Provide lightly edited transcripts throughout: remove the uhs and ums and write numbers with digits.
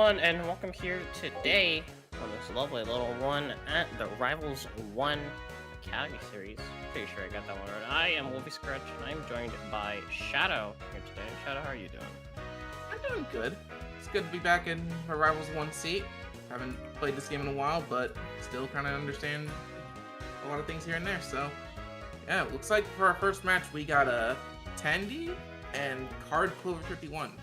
everyone, and welcome here today on this lovely little one at the Rivals 1 Academy series. Pretty sure I got that one right. I am Wolfie Scratch, and I'm joined by Shadow here today. Shadow, how are you doing? I'm doing good. It's good to be back in a Rivals 1 seat. Haven't played this game in a while, but still kind of understand a lot of things here and there. So, yeah, it looks like for our first match, we got a Tendi and Card Clover 51.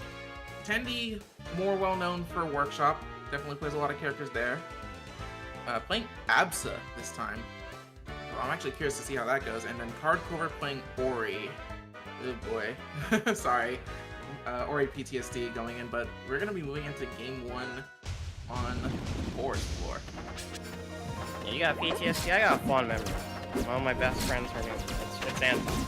Tendi, more well-known for Workshop, definitely plays a lot of characters there. Playing Absa this time. Well, I'm actually curious to see how that goes. And then Card Clover playing Ori. Oh boy. Sorry. Ori PTSD going in, but we're going to be moving into Game 1 on Forest Floor. Yeah, you got PTSD, I got a fond memory. One of my best friends, her name it's Anton.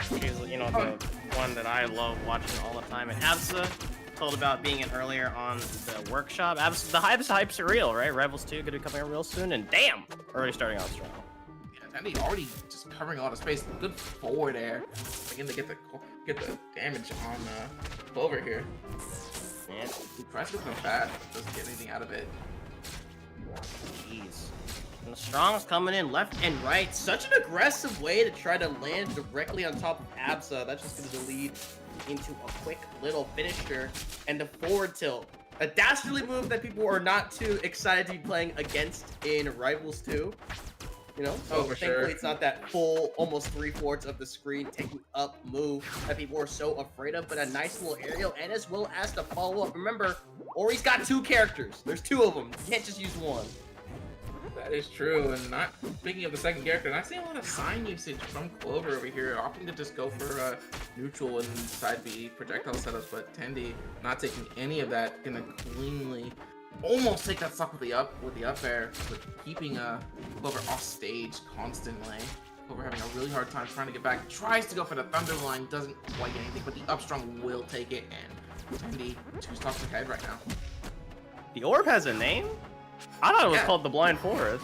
So she's, you know, the one that I love watching all the time. And Absa told about being in earlier on the workshop. Absa, the hype's are real, right? Rivals 2 gonna be coming out real soon, and damn, already starting out strong. Yeah, Tendi already just covering a lot of space. Good forward there. Beginning to get the damage on Clover here. Man, He tries to go fast, doesn't get anything out of it. jeez. And the Strong's coming in left and right. Such an aggressive way to try to land directly on top of Absa. That's just going to lead into a quick little finisher. And the forward tilt. A dastardly move that people are not too excited to be playing against in Rivals 2. You know, so for thankfully sure. it's not that full, almost 3/4 of the screen taking up move that people are so afraid of, but a nice little aerial, and as well as the follow-up. Remember, Ori's got 2 characters. There's 2 of them. You can't just use one. That is true, and not speaking of the second character, not seeing a lot of sign usage from Clover over here, opting to just go for neutral and side B projectile setups, but Tendi not taking any of that, gonna cleanly almost take that stock with the up air, but keeping Clover off stage constantly. Clover having a really hard time trying to get back, tries to go for the Thunderline, doesn't quite get anything, but the up strong will take it, and Tendi 2 stocks ahead right now. The orb has a name? I thought it was Yeah. called the Blind Forest.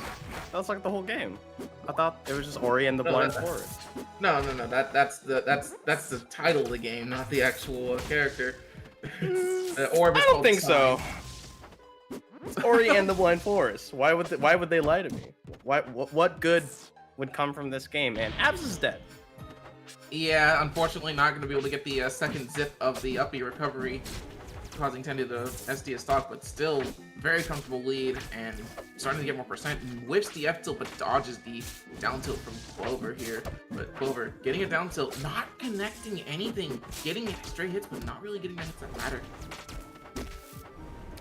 That's like the whole game. I thought it was just Ori and the Blind Forest. No. That's the title of the game, not the actual character. The orb I is don't called think Sun. so. It's Ori and the Blind Forest. Why would they lie to me? What good would come from this game? And Abs is dead. Yeah, unfortunately, not going to be able to get the second zip of the uppy recovery, causing Tendi to SD a stock, but still very comfortable lead and starting to get more percent. Whips the F tilt, but dodges the down tilt from Clover here. But Clover getting a down tilt, not connecting anything, getting straight hits, but not really getting the hits that matter.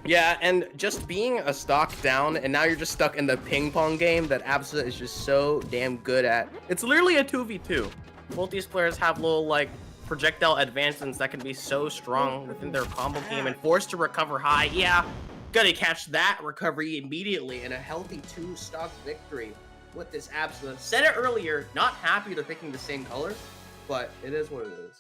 Yeah, and just being a stock down, and now you're just stuck in the ping pong game that Absa is just so damn good at. It's literally a 2v2. Both these players have little, like, projectile advancements that can be so strong within their combo game and forced to recover high. Yeah, gotta catch that recovery immediately in a healthy 2-stock victory with this Absa. Said it earlier, not happy they're picking the same color, but it is what it is.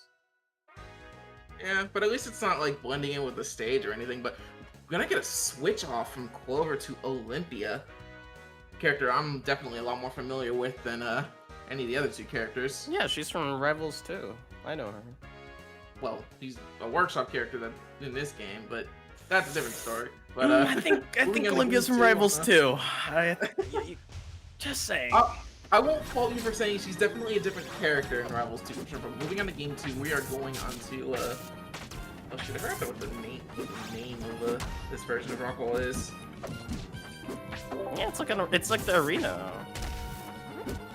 Yeah, but at least it's not like blending in with the stage or anything, but we're gonna get a switch off from Clover to Olympia. Character I'm definitely a lot more familiar with than any of the other 2 characters. Yeah, she's from Rivals 2. I know her. Well, he's a Workshop character that in this game, but that's a different story. But I think moving on to Olympia's Game from 2, Rivals 2. Just saying. I won't fault you for saying she's definitely a different character in Rivals 2 for sure, but moving on to Game 2, we are going on to oh shit, I forgot what the name of this version of Rockwall is. Yeah, it's like the arena.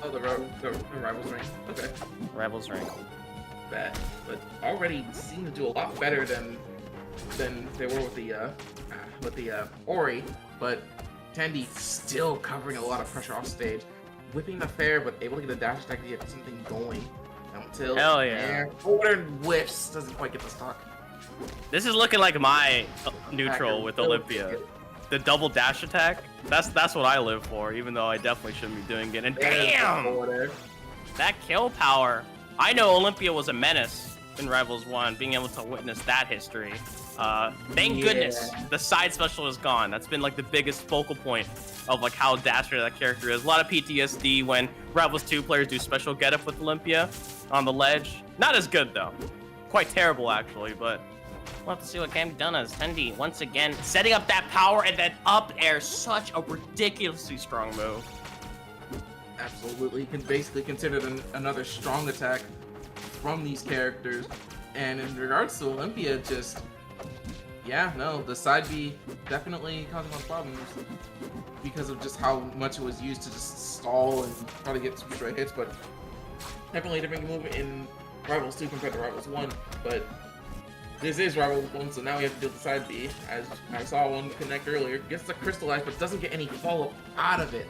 Oh, the Rivals ring. Okay. Rivals ring. That, but already seem to do a lot better than they were with the Ori, but Tendi still covering a lot of pressure off stage, whipping the fair, but able to get a dash attack to get something going. Until Hell yeah. Forward and whiffs, doesn't quite get the stock. This is looking like my neutral with Olympia. The double dash attack. That's what I live for, even though I definitely shouldn't be doing it. And damn! That kill power. I know Olympia was a menace in Rivals 1, being able to witness that history. Thank goodness the side special is gone. That's been like the biggest focal point of like how dastardly that character is. A lot of PTSD when Rivals 2 players do special get up with Olympia on the ledge. Not as good though. Quite terrible actually, but We'll have to see what can be done as Tendi once again setting up that power and then up air. Such a ridiculously strong move. Absolutely, you can basically consider it another strong attack from these characters. And in regards to Olympia, just yeah, no, the side B definitely causing more problems because of just how much it was used to just stall and try to get some straight hits. But definitely a different move in Rivals 2 compared to Rivals 1. But this is Rivals 1, so now we have to deal with the side B. As I saw one connect earlier, gets the crystallized, but doesn't get any follow out of it.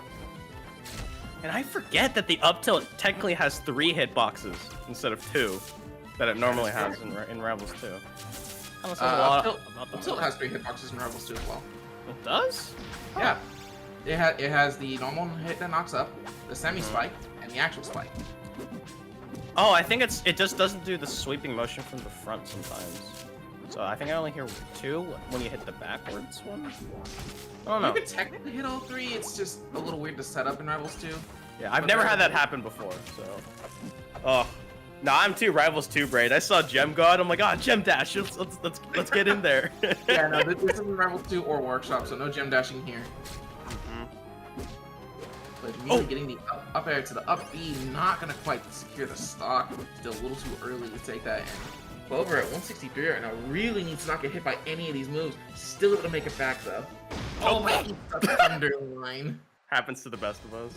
And I forget that the up tilt technically has 3 hitboxes instead of 2 that it normally has in Rivals 2. Up tilt has 3 hitboxes in Rivals 2 as well. It does? Yeah. It has the normal hit that knocks up, the semi-spike, and the actual spike. Oh, I think it just doesn't do the sweeping motion from the front sometimes. So I think I only hear 2 when you hit the backwards one. I don't know. You could technically hit all 3, it's just a little weird to set up in Rivals 2. Yeah, I've never had that happen before, so. Oh. Nah, I'm too Rivals 2 braid. I saw Gem God, I'm like, ah, Gem Dash, let's get in there. Yeah, no, this isn't Rivals 2 or Workshop, so no Gem Dashing here. But immediately getting the up air to the up B, not gonna quite secure the stock. Still a little too early to take that in. Clover at 163 right now really needs to not get hit by any of these moves. Still able to make it back though. Oh, but he's stuck underline. Happens to the best of us.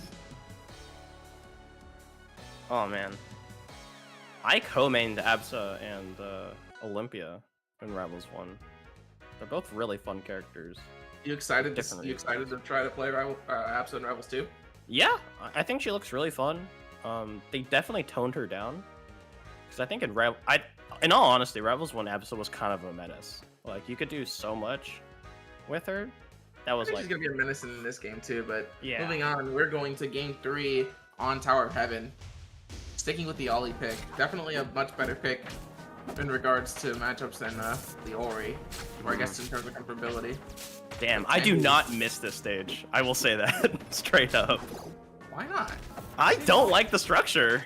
Oh man. I co-mained Absa and Olympia in Rivals 1. They're both really fun characters. You excited to try to play Absa in Rivals 2? Yeah, I think she looks really fun. They definitely toned her down. Because I think in all honesty, Rivals 1 Absa was kind of a menace. Like, you could do so much with her. That was like... She's going to be a menace in this game too, but yeah. Moving on, we're going to Game 3 on Tower of Heaven. Sticking with the Ollie pick. Definitely a much better pick in regards to matchups than the Ori, or I guess in terms of comfortability. Damn, I do not miss this stage. I will say that straight up. Why not? I don't like the structure.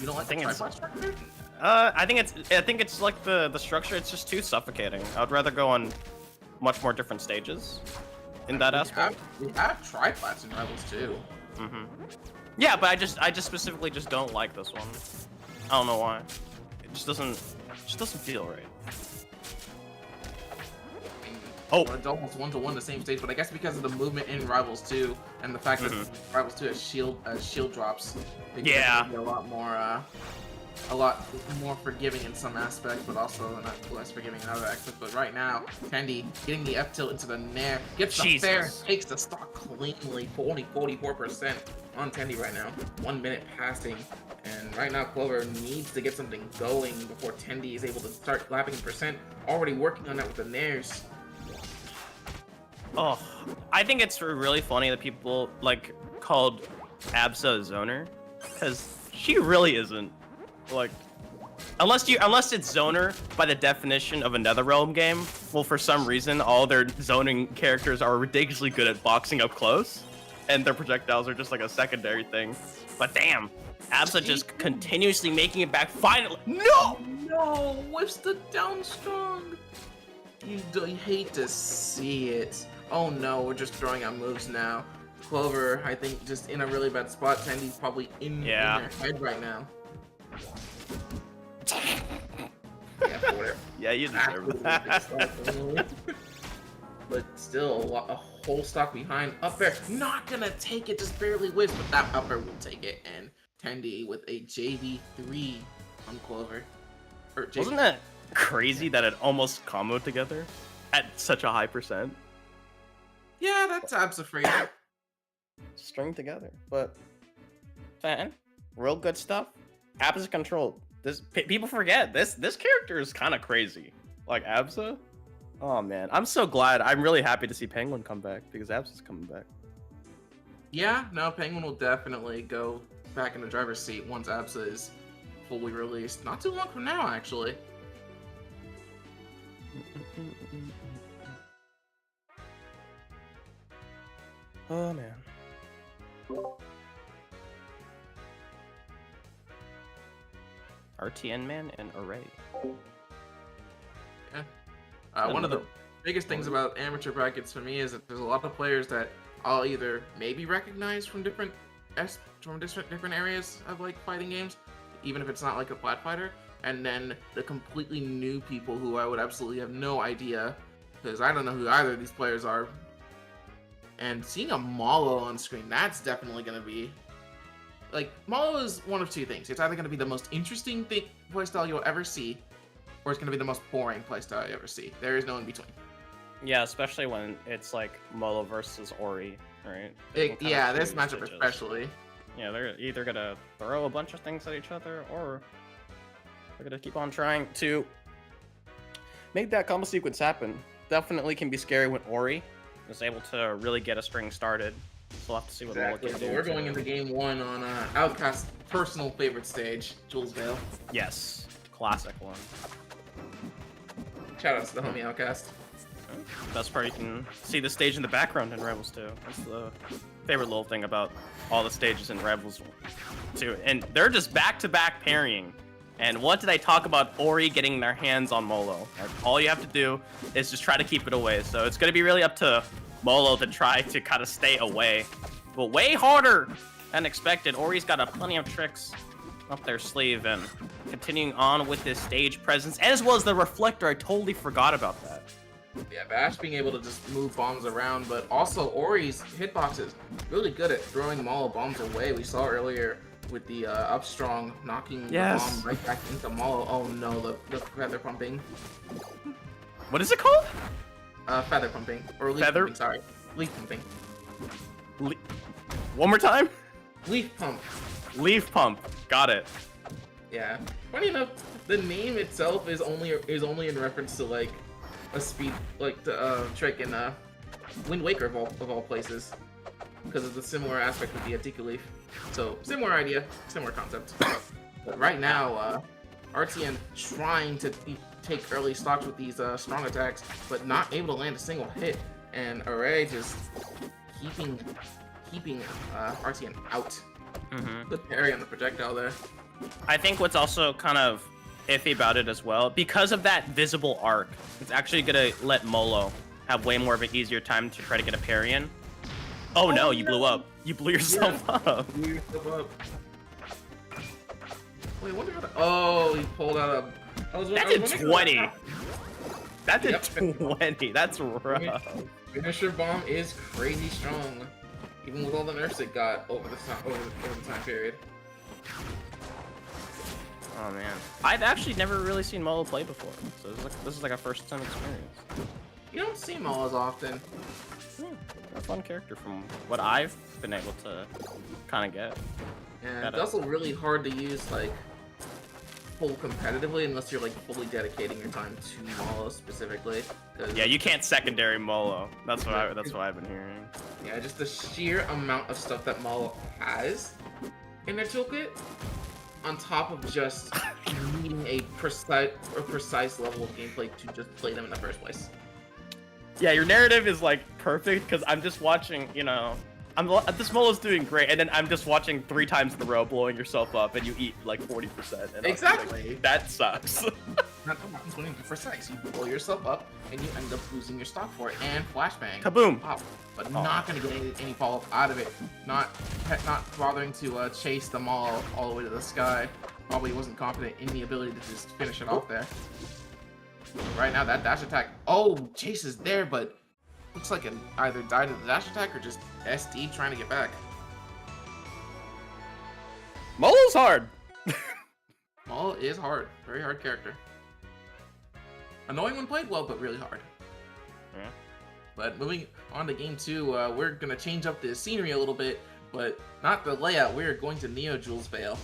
You don't like the tripod structure? I think it's like the structure. It's just too suffocating. I would rather go on much more different stages in that aspect. We have tripods in Rivals too. Yeah, but I just specifically just don't like this one. I don't know why. It just doesn't feel right. Oh, it's almost 1-to-1 the same stage, but I guess because of the movement in Rivals 2 and the fact that Rivals 2 has shield drops, yeah, a lot more forgiving in some aspects, but also not less forgiving in other aspects. But right now, Tendi getting the F tilt into the nair, gets the fair, takes the stock cleanly, only 44% on Tendi right now. 1 minute passing, and right now Clover needs to get something going before Tendi is able to start lapping percent. Already working on that with the nairs. Oh, I think it's really funny that people like called Absa a zoner, because she really isn't. Like, unless it's zoner by the definition of a NetherRealm game, well, for some reason, all their zoning characters are ridiculously good at boxing up close, and their projectiles are just like a secondary thing. But damn, Absa just continuously making it back. Finally, no, whiffs the down strong. You hate to see it. Oh no, we're just throwing out moves now. Clover, I think, just in a really bad spot. Tendi's probably in their head right now. Yeah, you deserve that. But still, a whole stock behind. Up air, not gonna take it, just barely whiffs, but that up air will take it. And Tendi with a JV3 on Clover. Wasn't that crazy that it almost comboed together at such a high percent? Yeah, that's abso-free. String together, but fan, real good stuff. Absa controlled. This people forget this character is kind of crazy. Like Absa. Oh man, I'm so glad. I'm really happy to see Penguin come back because Absa's coming back. Yeah, no, Penguin will definitely go back in the driver's seat once Absa is fully released. Not too long from now, actually. Oh man. rtnman and Arae. One of the biggest things about amateur brackets for me is that there's a lot of players that I'll either maybe recognize from different areas of like fighting games, even if it's not like a flat fighter, and then the completely new people who I would absolutely have no idea, because I don't know who either of these players are. And seeing a Malo on screen, that's definitely going to be... Like, Malo is one of two things. It's either going to be the most interesting playstyle you'll ever see, or it's going to be the most boring playstyle you ever see. There is no in between. Yeah, especially when it's like Malo versus Ori, right? Yeah, this matchup especially. Yeah, they're either going to throw a bunch of things at each other, or they're going to keep on trying to make that combo sequence happen. Definitely can be scary when Ori is able to really get a string started. So we'll have to see what Malo can do. So we're going into game 1 on Outcast's personal favorite stage, Jules Vale. Yes, classic one. Shoutouts to the homie Outcast. Best part, you can see the stage in the background in Rivals 2. That's the favorite little thing about all the stages in Rivals 2. And they're just back-to-back parrying. And what did I talk about Ori getting their hands on Molo? Like, all you have to do is just try to keep it away. So it's going to be really up to Molo to try to kind of stay away. But way harder than expected. Ori's got plenty of tricks up their sleeve, and continuing on with his stage presence, as well as the reflector. I totally forgot about that. Yeah, Bash being able to just move bombs around, but also Ori's hitboxes really good at throwing Molo bombs away. We saw earlier with the up strong knocking the bomb right back into Molo. Oh no, the feather pumping. What is it called? Feather pumping. Or leaf pumping, sorry. Leaf pumping. One more time? Leaf pump. Leaf pump. Got it. Yeah. Funny enough, the name itself is only in reference to like a speed trick in Wind Waker of all places, because of the similar aspect with the Atika leaf. So similar idea, similar concept. But right now, RTN trying to take early stocks with these strong attacks, but not able to land a single hit, and Arae just keeping RTN out. Good parry on the projectile there. I think what's also kind of iffy about it as well, because of that visible arc, it's actually gonna let Molo have way more of an easier time to try to get a parry in. Oh no, you blew up. You blew yourself up. Blew yourself up. Wait, wonder how oh, he pulled out a... That did 20. That did 20. That's rough. Finisher bomb is crazy strong, even with all the nerfs it got over the time period. Oh man, I've actually never really seen Molo play before, so this is like a first-time experience. You don't see Molos often. Yeah, a fun character from what I've been able to kind of get. And it's also really hard to use like full competitively unless you're like fully dedicating your time to Molo specifically. Yeah, you can't secondary Molo. That's what I've been hearing. Yeah, just the sheer amount of stuff that Molo has in their toolkit, on top of just needing a precise level of gameplay to just play them in the first place. Yeah, your narrative is like perfect, because I'm just watching, you know, this Molo's doing great, and then I'm just watching 3 times in a row blowing yourself up, and you eat like 40%. And exactly. Like, that sucks. Not when you're precise. You blow yourself up, and you end up losing your stock for it, and flashbang. Kaboom! Pop. But not gonna get any follow-up out of it. Not bothering to chase them all the way to the sky. Probably wasn't confident in the ability to just finish it off there. Right now, that dash attack. Oh, Chase is there, but looks like it either died to the dash attack or just SD trying to get back. Molo's hard. Molo is hard. Very hard character. Annoying when played well, but really hard. Yeah. But moving on to game 2, we're going to change up the scenery a little bit, but not the layout. We're going to Neo Jules Vale.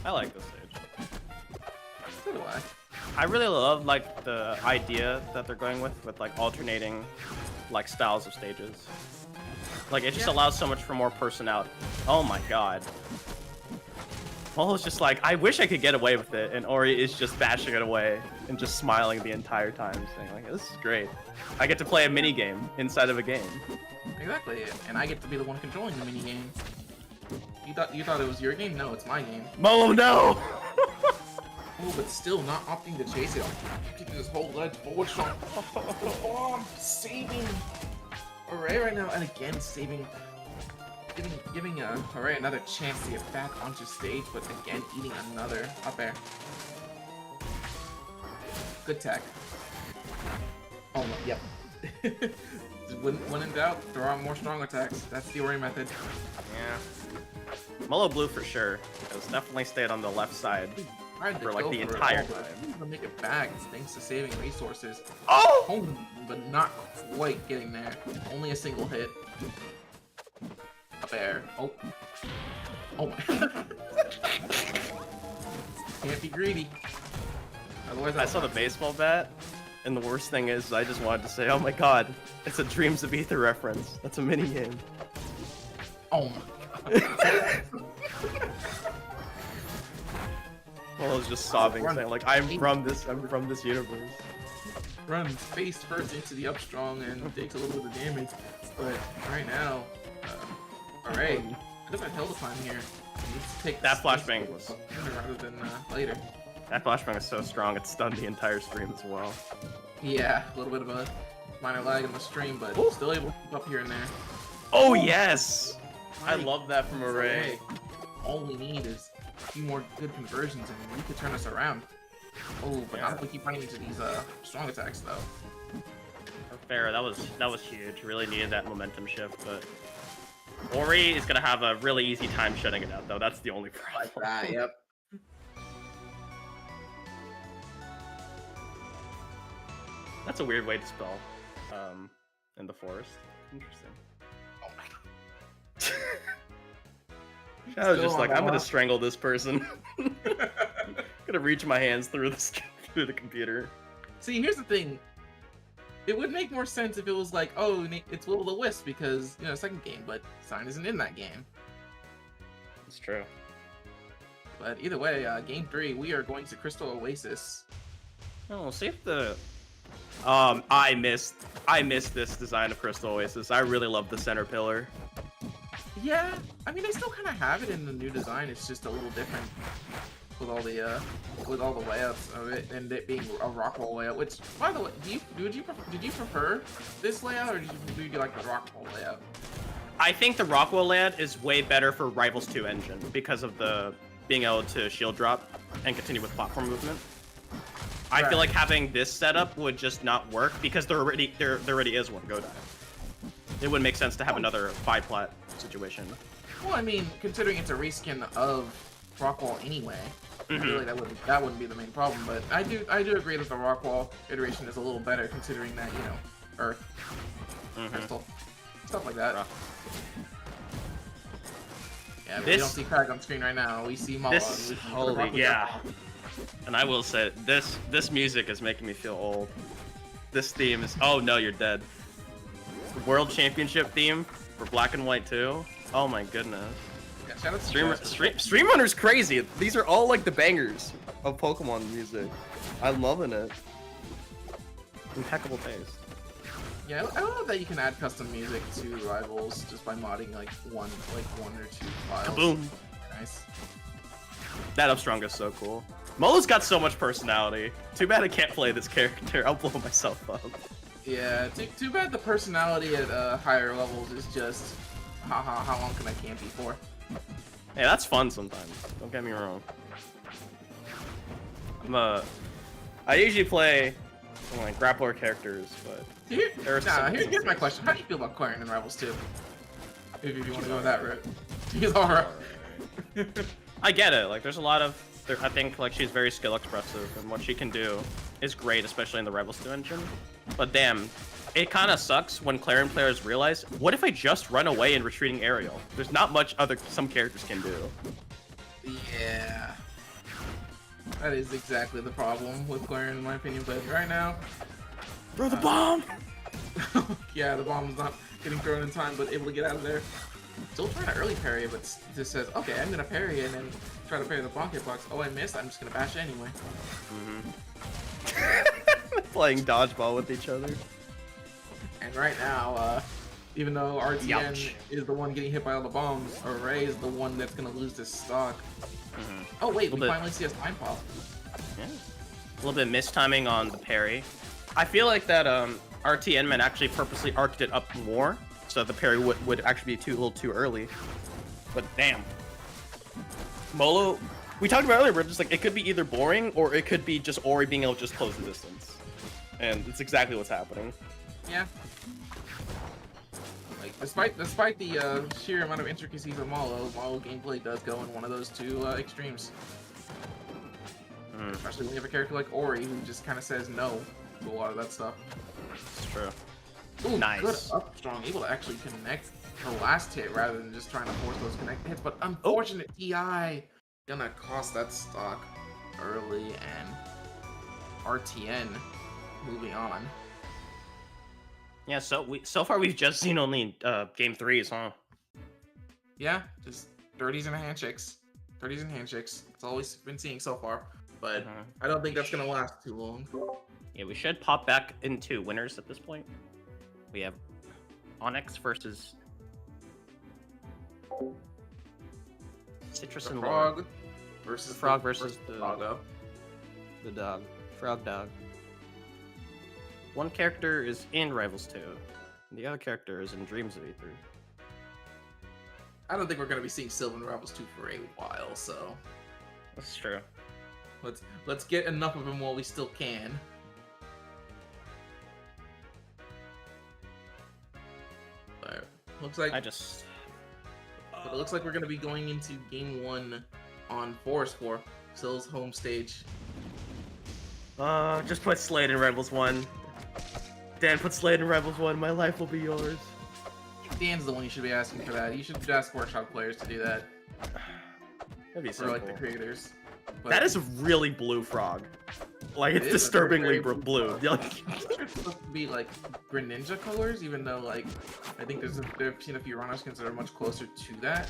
I like this stage. So do I. I really love like the idea that they're going with like alternating like styles of stages. Like it just allows so much for more personality. Oh my god. Molo's just like, I wish I could get away with it, and Ori is just bashing it away and just smiling the entire time, saying like, this is great. I get to play a mini game inside of a game. Exactly, and I get to be the one controlling the mini game. You thought it was your game? No, it's my game. Molo, no! Oh, but still not opting to chase it. Keeping this whole ledge forward strong. The bomb saving Arae right now, and again saving, giving Arae another chance to get back onto stage, but again eating another up air. Good tech. Oh, yep. when in doubt, throw out more strong attacks. That's the Arae method. Yeah. Mullow blue for sure. It's definitely stayed on the left side for like the entire time. He's gonna make it back thanks to saving resources. Oh! But not quite getting there. Only a single hit. Up air. Oh. Oh my. Can't be greedy. Otherwise, I saw the baseball bat, and the worst thing is I just wanted to say, oh my god, it's a Dreams of Aether reference. That's a mini game. Oh my god. Well, I was just sobbing, saying like, I'm from this universe. Runs face first into the up strong and takes a little bit of damage, but right now, Arae doesn't held upon here. He needs to take that flashbang was sooner rather than later. That flashbang is so strong it stunned the entire stream as well. Yeah, a little bit of a minor lag in the stream, but still able to keep up here and there. Oh yes, I love that from Arae. All we need is a few more good conversions, and we could turn us around. Oh, but not if we keep running into these strong attacks, though. Fair, that was huge. Really needed that momentum shift, but Ori is gonna have a really easy time shutting it out, though. That's the only problem. Like that, yep. That's a weird way to spell, in the forest. Interesting. Oh my god. I was just like, I'm gonna strangle this person. Gonna reach my hands through the computer. See, here's the thing. It would make more sense if it was like, oh, it's Will-O-the-Wisp because, you know, second game, but Sign isn't in that game. It's true. But either way, game 3, we are going to Crystal Oasis. Oh, we'll see if the... I missed this design of Crystal Oasis. I really love the center pillar. Yeah, I mean, they still kind of have it in the new design. It's just a little different with all the layouts of it, and it being a Rockwall layout. Which, by the way, did you prefer this layout, or did you like the Rockwall layout? I think the Rockwall layout is way better for Rivals 2 engine because of the being able to shield drop and continue with platform movement. I feel like having this setup would just not work because there already is one go dive. It wouldn't make sense to have another 5-plat situation. Well, I mean, considering it's a reskin of Rockwall anyway, I feel like that wouldn't be the main problem. But I do agree that the Rockwall iteration is a little better considering that, you know, Earth, Crystal, stuff like that. Yeah, but we don't see Crag on screen right now. We see Mala. And I will say, this music is making me feel old. This theme is... Oh, no, you're dead. The World Championship theme for Black and White 2. Oh, my goodness. Yeah, shout out to Stream Runner's crazy. These are all, like, the bangers of Pokemon music. I'm loving it. Impeccable taste. Yeah, I love that you can add custom music to Rivals just by modding, like, one or two files. Kaboom. Nice. That Upstrong is so cool. Molo's got so much personality. Too bad I can't play this character. I'll blow myself up. Yeah, too bad the personality at higher levels is just, haha, how long can I camp you for? Hey, that's fun sometimes. Don't get me wrong. I usually play like grappler characters, but here's my question: how do you feel about Clarion in Rivals 2? If you want to go that route, he's alright. I get it. Like, there's a lot of. I think like she's very skill expressive, and what she can do is great, especially in the Rivals 2 engine. But damn, it kind of sucks when Clarion players realize, what if I just run away in retreating aerial? There's not much some characters can do. Yeah, that is exactly the problem with Clarion, in my opinion. But right now, throw the bomb. Yeah, the bomb's not getting thrown in time, but able to get out of there. Still trying to early parry, but just says, okay, I'm gonna parry and then try to parry the bonk hitbox. Oh, I missed. I'm just gonna bash anyway. Playing dodgeball with each other. And right now, even though RTN is the one getting hit by all the bombs, Arae is the one that's gonna lose this stock. Oh wait, we finally see a Spine Pop. Yeah. A little bit mistiming on the parry. I feel like that rtnman actually purposely arced it up more, so the parry would actually be a little too early. But damn. Molo, we talked about earlier, we're just like, it could be either boring, or it could be just Ori being able to just close the distance. And it's exactly what's happening. Yeah. Like, despite the sheer amount of intricacies of Molo gameplay does go in one of those two extremes. Especially when you have a character like Ori who just kind of says no to a lot of that stuff. It's true. Ooh, nice. Good up strong, able to actually connect her last hit rather than just trying to force those connect hits. But unfortunate DI gonna cost that stock early, and RTN moving on. Yeah, so far we've just seen only game 3s, huh? Yeah, just 30s and handshakes. 30s and handshakes. That's all we've been seeing so far. But I don't think that's gonna last too long. Yeah, we should pop back into winners at this point. We have Onyx versus CitRis and Frog versus Frog versus the Froggo. The dog. Frog dog. One character is in Rivals 2, and the other character is in Dreams of Aether. I don't think we're gonna be seeing Sylvan Rivals 2 for a while, so That's true. let's get enough of him while we still can. But looks like I just But it looks like we're going to be going into game 1 on Forest 4, Sill's home stage. just put Slade in Rivals 1. Dan, put Slade in Rivals 1. My life will be yours. Dan's the one you should be asking for that. You should ask Workshop players to do that. That'd be so Or like cool. the creators. But That is a really blue frog. Like, it's It is a disturbingly very blue. it's supposed to be like Greninja colors, even though like I think I've seen a few runner skins that are much closer to that.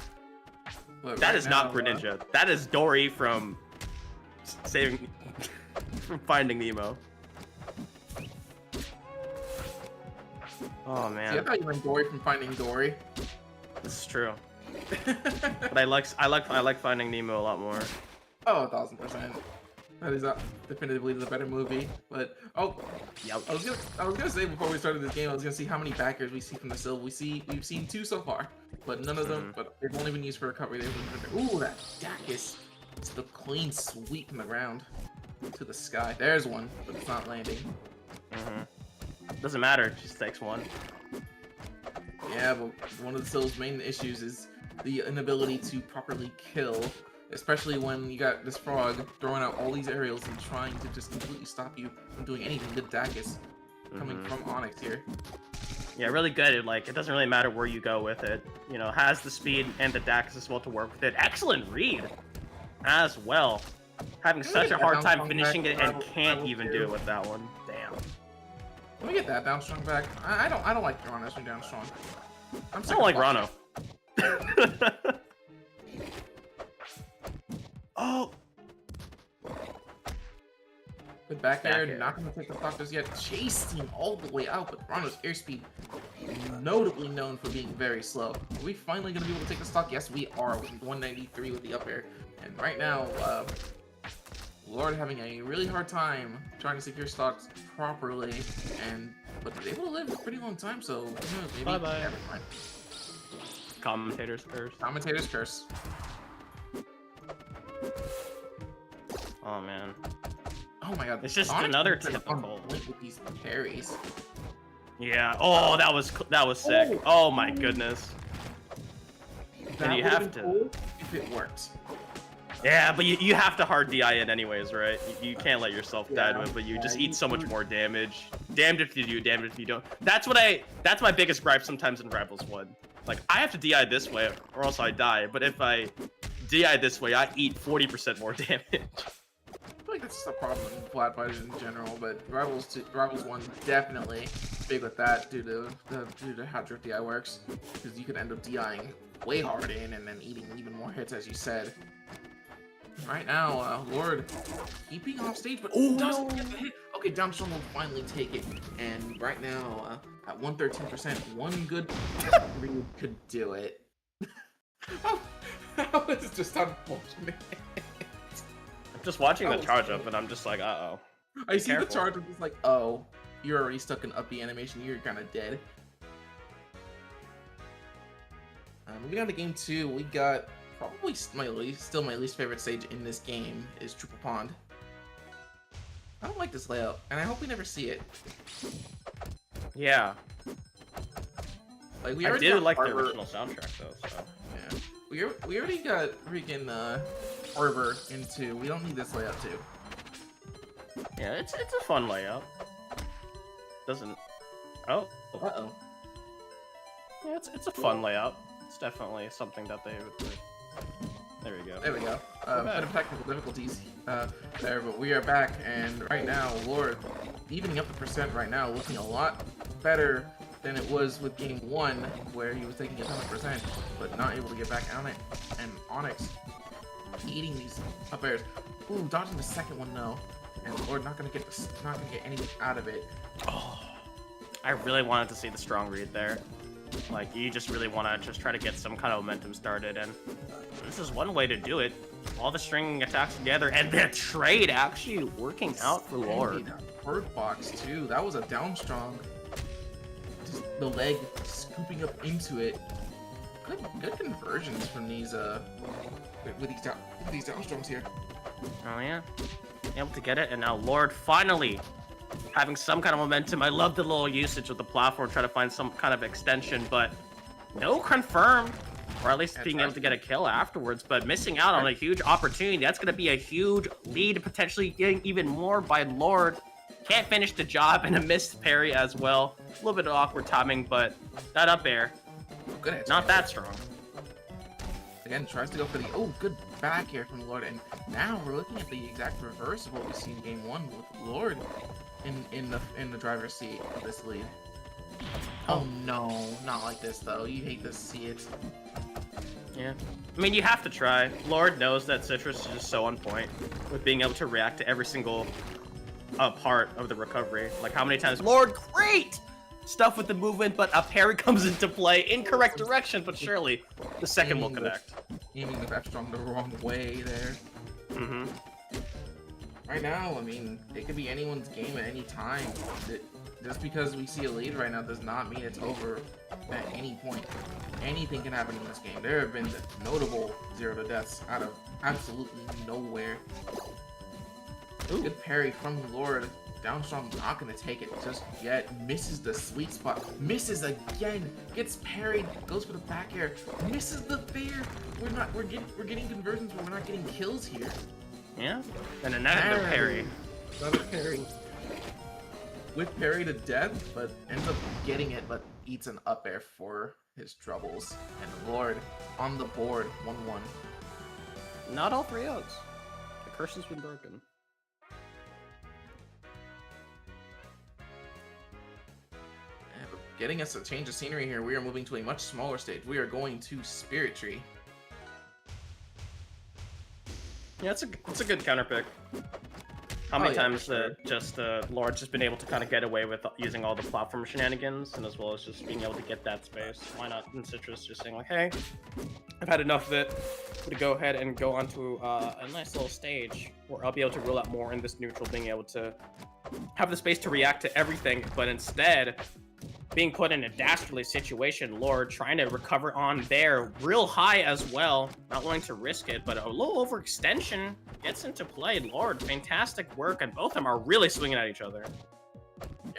But That right is not now, Greninja. That is Dory from saving from Finding Nemo. Oh See, man, I thought you meant Dory from Finding Dory. this is true. But I like Finding Nemo a lot more. Oh, 1000%. That is definitively the better movie. But Yep. I was gonna say before we started this game, I was gonna see how many backers we see from the Sylve. We've seen 2 so far, but none of them. But they've only been used for recovery. Ooh, that Dacus! It's the clean sweep from the ground to the sky. There's one, but it's not landing. Doesn't matter. It just takes one. Yeah, but one of the Sylve's main issues is the inability to properly kill. Especially when you got this frog throwing out all these aerials and trying to just completely stop you from doing anything. Good Dacus coming from Onyx here. Yeah, really good. Like, it doesn't really matter where you go with it. You know, has the speed and the Dax as well to work with it. Excellent read as well. Having such a hard time finishing it and can't even do it with that one. Damn. Let me get that down strong back. I don't like Rano's down strong. I don't like Rano. Oh. Good back air, not gonna take the stock just yet. Chase team all the way out, but Rano's airspeed notably known for being very slow. Are we finally gonna be able to take the stock? Yes, we are. With 193 with the up air, and right now, Lord having a really hard time trying to secure stocks properly, but they're able to live a pretty long time. So who knows? Maybe Bye-bye. never mind. Commentator's curse. Commentator's curse. Oh man. Oh my god. It's just Onyx another is on typical. point with these parries. Yeah. Oh, that was sick. Oh my goodness. That And you would've have been to. cool if it worked. Yeah, but you have to hard DI it anyways, right? You can't let yourself die to Yeah, it, but you yeah, just you eat so much would- more damage. Damned if you do, damned if you don't. That's my biggest gripe sometimes in Rivals 1. Like, I have to DI this way or else I die, but if I DI this way, I eat 40% more damage. I feel like that's just a problem in flat fighters in general, but Rivals 1 definitely big with that due to how drift DI works, because you could end up DIing way hard in and then eating even more hits, as you said. Right now, Lord keeping off stage, but doesn't get the hit. Okay, down strong will finally take it, and right now at 113%, one good read could do it. Oh, that was just unfortunate. Just watching the charge up, and I'm just like, uh-oh. I see the charge up, it's like, oh, you're already stuck in up B animation, you're kind of dead. Moving on to game 2, we got probably still my least favorite stage in this game is Triple Pond. I don't like this layout, and I hope we never see it. Yeah. Like I did like the original soundtrack though. So. Yeah. We already got freaking Harbor into. We don't need this layout too. Yeah, it's a fun layout. Doesn't. Oh. Uh-oh. Yeah, it's a fun layout. It's definitely something that they would do. There we go. There we go. Bit of technical difficulties there, but we are back, and right now, Lord, evening up the percent right now, looking a lot better than it was with game 1, where he was taking 100%, but not able to get back on it. And Onyx eating these up airs. Ooh, dodging the second one though, and Lord not gonna get anything out of it. Oh, I really wanted to see the strong read there. Like, you just really want to just try to get some kind of momentum started, and this is one way to do it. All the stringing attacks together, and the trade actually working out for Lord. Bird box too. That was a down strong. Just the leg scooping up into it. Good conversions from these with these down strongs here. Oh yeah, able to get it, and now Lord finally having some kind of momentum. I love the little usage of the platform, trying to find some kind of extension, but no confirm, or at least being able to get a kill afterwards, but missing out on a huge opportunity. That's going to be a huge lead, potentially getting even more by Lord. Can't finish the job, and a missed parry as well. A little bit of awkward timing, but that up air, good, not that strong. Again, tries to go for the, good back air from Lord, and now we're looking at the exact reverse of what we see in game 1 with Lord in the driver's seat of this lead. Oh no, not like this though. You hate to see it. Yeah. I mean, you have to try. Lord knows that CitRis is just so on point with being able to react to every single part of the recovery. Like, how many times, Lord, great stuff with the movement, but a parry comes into play. Incorrect direction, but surely the second will connect. Aiming the F-strong the wrong way there. Mm-hmm. Right now, I mean, it could be anyone's game at any time. Just because we see a lead right now does not mean it's over at any point. Anything can happen in this game. There have been notable 0 deaths out of absolutely nowhere. Ooh. Good parry from Lord. Down strong, not gonna take it just yet. Misses the sweet spot. Misses again. Gets parried. Goes for the back air. Misses the fair. We're getting conversions, but we're not getting kills here. Yeah, and another parry. Another parry. With parry to death, but ends up getting it, but eats an up air for his troubles. And Lord on the board, 1-1. Not all 3 outs. The curse has been broken. Getting us a change of scenery here, we are moving to a much smaller stage. We are going to Spirit Tree. Yeah, it's a good counter pick. How many times Lord's just been able to kind of get away with using all the platform shenanigans, and as well as just being able to get that space. Why not in CitRis just saying like, hey, I've had enough of it, to go ahead and go onto a nice little stage where I'll be able to roll out more in this neutral, being able to have the space to react to everything, but instead being put in a dastardly situation. Lord trying to recover on there real high as well, not willing to risk it, but a little overextension gets into play. Lord, fantastic work, and both of them are really swinging at each other.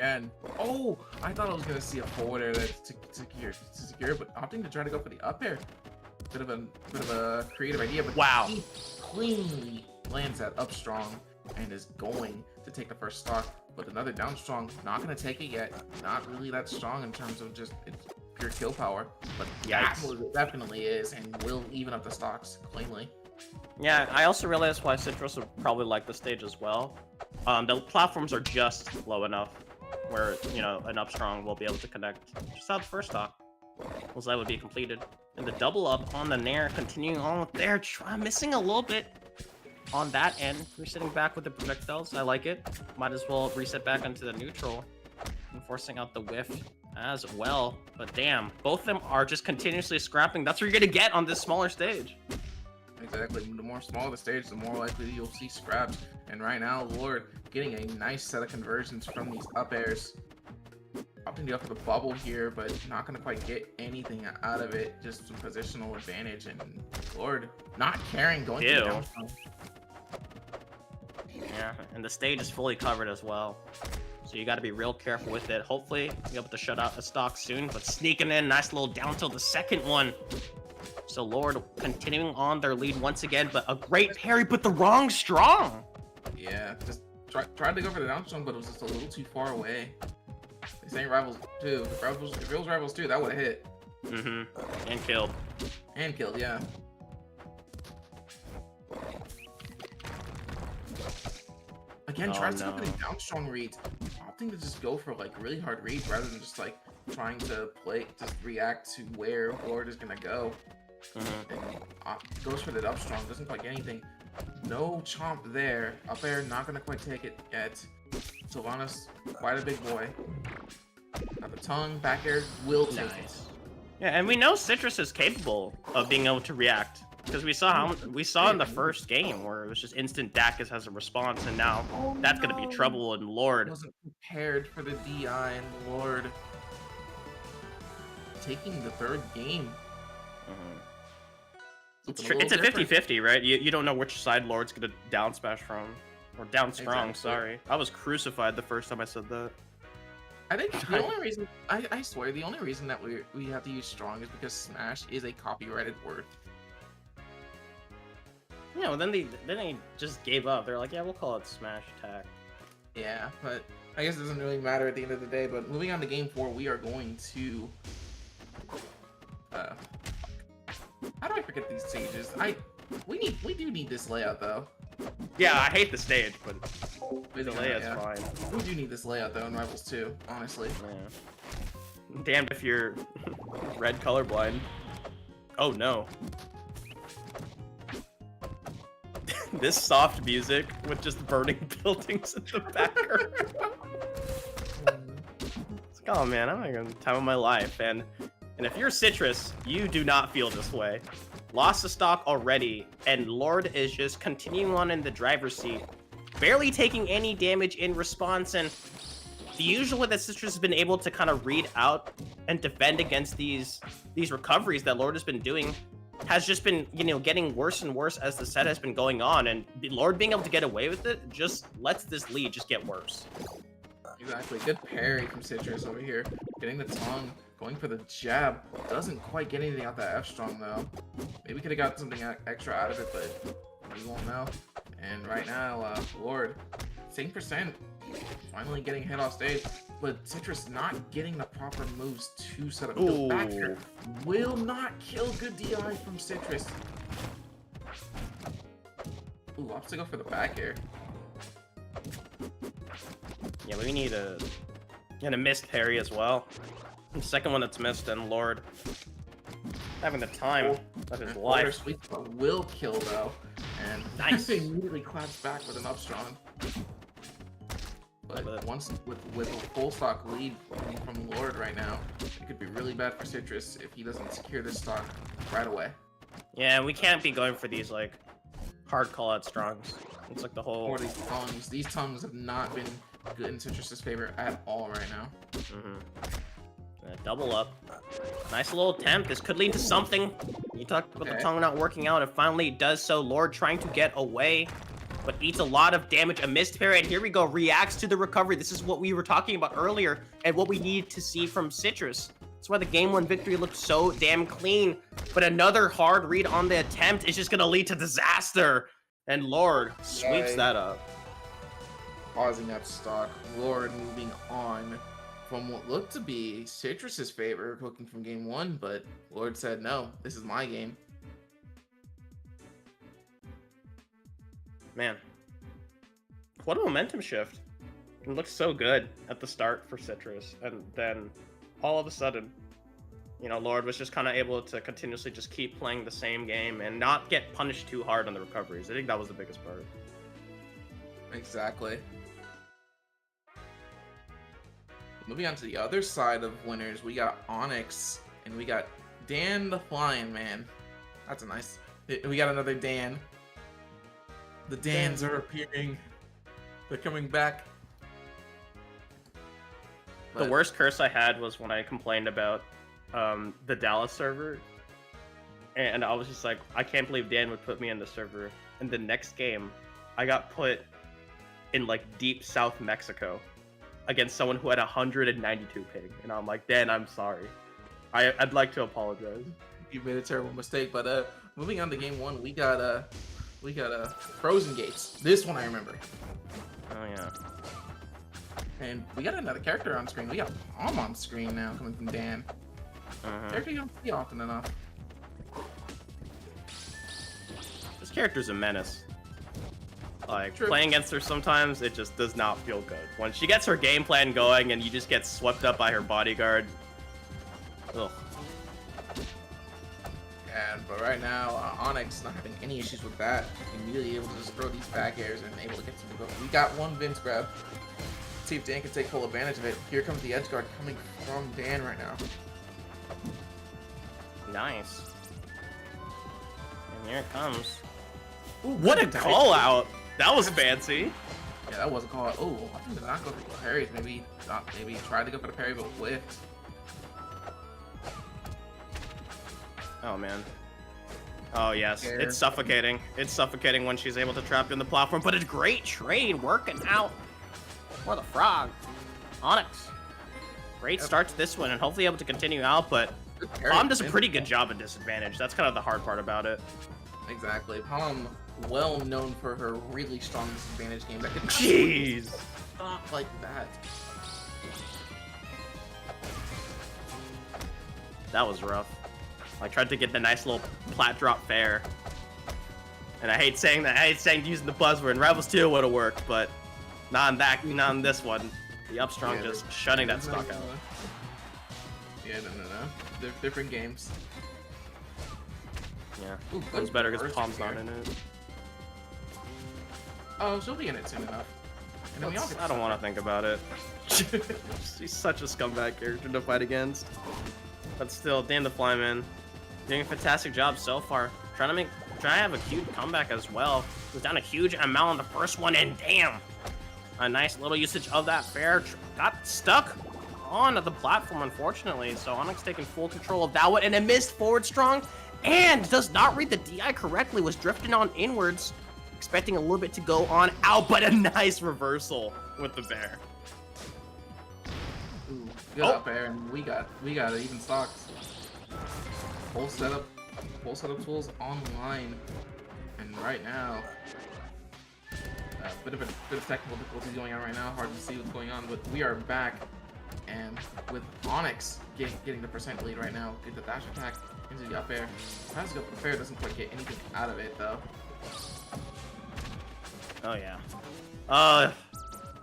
And I thought I was gonna see a forward air to secure, but opting to try to go for the up air. Bit of a creative idea, but wow, he cleanly lands that up strong and is going to take the first stock. But another down strong, not gonna take it yet. Not really that strong in terms of just its pure kill power, but that definitely is, and will even up the stocks cleanly. Yeah, I also realized why CitRis would probably like the stage as well. The platforms are just low enough where, you know, an up strong will be able to connect just out the first stock. Well, that would be completed. And the double up on the Nair, continuing on with there, missing a little bit on that end. Resetting back with the projectiles, I like it. Might as well reset back onto the neutral and forcing out the whiff as well. But damn, both of them are just continuously scrapping. That's what you're gonna get on this smaller stage. Exactly. The more smaller the stage, the more likely you'll see scraps. And right now, Lord getting a nice set of conversions from these up airs. Opting to go for the bubble here, but not going to quite get anything out of it. Just some positional advantage. And Lord not caring, going to down. Yeah, and the stage is fully covered as well. So you got to be real careful with it. Hopefully, you'll be able to shut out the stock soon. But sneaking in, nice little down till the second one. So Lord continuing on their lead once again, but a great parry, but the wrong strong. Yeah, just tried to go for the down strong, but it was just a little too far away. This ain't Rivals 2. If it was Rivals 2, that would have hit. And killed. And killed, yeah. Again, trying to go for the down strong reads, opting to just go for like really hard reads rather than just like trying to just react to where Lord is gonna go. And goes for the up strong, doesn't quite get anything. No chomp there. Up air, not gonna quite take it yet. Sylvanas, quite a big boy. Now the tongue, back air will take it. Yeah, and we know CitRis is capable of being able to react. Because we saw in the first game where it was just instant Dacus as a response, and now that's gonna be trouble. And Lord wasn't prepared for the DI, and Lord taking the third game. It's a 50-50, right? You don't know which side Lord's gonna down smash from, or down strong. Exactly. Sorry, I was crucified the first time I said that. I think the only reason I swear the only reason that we have to use strong is because Smash is a copyrighted word. Yeah, well, then they just gave up. They're like, yeah, we'll call it Smash Attack. Yeah, but I guess it doesn't really matter at the end of the day. But moving on to game 4, we are going to. How do I forget these stages? We do need this layout though. Yeah, I hate the stage, but the layout's fine. We do need this layout though in Rivals 2, honestly. Yeah. Damned if you're red colorblind. Oh no. This soft music with just burning buildings in the background. It's like, oh man, I'm having a time of my life. And if you're CitRis, you do not feel this way. Lost the stock already, and Lord is just continuing on in the driver's seat, barely taking any damage in response. And the usual way that CitRis has been able to kind of read out and defend against these recoveries that Lord has been doing has just been, getting worse and worse as the set has been going on, and Lord being able to get away with it just lets this lead just get worse. Exactly. Good parry from CitRis over here. Getting the tongue, going for the jab. Doesn't quite get anything out that F strong though. Maybe could have got something extra out of it, but we won't know. And right now, Lord, same percent, finally getting hit off stage. But CitRis not getting the proper moves to set up. The back air will not kill. Good DI from CitRis. Ooh, opts to go for the back air. Yeah, we need a missed parry as well. The second one that's missed, and Lord having the time of his life. Sweet spot will kill though, and nice. Immediately claps back with an up strong. But once with a full stock lead from Lord right now, it could be really bad for CitRis if he doesn't secure this stock right away. Yeah, we can't be going for these like hard call out strongs. It's like the whole. Or these tongues. These tongues have not been good in CitRis's favor at all right now. Double up. Nice little attempt. This could lead to something. You talked about the tongue not working out. It finally does so. Lord trying to get away, but eats a lot of damage. A missed parry, and here we go. Reacts to the recovery. This is what we were talking about earlier, and what we need to see from CitRis. That's why the game 1 victory looked so damn clean. But another hard read on the attempt is just gonna lead to disaster. And Lord sweeps that up. Pausing that stock. Lord moving on from what looked to be CitRis's favor, looking from game 1, but Lord said, no, this is my game. Man, what a momentum shift. It looked so good at the start for CitRis, and then all of a sudden, Lord was just kind of able to continuously just keep playing the same game and not get punished too hard on the recoveries. I think that was the biggest part. Exactly. Moving on to the other side of winners, we got Onyx and we got DanTheFlyinMan. That's a nice We got another Dan. The Dans are appearing. They're coming back. The worst curse I had was when I complained about the Dallas server. And I was just like, I can't believe Dan would put me in the server. And the next game, I got put in like deep South Mexico against someone who had 192 ping. And I'm like, Dan, I'm sorry. I'd like to apologize. You made a terrible mistake, but moving on to game 1, we got Frozen Gates. This one I remember. Oh yeah. And we got another character on screen. We got Palm on screen now coming from Dan. Character you don't see often enough. This character's a menace. Like, True. playing against her sometimes, it just does not feel good. When she gets her game plan going and you just get swept up by her bodyguard. Ugh. But right now, Onyx not having any issues with that. Immediately able to just throw these back airs and able to get some go. We got one Vince grab. Let's see if Dan can take full advantage of it. Here comes the edge guard coming from Dan right now. Nice. And here it comes. Ooh, What a call out! That was fancy. Yeah, that wasn't called. Oh, I think did not go for the parries. Maybe tried to go for the parry, but whiffed. Oh man. Oh yes, it's suffocating. It's suffocating when she's able to trap you in the platform, but it's great trade working out for the frog. Onyx. Great start to this one and hopefully able to continue out, but Palm does a pretty good job at disadvantage. That's kind of the hard part about it. Exactly. Palm, well known for her really strong disadvantage game. That could Jeez. Stop like that. That was rough. I tried to get the nice little plat drop fair. And I hate saying that. I hate saying using the buzzword. And Rivals 2 would have worked, but not in this one. The up strong just shutting that stock out. Yeah, no. They're different games. Yeah. One's better because Palm's not in it. Oh, she'll be in it soon enough. And then I don't want to think about it. She's such a scumbag character to fight against. But still, DanTheFlyinMan doing a fantastic job so far. Trying to have a cute comeback as well. Was down a huge amount on the first one, and damn, a nice little usage of that fair. Got stuck on the platform, unfortunately. So Onyx taking full control of that one, and a missed forward strong, and does not read the DI correctly. Was drifting on inwards, expecting a little bit to go on out, but a nice reversal with the bear. Ooh, good up air, and we got even stocks. Full setup tools online, and right now, bit of technical difficulties going on right now. Hard to see what's going on, but we are back, and with Onyx getting the percent lead right now. Get the dash attack into the up air. Tries to go for the fair, doesn't quite get anything out of it though. Oh yeah.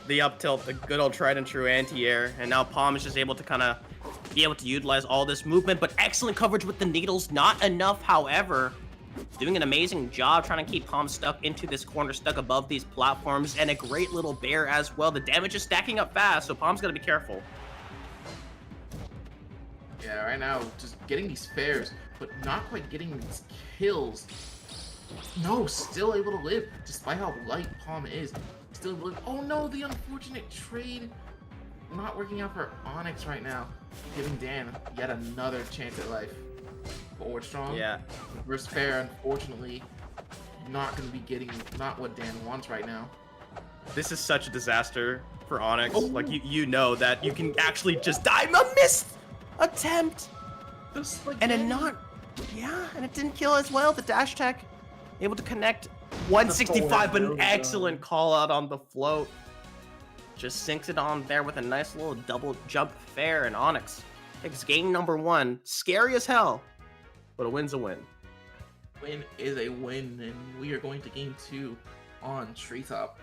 The up tilt, the good old tried and true anti-air, and now Palm is just able to kind of be able to utilize all this movement, but excellent coverage with the needles. Not enough, however. Doing an amazing job trying to keep Palm stuck into this corner, stuck above these platforms, and a great little bear as well. The damage is stacking up fast, so Palm's got to be careful. Yeah, right now, just getting these fairs, but not quite getting these kills. No, still able to live, despite how light Palm is. Still able to live. Oh no, the unfortunate trade not working out for Onyx right now. Giving Dan yet another chance at life. Forward strong. Yeah. Reverse fair, unfortunately, not going to be getting not what Dan wants right now. This is such a disaster for Onyx. Oh. Like, you know that you can actually just die. A missed attempt. Just like and it not, yeah, and it didn't kill as well. The dash tech able to connect 165, but an excellent call out on the float. Just sinks it on there with a nice little double jump fair, and Onyx takes game number 1. Scary as hell, but a win's a win. Win is a win, and we are going to game 2 on Treetop.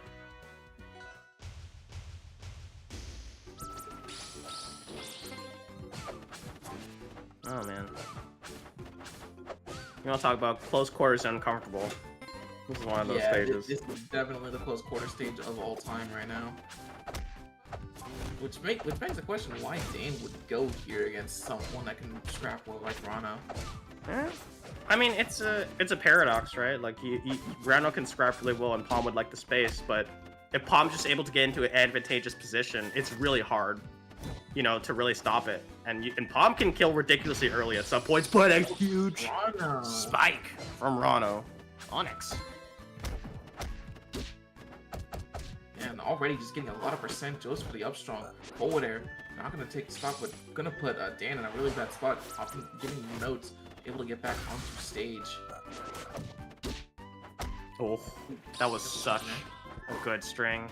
Oh man. You want to talk about close quarters and uncomfortable. This is one of those stages. This is definitely the close quarter stage of all time right now. Which begs the question why Dan would go here against someone that can scrap well like Rana. I mean, it's a paradox, right? Like, Rano can scrap really well, and Palm would like the space, but if Palm's just able to get into an advantageous position, it's really hard, you know, to really stop it. And Palm can kill ridiculously early at some points, but a huge spike from Rano. Onyx. And already just getting a lot of percent just for the up strong. Forward air, not gonna take the spot, but gonna put Dan in a really bad spot. Often getting notes, able to get back onto stage. Oh, that was such a good string.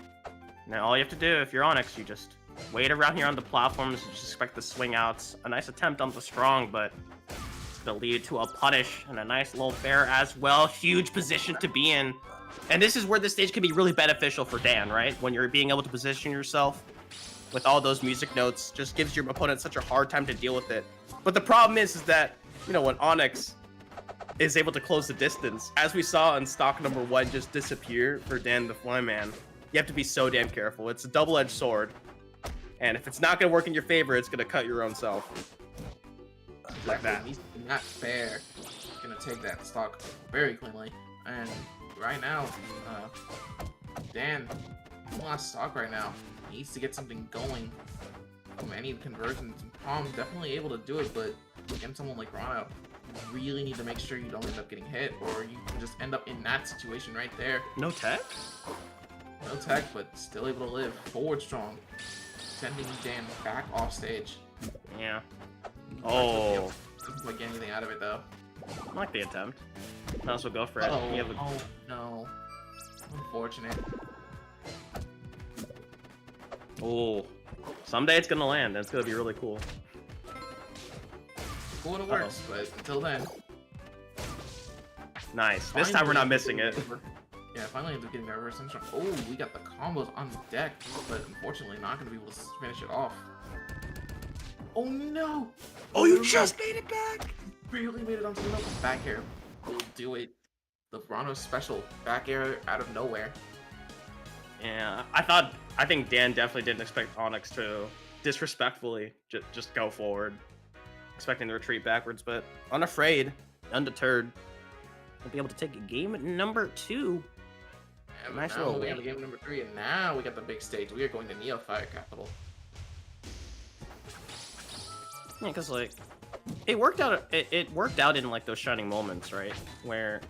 Now all you have to do, if you're Onyx, you just wait around here on the platforms, and just expect the swing outs. A nice attempt on the strong, but it's gonna lead to a punish and a nice little fair as well. Huge position to be in. And this is where this stage can be really beneficial for Dan, right? When you're being able to position yourself with all those music notes, just gives your opponent such a hard time to deal with it. But the problem is that, you know, when Onyx is able to close the distance, as we saw in stock number 1 just disappear for DanTheFlyinMan, you have to be so damn careful. It's a double-edged sword. And if it's not going to work in your favor, it's going to cut your own self. Like that. He's not fair. He's gonna take that stock very cleanly. And right now, Dan lost stock right now. He needs to get something going from any conversions. Palm definitely able to do it, but against someone like Rano, you really need to make sure you don't end up getting hit, or you can just end up in that situation right there. No tech? No tech, but still able to live. Forward strong. Sending Dan back off stage. Yeah. Oh. Doesn't like anything out of it though. I like the attempt. Might as well go for it. Oh no. Unfortunate. Oh. Someday it's gonna land, and it's gonna be really cool. Cool when it works, but until then. Nice. This time we're not missing it. Yeah, finally ends up getting that reverse sunshine. Oh, we got the combos on deck, but unfortunately not going to be able to finish it off. Oh no! Oh, you just made it back! Barely made it onto the middle. Back air will do it. The Rano special. Back air out of nowhere. Yeah, I think Dan definitely didn't expect Onyx to disrespectfully just go forward. Expecting to retreat backwards, but unafraid, undeterred. We'll be able to take game number 2. And nice now little we have game number 3, and now we got the big stage. We are going to Neofire Capital. Yeah, because like it worked out. It worked out in like those shining moments, right, where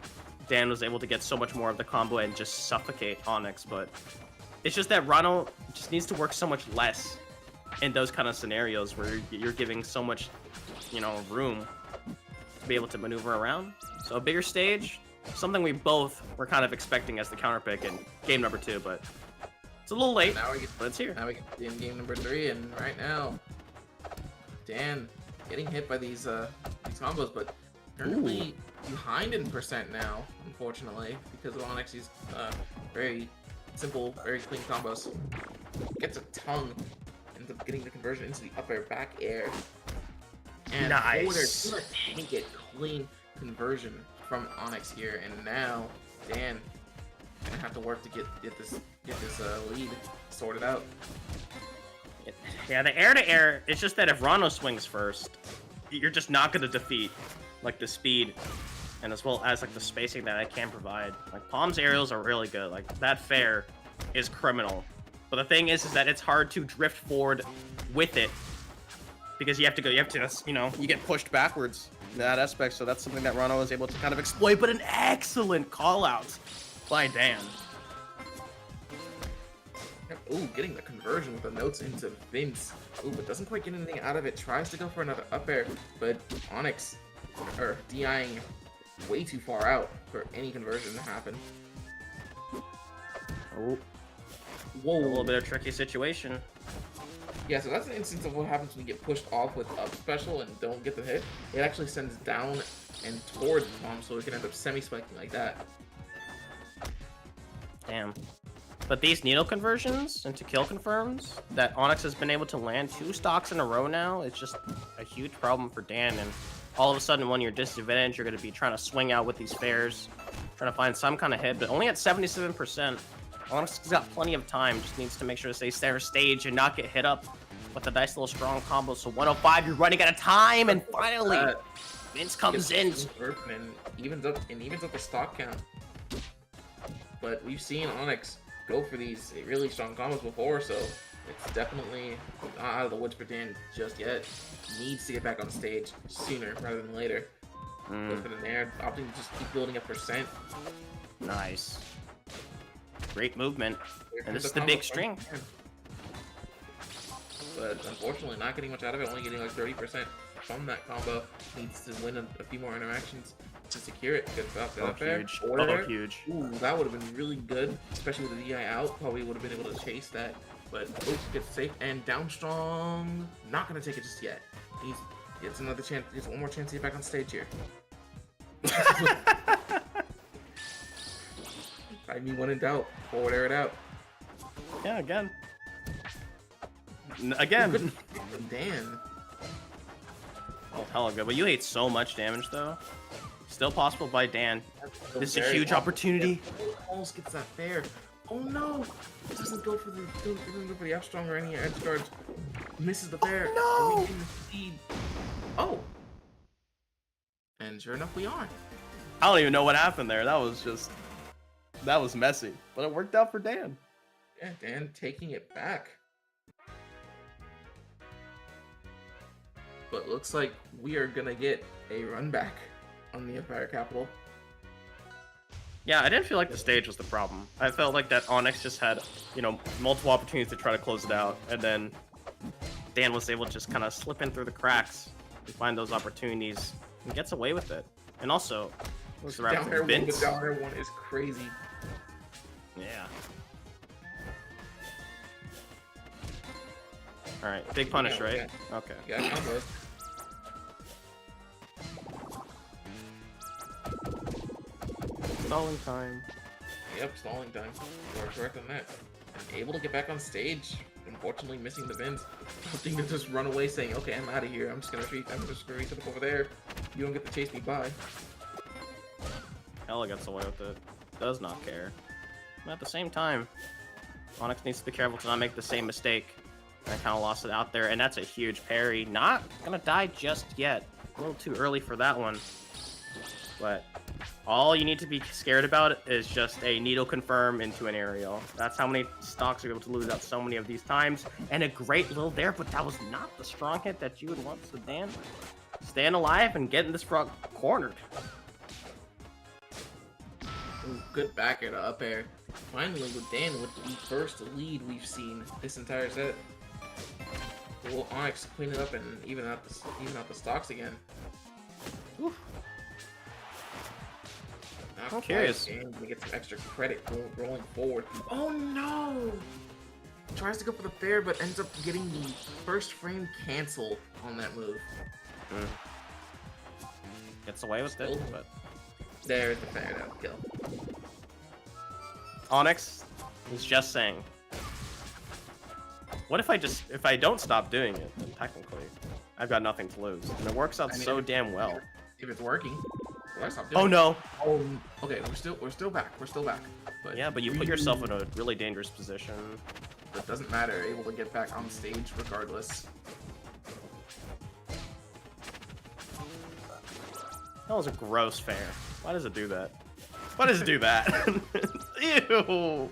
Dan was able to get so much more of the combo and just suffocate Onyx. But it's just that Rano just needs to work so much less in those kind of scenarios where you're giving so much, you know, room to be able to maneuver around. So a bigger stage, something we both were kind of expecting as the counter pick in game number 2, but it's a little late, but it's here. Now we get in game number 3, and right now, Dan getting hit by these combos, but currently behind in percent now, unfortunately, because of Onyx's very simple, very clean combos. Gets a tongue, ends up getting the conversion into the up air, back air. And nice. Forward air, take it clean conversion from Onyx here, and now Dan gonna have to work to get this lead sorted out. Yeah, the air to air, it's just that if Rano swings first, you're just not gonna defeat like the speed and as well as like the spacing that I can provide. Like Palm's aerials are really good. Like that fair is criminal. But the thing is that it's hard to drift forward with it because you have to, you know, you get pushed backwards in that aspect. So that's something that Rano was able to kind of exploit, but an excellent call out by Dan. Ooh, getting the conversion with the notes into Vince. Ooh, but doesn't quite get anything out of it. Tries to go for another up air, but Onyx, or DIing way too far out for any conversion to happen. Oh. Whoa. A little bit of tricky situation. Yeah, so that's an instance of what happens when you get pushed off with up special and don't get the hit. It actually sends down and towards Palm, so it can end up semi-spiking like that. Damn. But these needle conversions into kill confirms that Onyx has been able to land 2 stocks in a row now, it's just a huge problem for Dan. And all of a sudden, when you're disadvantaged, you're going to be trying to swing out with these fairs, trying to find some kind of hit, but only at 77%. Onyx has got plenty of time, just needs to make sure to stay center stage and not get hit up with a nice little strong combo. So 105, you're running out of time, and finally, Vince comes in. And evens up the stock count. But we've seen Onyx go for these really strong combos before, so it's definitely not out of the woods for Dan just yet. He needs to get back on stage sooner rather than later. Go for the nair, opting to just keep building up percent. Nice. Great movement. And this is the big string. But unfortunately, not getting much out of it, only getting like 30% from that combo. Needs to win a few more interactions to secure it. Good stuff. Huge. Huge. Ooh, that would have been really good, especially with the DI out. Probably would have been able to chase that. But Oaks gets safe and down strong. Not gonna take it just yet. He gets another chance. He gets one more chance to get back on stage here. I mean, when in doubt, forward air it out. Yeah, again. Again. Dan. Oh, hella good. But you ate so much damage, though. Still possible by Dan. This is a huge opportunity. Almost gets that fair. Oh no! It doesn't go for the F strong or any edge guards. Misses the fair. No! Oh! And sure enough, we are. I don't even know what happened there. That was messy. But it worked out for Dan. Yeah, Dan taking it back. But looks like we are gonna get a run back on the Empire Capital. Yeah, I didn't feel like the stage was the problem. I felt like that Onyx just had, multiple opportunities to try to close it out, and then Dan was able to just kind of slip in through the cracks and find those opportunities and gets away with it. And also, what's the down air Vince? Down air one is crazy. Yeah. All right, big punish, right? Okay. Yeah, combos. Stalling time. Yep, stalling time. You are correct on that. And able to get back on stage. Unfortunately, missing the Vince. Something to just run away, saying, "Okay, I'm out of here. I'm just gonna reset up over there. You don't get to chase me by." Ella gets away with it. Does not care. But at the same time, Onyx needs to be careful to not make the same mistake. I kind of lost it out there, and that's a huge parry. Not gonna die just yet. A little too early for that one. But all you need to be scared about is just a needle confirm into an aerial. That's how many stocks are able to lose out so many of these times. And a great little there, but that was not the strong hit that you would want. So Dan, staying alive and getting this frog cornered. Ooh, good back air to up air. Finally, with Dan with the first lead we've seen this entire set. Will Onyx clean it up and even out the stocks again? Oof. I'm curious. And we get some extra credit rolling forward. Oh no! Tries to go for the fair, but ends up getting the first frame canceled on that move. Gets away with it, but there's the fair down kill. Onyx is just saying, what if I don't stop doing it, then technically I've got nothing to lose. And it works out so damn well. If it's working, why stop doing Oh no. Oh, okay, we're still back. But yeah, but you put yourself in a really dangerous position. It doesn't matter, able to get back on stage regardless. That was a gross fair. Why does it do that? Why does it do that? Ew!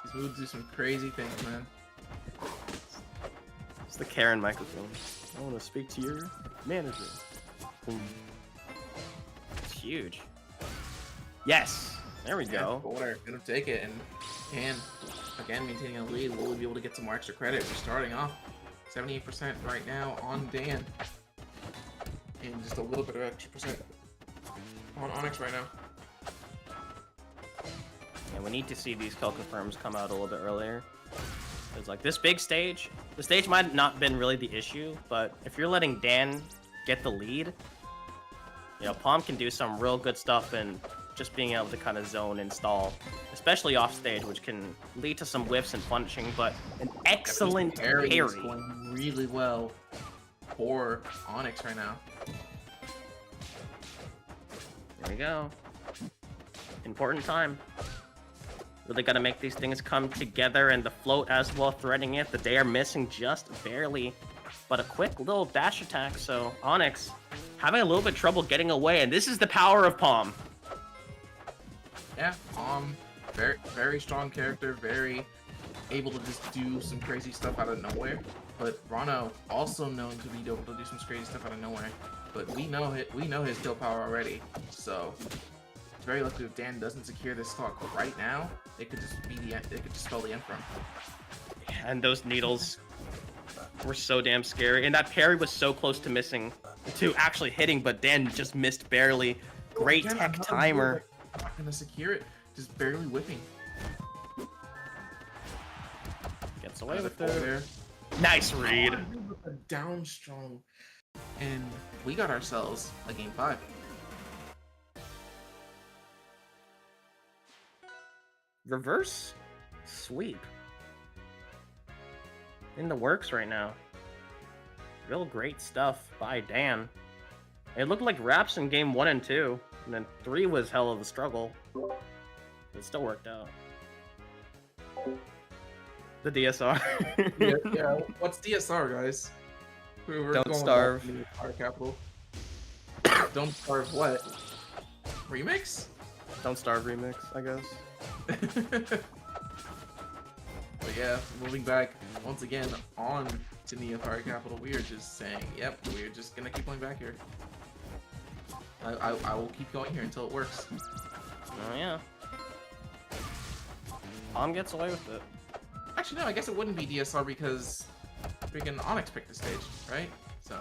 These moves do some crazy things, man. It's the Karen microphone. I want to speak to your manager. Boom. It's huge. Yes! There we go. Order, gonna take it, and again, maintaining a lead, will we be able to get some more extra credit? We're starting off 78% right now on Dan. And just a little bit of extra percent on Onyx right now. And we need to see these kill confirms come out a little bit earlier. It's like this big stage, the stage might not have been really the issue, but if you're letting Dan get the lead, Palm can do some real good stuff and just being able to kind of zone and stall, especially off stage, which can lead to some whiffs and punishing, but an excellent parry. Is going really well for Onyx right now. There we go. Important time. Really got to make these things come together, and the float as well threading it. The Day are missing just barely, but a quick little dash attack. So Onyx having a little bit trouble getting away, and this is the power of Palm. Yeah, very, very strong character, very able to just do some crazy stuff out of nowhere. But Rano also known to be able to do some crazy stuff out of nowhere. But we know his kill power already, so it's very likely if Dan doesn't secure this stock right now, it could just be the end. It could just spell the end for him. And those needles were so damn scary, and that parry was so close to missing, to actually hitting, but Dan just missed barely. Great tech timer. Not gonna secure it, just barely whipping. Gets away with it. Nice read. Down strong, and we got ourselves a game 5. Reverse sweep in the works right now. Real great stuff by Dan. It looked like Raps in game 1 and 2, and then 3 was hell of a struggle. It still worked out. The DSR. yeah. What's DSR, guys? Don't starve. Our capital. Don't starve what? Remix? Don't starve remix, I guess. But yeah, moving back once again on to Neophire Capital, we are just saying, yep, we're just gonna keep going back here. I will keep going here until it works. Oh yeah. Palm gets away with it. Actually, no, I guess it wouldn't be DSR because freaking Onyx picked the stage, right? So.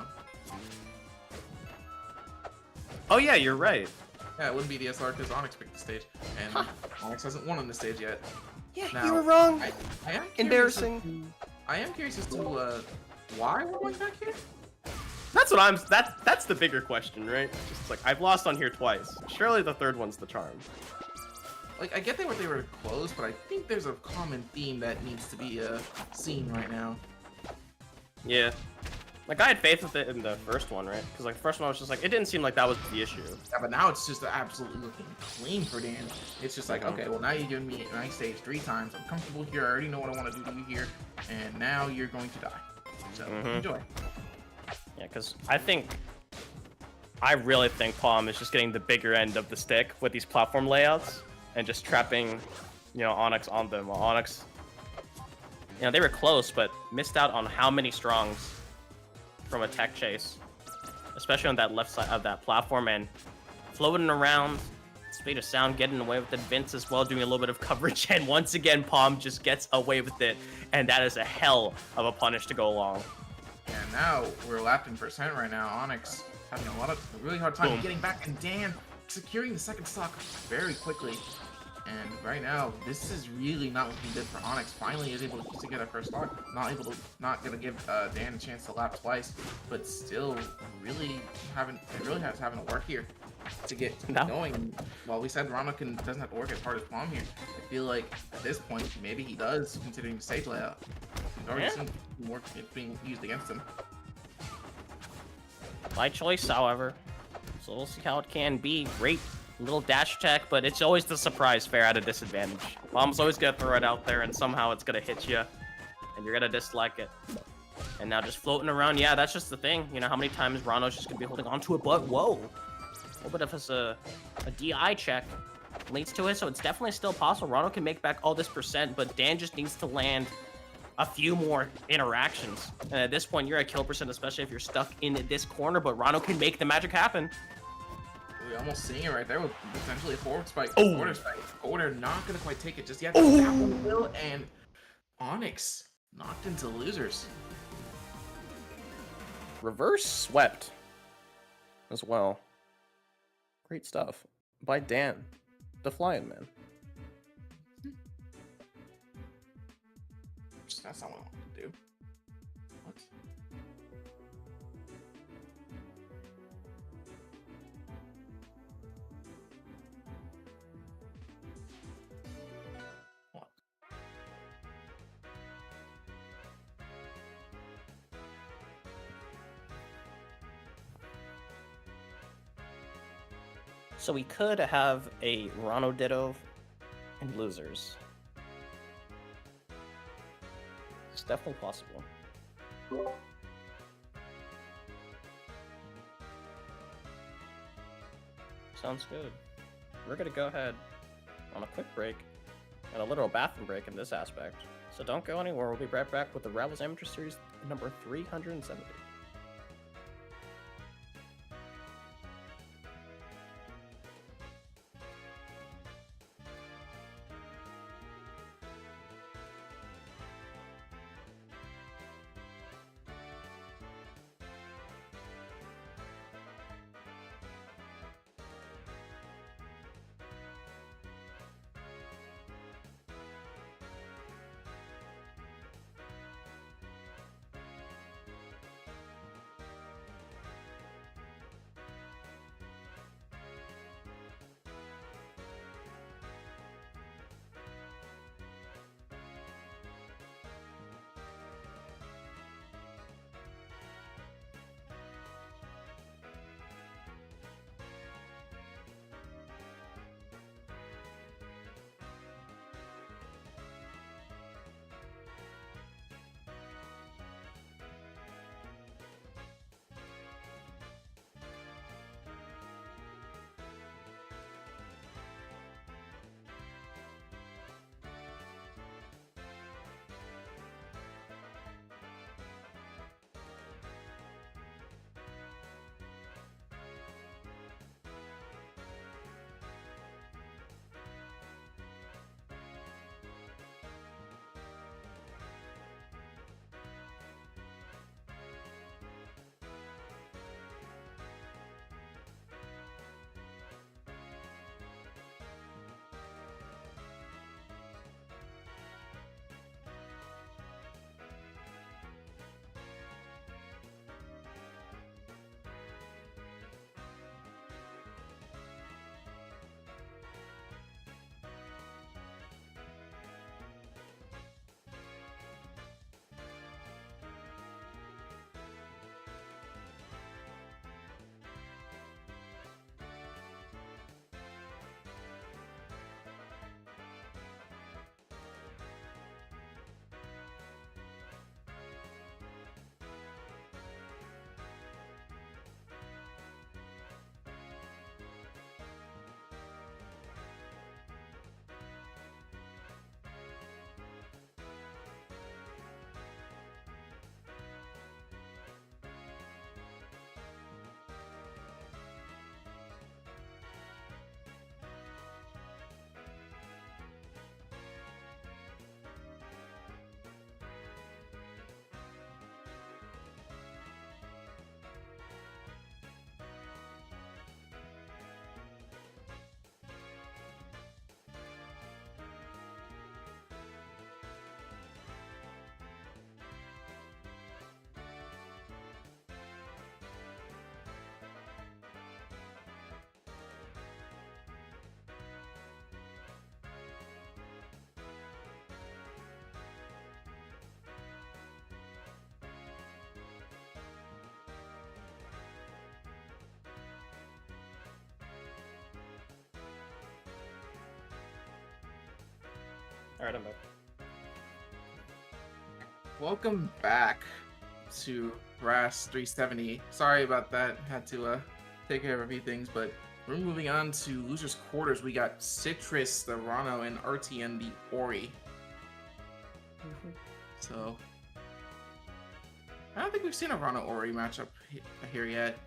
Oh yeah, you're right. Yeah, it wouldn't be DSR because Onyx picked the stage, and Onyx hasn't won on the stage yet. Yeah, now, you were wrong. I am embarrassing. I am curious as to why we're going back here. That's the bigger question, right? Just like I've lost on here twice. Surely the third one's the charm. Like I get they were close, but I think there's a common theme that needs to be seen right now. Yeah. Like I had faith with it in the first one, right? Because like the first one I was just like, it didn't seem like that was the issue. Yeah, but now it's just absolutely looking clean for Dan. It's just like, okay, well now you're giving me a nice stage 3 times. I'm comfortable here. I already know what I want to do to you here, and now you're going to die. So enjoy. Yeah, because I really think Palm is just getting the bigger end of the stick with these platform layouts and just trapping, Onyx on them. Well, Onyx, they were close, but missed out on how many strongs from a tech chase, especially on that left side of that platform, and floating around, speed of sound, getting away with it. Vince as well doing a little bit of coverage, and once again Palm just gets away with it, and that is a hell of a punish to go along. And now we're lapped in percent right now. Onyx having a really hard time getting back, and Dan securing the second stock very quickly. And right now, this is really not looking good for Onyx. Finally is able to get that first stock. Not gonna give Dan a chance to lap twice, but still really having to work here to get going. And while we said Rano doesn't have to work as hard as Palm here, I feel like at this point maybe he does, considering the stage layout. He's already seen more being used against him. By choice, however. So we'll see how it can be. Great little dash attack, but it's always the surprise fair at a disadvantage. Palm's always gonna throw it out there, and somehow it's gonna hit you, and you're gonna dislike it. And now just floating around, yeah, that's just the thing. How many times Rano's just gonna be holding onto it, but whoa. A little bit of a DI check leads to it, so it's definitely still possible. Rano can make back all this percent, but Dan just needs to land a few more interactions. And at this point, you're at kill percent, especially if you're stuck in this corner, but Rano can make the magic happen. We're almost seeing it right there with potentially a forward spike. Oh. Quarter spike. Quarter not gonna quite take it just yet. That one will, and Onyx knocked into losers. Reverse swept as well. Great stuff by Dan, the Flying Man. That's not what I want to do. What? What? So we could have a Rano Ditto and losers. It's definitely possible. Sounds good. We're gonna go ahead on a quick break, and a literal bathroom break in this aspect. So don't go anywhere, we'll be right back with the Rivals Amateur Series number 370. Alright, I'm back. Welcome back to RAS 370. Sorry about that. Had to take care of a few things, but we're moving on to Losers Quarters. We got CitRis, the Rano, and RTN, the Ori. So, I don't think we've seen a Rano Ori matchup here yet.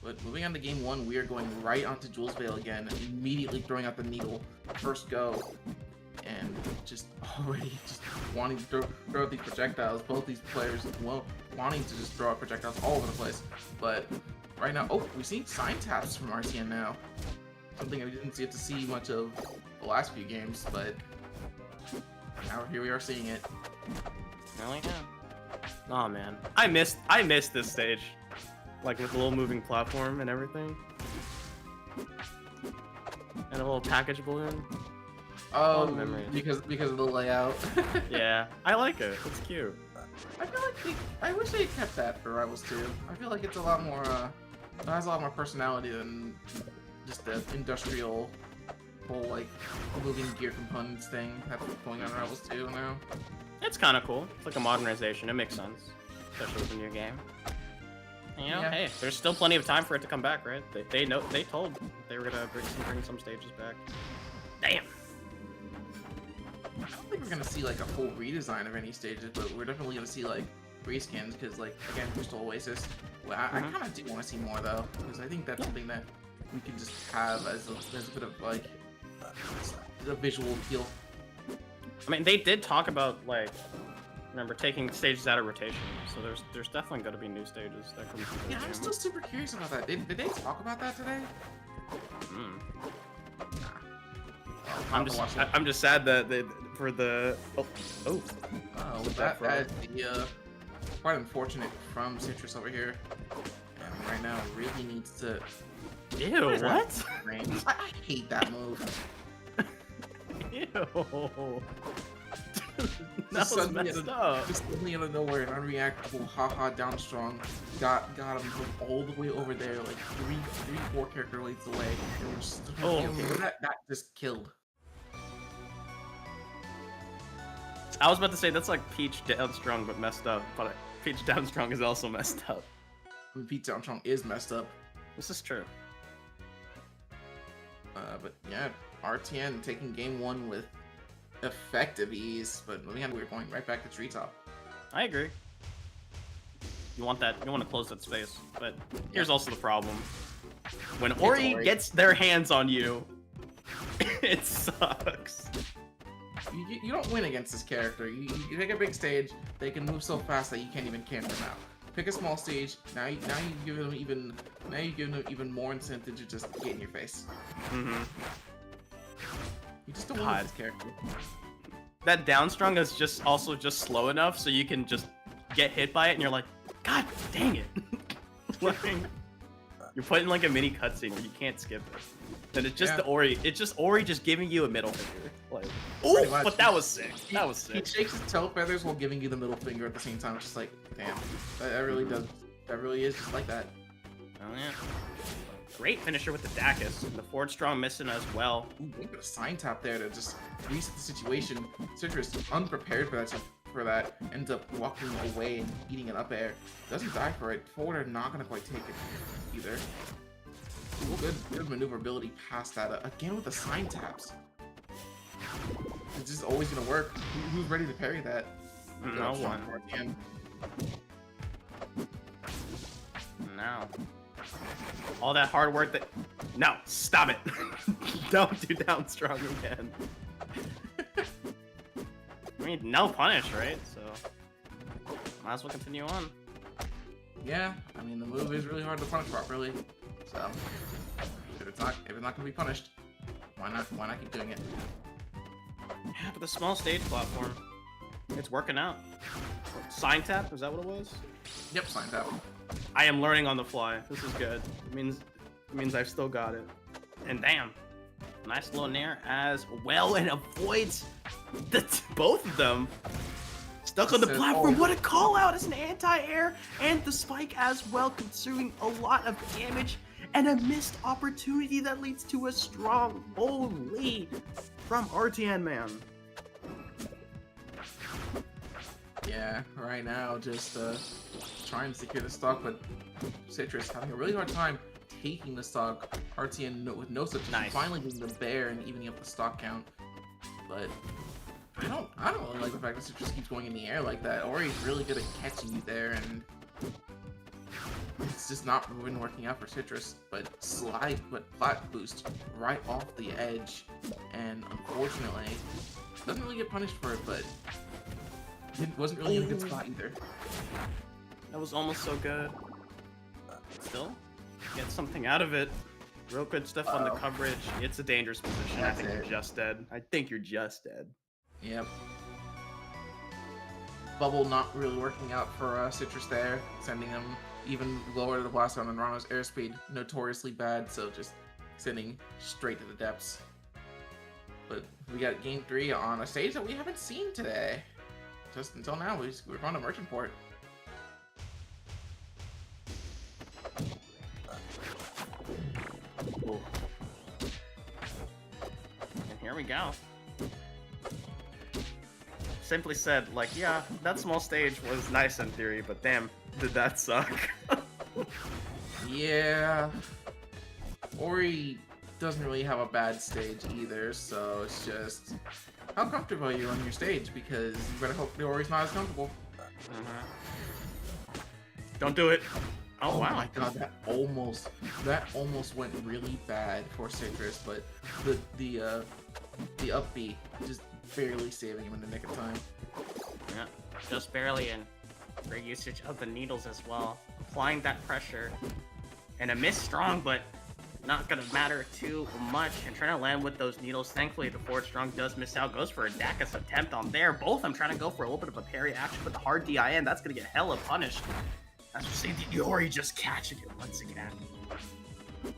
But moving on to game one, we are going right onto Jules Vale again, immediately throwing out the needle. First go. And just already just wanting to throw out these projectiles. Both these players wanting to just throw out projectiles all over the place. But right now, oh, we've seen sign taps from RTN now. Something I didn't get to see much of the last few games, but now here we are seeing it. Really? Yeah. Aw, man. I missed this stage. Like with a little moving platform and everything. And a little package balloon. Oh, because of the layout. Yeah, I like it. It's cute. I feel like I wish they had kept that for Rivals 2. I feel like it's a lot more, it has a lot more personality than just the industrial whole, like, moving gear components thing that's going on in Rivals 2 now. It's kind of cool. It's like a modernization. It makes sense. Especially with a new game. You know, hey, there's still plenty of time for it to come back, right? They know, they told they were gonna bring some stages back. Damn. I don't think we're gonna see like a full redesign of any stages, but we're definitely gonna see like reskins because, like, again, Crystal Oasis. Well, I kind of do want to see more though, because I think that's something that we can just have as a bit of like a visual appeal. I mean, they did talk about, like, remember, taking stages out of rotation, so there's definitely going to be new stages that come through. Yeah, I'm still super curious about that. Did they talk about that today? Nah. I'm just sad that they, for the that's the quite unfortunate from CitRis over here, and right now really needs to. Ew! What? I hate that move. Ew. That was messed up. Just suddenly out of nowhere, an unreactable haha down strong got him from all the way over there, like four character weights away. And we're just, that just killed. I was about to say that's like Peach down strong but messed up, but Peach down strong is also messed up. I mean, Peach down strong is messed up. This is true. But yeah, RTN taking game 1 with effective ease, but we're going right back to treetop. I agree. You want that? You want to close that space, but here's also the problem: when Ori gets their hands on you, it sucks. You don't win against this character. You take a big stage, they can move so fast that you can't even camp them out. Pick a small stage. Now you give them even more incentive to just get in your face. Mm-hmm. You just don't want this character. That down strong is just slow enough so you can just get hit by it and you're like, God dang it! Like, you're putting like a mini cutscene where you can't skip it. And it's just the Ori. It's just Ori just giving you a middle finger. Like, oh, but that was sick. That was sick. He shakes his tail feathers while giving you the middle finger at the same time. It's just like, damn, that really does. That really is just like that. Oh yeah. Great finisher with the Dacus. The forward strong missing as well. Ooh, a bit of sign tap there to just reset the situation. CitRis, unprepared for that, ends up walking away and eating an up air. Doesn't die for it. Forward are not gonna quite take it either. Ooh, good maneuverability past that. Again with the sign taps. It's just always gonna work. Who's ready to parry that? No one. No. All that hard work that... No, stop it. Don't do down strong again. I mean, no punish, right? So, might as well continue on. Yeah, I mean, the move is really hard to punish properly. So, if it's not gonna be punished, why not keep doing it? Yeah, but the small stage platform, it's working out. Sign tap, is that what it was? Yep, sign tap. I am learning on the fly. This is good. It means I've still got it. And damn, nice little nair as well, and avoids both of them. Stuck on the platform. What a call out as an anti-air and the spike as well, consuming a lot of damage and a missed opportunity that leads to a strong bold lead from rtnman. Yeah, right now just trying to secure the stock, but CitRis having a really hard time taking the stock. RTN with no such finally getting the bear and evening up the stock count. But I don't really like the fact that CitRis keeps going in the air like that. Ori's really good at catching you there, and it's just not been working out for CitRis. But flat boost right off the edge, and unfortunately doesn't really get punished for it, but it wasn't really in a good spot either. That was almost so good. Still, get something out of it. Real good stuff on the coverage. It's a dangerous position. I think you're just dead. I think you're just dead. Yep. Bubble not really working out for CitRis there, sending him even lower to the blast zone, and Rano's airspeed notoriously bad, so just sending straight to the depths. But we got game 3 on a stage that we haven't seen today. Just until now, we're on a merchant port. Cool. And here we go. Simply said, like, yeah, that small stage was nice in theory, but damn, did that suck. Yeah. Ori doesn't really have a bad stage either, so it's just how comfortable are you on your stage, because you better hope the Ori's not as comfortable. Don't do it. Oh wow. My god, that almost went really bad for CitRis, but the up B just barely saving him in the nick of time. Yeah, just barely, and great usage of the needles as well. Applying that pressure. And a miss strong, but not gonna matter too much. And trying to land with those needles. Thankfully, the forward strong does miss out. Goes for a Dacus attempt on there. Both I'm trying to go for a little bit of a parry action, but the hard DIN, that's gonna get hella punished. As we see the Iori just catching it once again. Yep,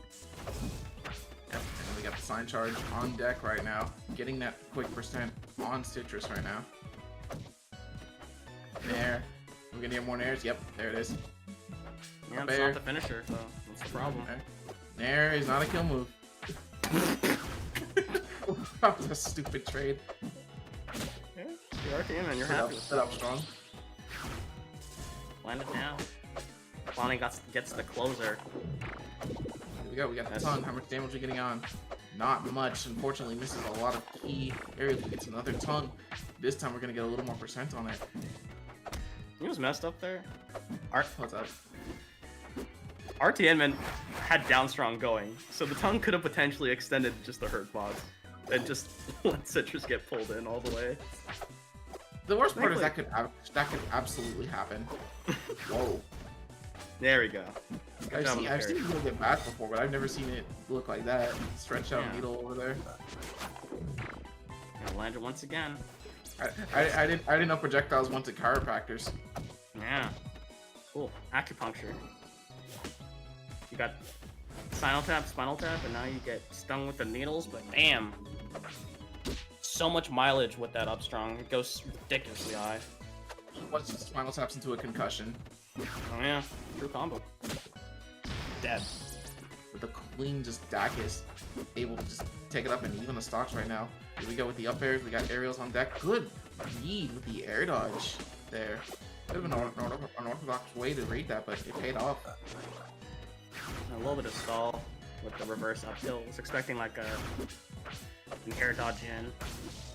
and we got the sign charge on deck right now. Getting that quick percent on CitRis right now. Nair. We're gonna get more nairs. Yep, there it is. Yeah, it's not the finisher, so that's the problem. Okay. Nair is not a kill move. That was a stupid trade. Yeah, you're RTN and you're happy with set up strong. Land it now. Bonnie gets the closer. Here we go, we got the tongue. How much damage are we getting on? Not much. Unfortunately, misses a lot of key areas. We get another tongue. This time we're gonna get a little more percent on it. He was messed up there. What's up? rtnman had down strong going, so the tongue could have potentially extended just the hurt box and just let CitRis get pulled in all the way. The worst part is that could absolutely happen. Whoa. There we go. I've seen people get back before, but I've never seen it look like that. Stretch out needle over there. Gonna land it once again. I didn't know projectiles went to chiropractors. Yeah. Cool. Acupuncture. You got spinal tap, and now you get stung with the needles, but damn. So much mileage with that up strong. It goes ridiculously high. Once spinal taps into a concussion. Oh yeah, true combo. Dead. With a clean just Dacus, able to just take it up and even the stocks right now. Here we go with the up airs. We got aerials on deck. Good read with the air dodge there. Could have been an unorthodox way to read that, but it paid off. A little bit of stall with the reverse up tilt. Was expecting like an air dodge in.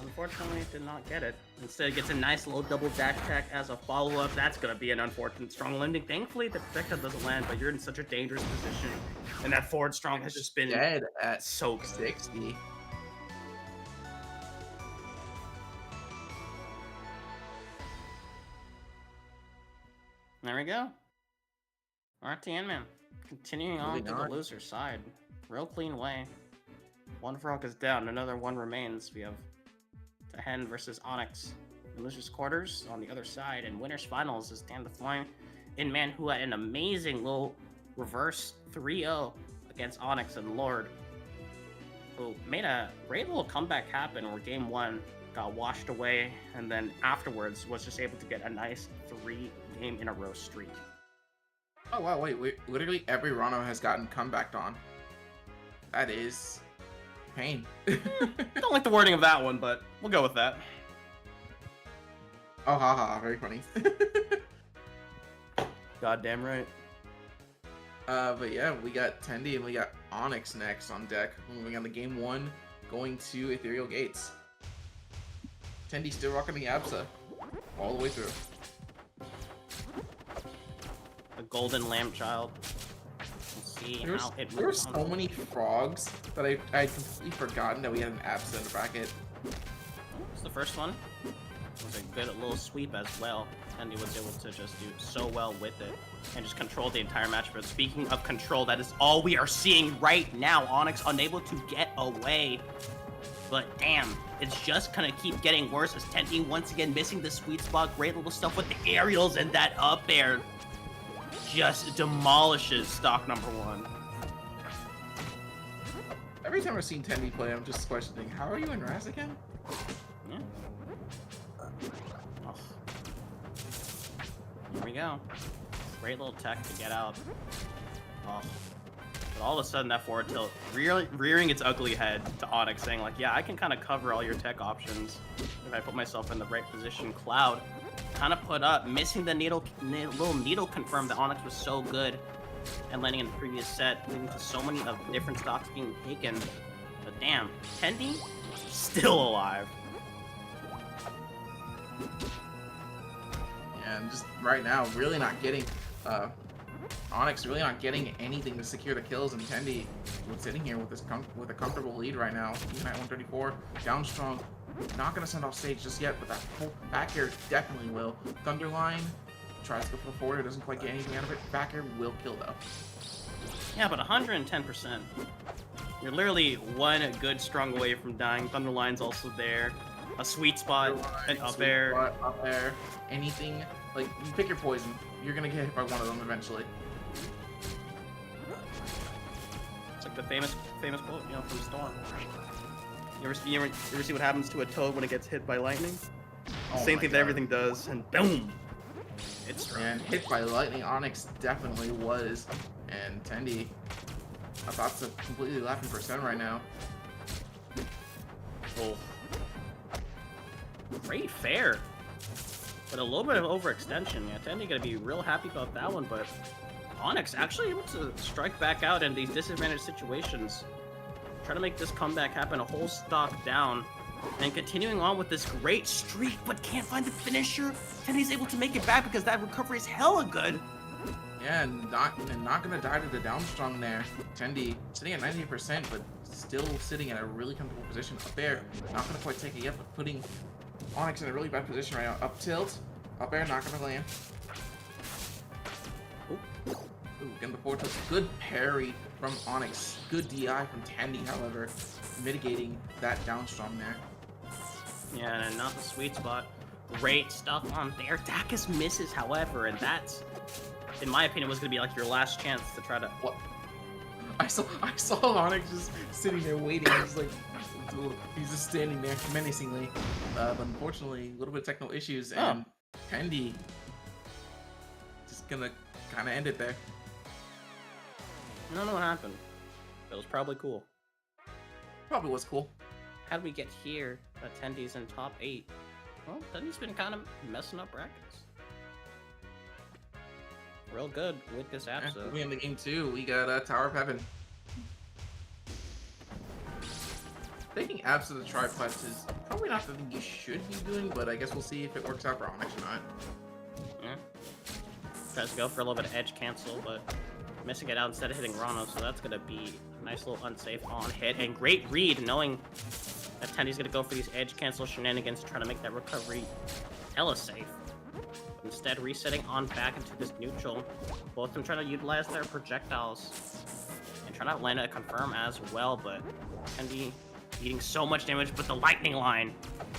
Unfortunately, did not get it. Instead, gets a nice little double dash attack as a follow-up. That's going to be an unfortunate strong landing. Thankfully, the projectile doesn't land, but you're in such a dangerous position. And that forward strong has just been dead at so 60. There we go. rtnman continuing on to the loser side. Real clean way. One frog is down, another one remains. We have TehEnd versus Onyx in losers quarters on the other side, and winners finals is DanTheFlyinMan, who had an amazing little reverse 3-0 against Onyx and Lord, who made a great little comeback happen where game 1 got washed away, and then afterwards was just able to get a nice 3-game-in-a-row streak. Oh wow, wait, literally every Rano has gotten comebacked on. That is pain. Don't like the wording of that one, but we'll go with that. Oh, haha, very funny. Goddamn right. But yeah, we got Tendi and we got Onyx next on deck. Moving on to game 1, going to Ethereal Gates. Tendi still rocking the Absa all the way through. A golden lamb child. Let's see how it moves. There were so many frogs that I'd completely forgotten that we had an Absa in the bracket. It's the first one. It was a good little sweep as well. And he was able to just do so well with it and just control the entire match. But speaking of control, that is all we are seeing right now. Onyx unable to get away. But damn, it's just gonna keep getting worse as Tendi once again missing the sweet spot. Great little stuff with the aerials, and that up air just demolishes stock number 1. Every time I've seen Tendi play, I'm just questioning, how are you in Raz again? Yeah. Oh. Here we go. Great little tech to get out. Oh. But all of a sudden, that forward tilt rearing its ugly head to Onyx, saying like, yeah, I can kind of cover all your tech options if I put myself in the right position. Cloud kind of put up, missing the little needle confirmed that Onyx was so good and landing in the previous set, leading to so many of different stocks being taken. But damn, TehEnd still alive. Yeah, and just right now, really not getting Onyx really not getting anything to secure the kills, and TehEnd was sitting here with with a comfortable lead right now. Even at 134, down strong. Not gonna send off stage just yet, but that whole back air definitely will. Thunderline tries to go for the forward, doesn't quite get anything out of it. Back air will kill though. Yeah, but 110%. You're literally one good strong away from dying. Thunderline's also there. A sweet spot, an up air. Up air, anything. Like, you pick your poison. You're gonna get hit by one of them eventually. It's like the famous quote, you know, from Storm. You ever see what happens to a toad when it gets hit by lightning? Same thing that everything does, and boom! It's strong. And hit by lightning, Onyx definitely was. And TehEnd about to completely laughing % right now. Oh. Great fair. But a little bit of overextension. Yeah, TehEnd gonna be real happy about that one, but Onyx actually able to strike back out in these disadvantaged situations. Try to make this comeback happen, a whole stock down, and continuing on with this great streak, but can't find the finisher. TehEnd's able to make it back because that recovery is hella good. Yeah, and not gonna die to the down strong there. TehEnd sitting at 90%, but still sitting in a really comfortable position up there. Not gonna quite take it yet, but putting Onyx in a really bad position right now. Up tilt, up air, not gonna land. Ooh, again the forward tilt. Good parry from Onyx. Good DI from TehEnd, however, mitigating that down strong there. Yeah, and not the sweet spot. Great stuff on there. Dacus misses, however, and that's, in my opinion, was gonna be like your last chance to try to. What? I saw Onyx just sitting there waiting. He's just standing there menacingly. But unfortunately, a little bit of technical issues, and TehEnd just gonna kind of end it there. I don't know what happened. It was probably cool. Probably was cool. How did we get here? Attendees in top 8. Well, TehEnd's been kind of messing up brackets. Real good with this app. So we in the game too. We got Tower of Heaven. Taking abs to the triplex is probably not the thing you should be doing, but I guess we'll see if it works out for Onyx or not. Yeah. Tries to go for a little bit of edge cancel, but missing it out instead of hitting Rano, so that's gonna be a nice little unsafe on hit. And great read, knowing that TehEnd's gonna go for these edge cancel shenanigans, trying to make that recovery hella safe. Instead, resetting on back into this neutral. Both of them trying to utilize their projectiles and try to land a confirm as well, but TehEnd eating so much damage, but the lightning line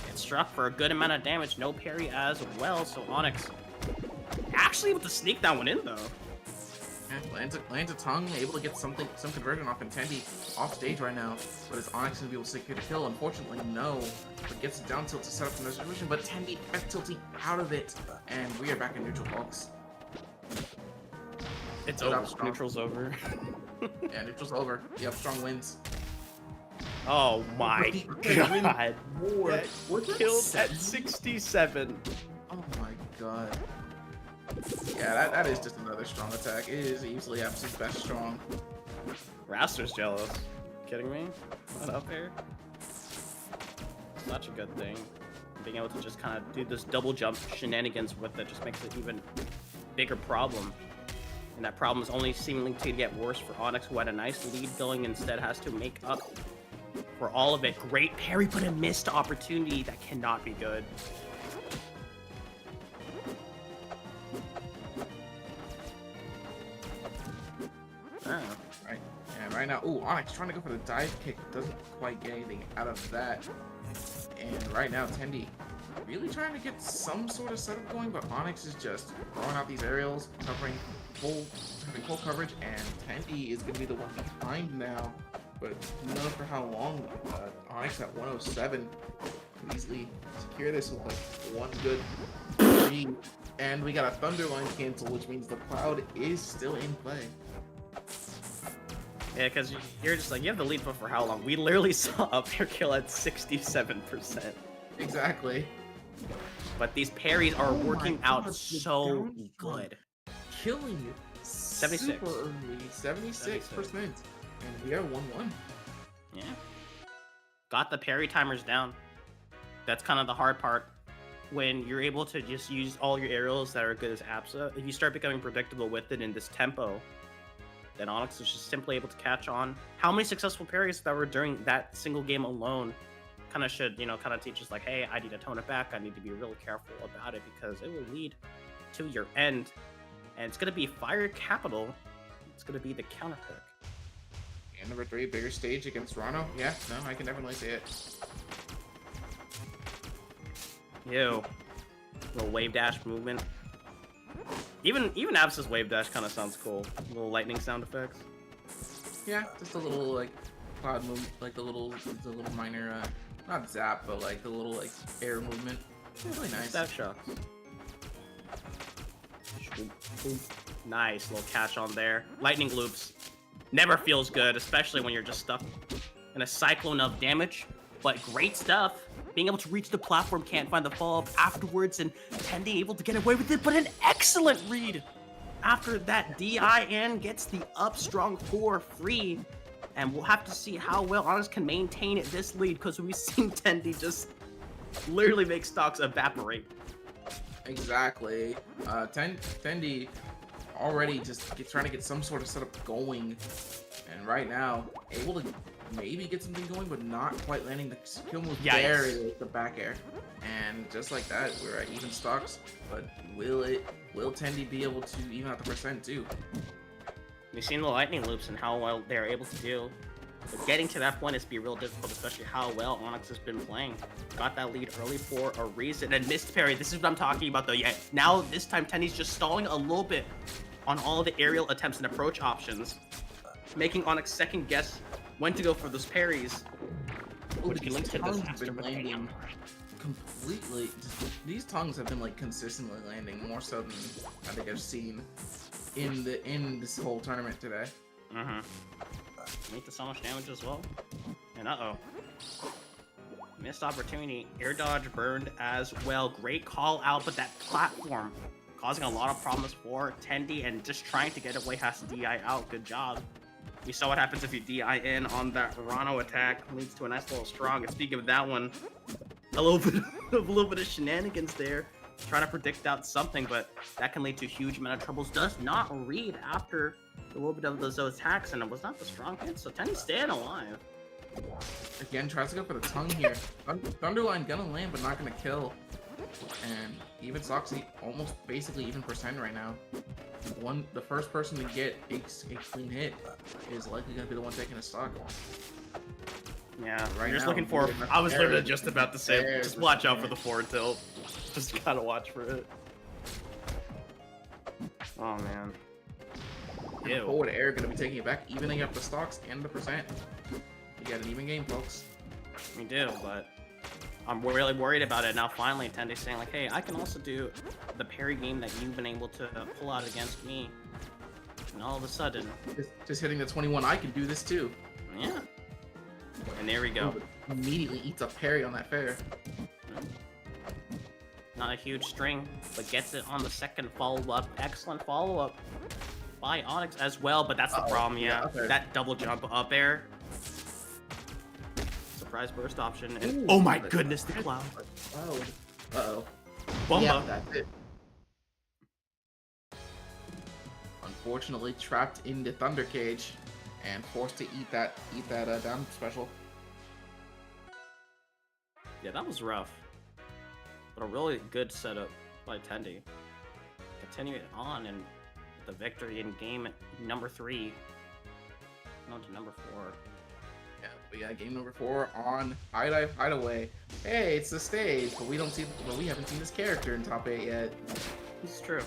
gets struck for a good amount of damage. No parry as well, so Onyx actually able to sneak that one in though. Yeah, lands a tongue, able to get some conversion off, and TehEnd off stage right now. But is Onyx gonna be able to secure the kill? Unfortunately, no. But gets a down tilt to set up another situation, but TehEnd back tilting out of it, and we are back in neutral, folks. It's over. Neutral's over. Yeah, neutral's over. The Upstrong wins. Oh my god. We're killed at 67. Oh my god. Yeah, that is just another strong attack. It is easily Epson's best strong. Raster's jealous. Kidding me? What up there? Such a good thing. Being able to just kind of do this double jump shenanigans with it just makes it even bigger problem. And that problem is only seemingly to get worse for Onyx, who had a nice lead going, instead has to make up for all of it. Great parry, but a missed opportunity. That cannot be good. Right. And right now, ooh, Onyx trying to go for the dive kick, doesn't quite get anything out of that. And right now, TehEnd really trying to get some sort of setup going, but Onyx is just throwing out these aerials, having full coverage, and TehEnd is going to be the one behind now. But who knows for how long? Onyx at 107 can easily secure this with like one good read. And we got a Thunderline cancel, which means the Cloud is still in play. Yeah, because you're just like, you have the lead for how long? We literally saw up air kill at 67%. Exactly. But these parries are working out so good. Killing 76. Super early, 76%. And we are 1-1. Yeah. Got the parry timers down. That's kind of the hard part. When you're able to just use all your aerials that are good as APSA, if you start becoming predictable with it in this tempo, then Onyx is just simply able to catch on. How many successful parries that were during that single game alone kind of should, kind of teach us like, hey, I need to tone it back. I need to be really careful about it because it will lead to your end. And it's going to be Fire Capital. It's going to be the counter pick. And number 3, bigger stage against Rano. Yeah, no, I can definitely see it. Ew. Little wave dash movement. Even Absa's wave dash kind of sounds cool. Little lightning sound effects. Yeah, just a little like cloud move, like the little minor, not zap, but like the little like air movement. Really nice. Staff shocks. Nice little catch on there. Lightning loops never feels good, especially when you're just stuck in a cyclone of damage. But great stuff. Being able to reach the platform, can't find the follow-up afterwards, and TehEnd able to get away with it, but an excellent read after that DIN gets the up strong 4 free. And we'll have to see how well Onyx can maintain this lead, because we've seen TehEnd just literally make stocks evaporate. Exactly. TehEnd already just trying to get some sort of setup going, and right now able to maybe get something going, but not quite landing the kill move there with the back air. And just like that, we're at even stocks. But will TehEnd be able to even out the percent too? We've seen the lightning loops and how well they're able to deal. But getting to that point is be real difficult, especially how well Onyx has been playing. Got that lead early for a reason. And missed parry, this is what I'm talking about though. Yeah, now this time TehEnd's just stalling a little bit on all the aerial attempts and approach options, making Onyx second guess when to go for those parries. Ooh, which can link to disaster, been landing completely. These tongues have been like consistently landing more so than I think I've seen in this whole tournament today. Make the so much damage as well. And missed opportunity. Air dodge burned as well. Great call out, but that platform causing a lot of problems for TehEnd, and just trying to get away has to DI out. Good job. We saw what happens if you DI in on that Rano attack. Leads to a nice little strong. And speaking of that one, a little bit of shenanigans there. Trying to predict out something, but that can lead to a huge amount of troubles. Does not read after a little bit of those attacks, and it was not the strong hit, so TehEnd staying alive. Again, tries to go for the tongue here. Thunderline gonna land, but not gonna kill. And even Soxy almost basically even percent right now. The first person to get a clean hit is likely gonna be the one taking a stock. Yeah, right. You're just looking for. I was literally just about to say, just watch out for the forward tilt. Just gotta watch for it. Oh man. Ew. Forward air gonna be taking it back, evening up the stocks and the percent. You got an even game, folks. We do, but I'm really worried about it now. Finally, TehEnd's saying like, "Hey, I can also do the parry game that you've been able to pull out against me." And all of a sudden, just hitting the 21, I can do this too. Yeah. And there we go. Immediately eats a parry on that fair. Not a huge string, but gets it on the second follow-up. Excellent follow-up by Onyx as well, but that's the problem, yeah. That double jump up air. Surprise burst option. And, oh my goodness, the cloud. Uh-oh. Bumba. Yeah, that's it. Unfortunately, trapped in the Thunder Cage and forced to eat that down special. Yeah, that was rough. But a really good setup by TehEnd. Continue it on, and the victory in game number 3. On to number 4. Yeah, we got game number 4 on Hideaway. Hey, it's the stage, but we haven't seen this character in top 8 yet. This is true.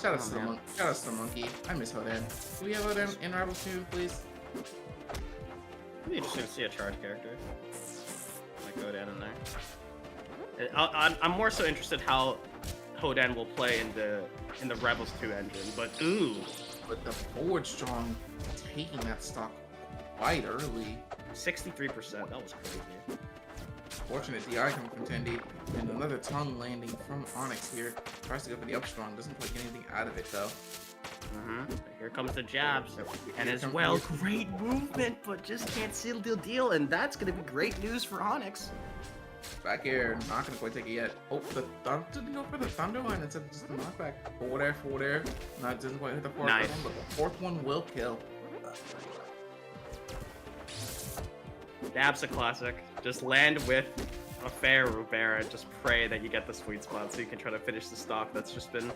Shout out to the monkey. I miss Hodan. Do we have Hodan in Rivals 2, please? It'd be interesting to see a charge character. Like Hodan in there. I'm more so interested how Hodan will play in the Rivals 2 engine, but ooh. But the forward strong taking that stock quite early. 63%, that was crazy. Fortunate DI coming from Tendi, and another tongue landing from Onyx here. Tries to go for the up strong, doesn't quite get anything out of it though. Here comes the jabs, and as comes well, the- great movement, but just can't seal the deal, and that's gonna be great news for Onyx. Back air, not gonna quite take it yet. Oh, the Thunder didn't go for the Thunder line instead of just the knockback. Forward air. No, it doesn't quite hit the fourth Nice. one, but the fourth one will kill. Dab's a classic. Just land with a fair Rubera and just pray that you get the sweet spot so you can try to finish the stock that's just been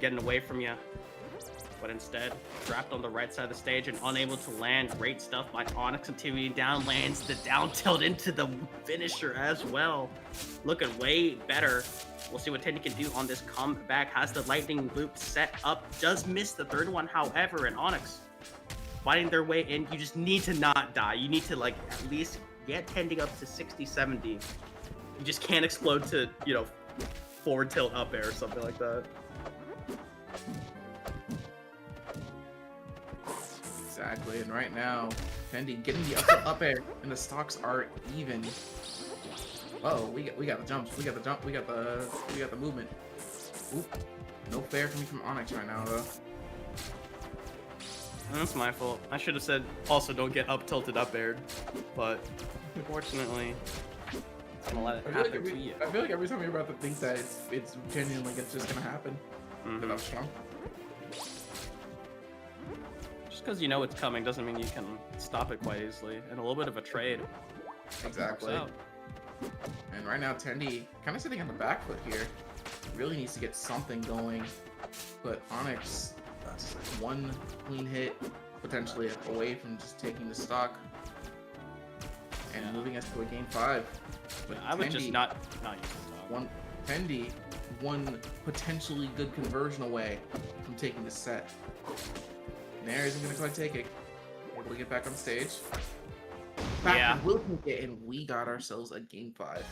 getting away from you. But instead, trapped on the right side of the stage and unable to land. Great stuff by Onyx, continuing down, lands the down tilt into the finisher as well. Looking way better. We'll see what Tendi can do on this comeback. Has the lightning loop set up. Does miss the third one, however, and Onyx fighting their way in. You just need to not die. You need to, like, at least get Tendi up to 60, 70. You just can't explode to, you know, forward tilt up air or something like that. Exactly, and right now, Tendi getting the up air, and the stocks are even. Oh, we got the jumps, we got the movement. Oop, no fair for me from Onyx right now though. That's my fault. I should have said also don't get up tilted up aired, but unfortunately, I'm gonna let it happen to you. I feel like every time you're about to think that it's genuine, like it's just gonna happen. But I'm strong. Just because you know it's coming doesn't mean you can stop it quite easily. And a little bit of a trade. Exactly. And right now, Tendi kind of sitting on the back foot here. Really needs to get something going. But Onyx, one clean hit, potentially away from just taking the stock and moving us to a game 5. But I would just not use the stock. Tendi, one potentially good conversion away from taking the set. Nair isn't going to quite take it. Able to get back on stage. We'll take it, and we got ourselves a game 5.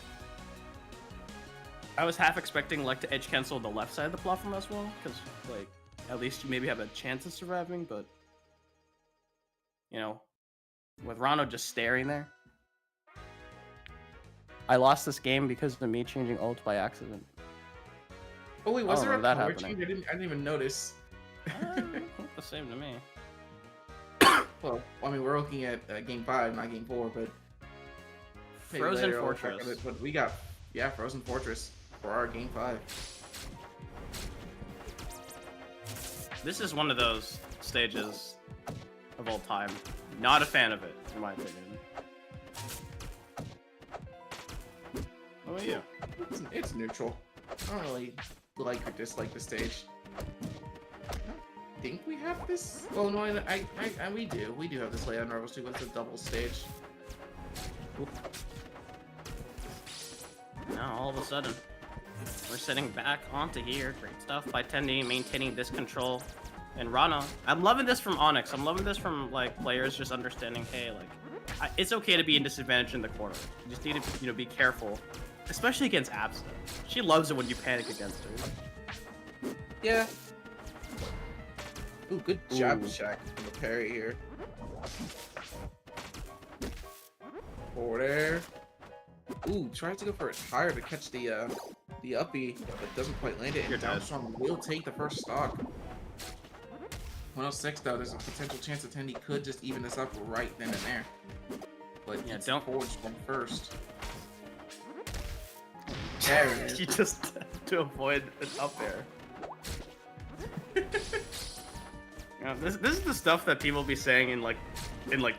I was half expecting like to edge cancel the left side of the platform as well, because like at least you maybe have a chance of surviving, but you know, with Rano just staring there. I lost this game because of me changing ult by accident. Oh wait, was there a that power happening? change? I didn't even notice. Looked the same to me. Well, I mean, we're looking at game 5, not game 4, but maybe Frozen later I'll check Fortress. on it. But we got, Frozen Fortress for our game 5. This is one of those stages of all time. Not a fan of it, in my opinion. What about you? It's neutral. I don't really like or dislike the stage. I think we have this. Well, no, we do. We do have this layout in Rivals 2, but it's a double stage. Now all of a sudden, we're sitting back onto here. Great stuff by Tendi, maintaining this control. And Rana, I'm loving this from Onyx. I'm loving this from like players just understanding, hey, like it's okay to be in disadvantage in the corner. You just need to, be careful, especially against Absa. She loves it when you panic against her. Yeah. Ooh, good job, Shaq, from the parry here. Forward air. Ooh, tries to go for a tire to catch the uppie, but doesn't quite land it. And Downstrong will take the first stock. 106 though, there's a potential chance that Tendi could just even this up right then and there. But yeah, don't forward strong first. There it is. You just have to avoid an up air. This is the stuff that people be saying in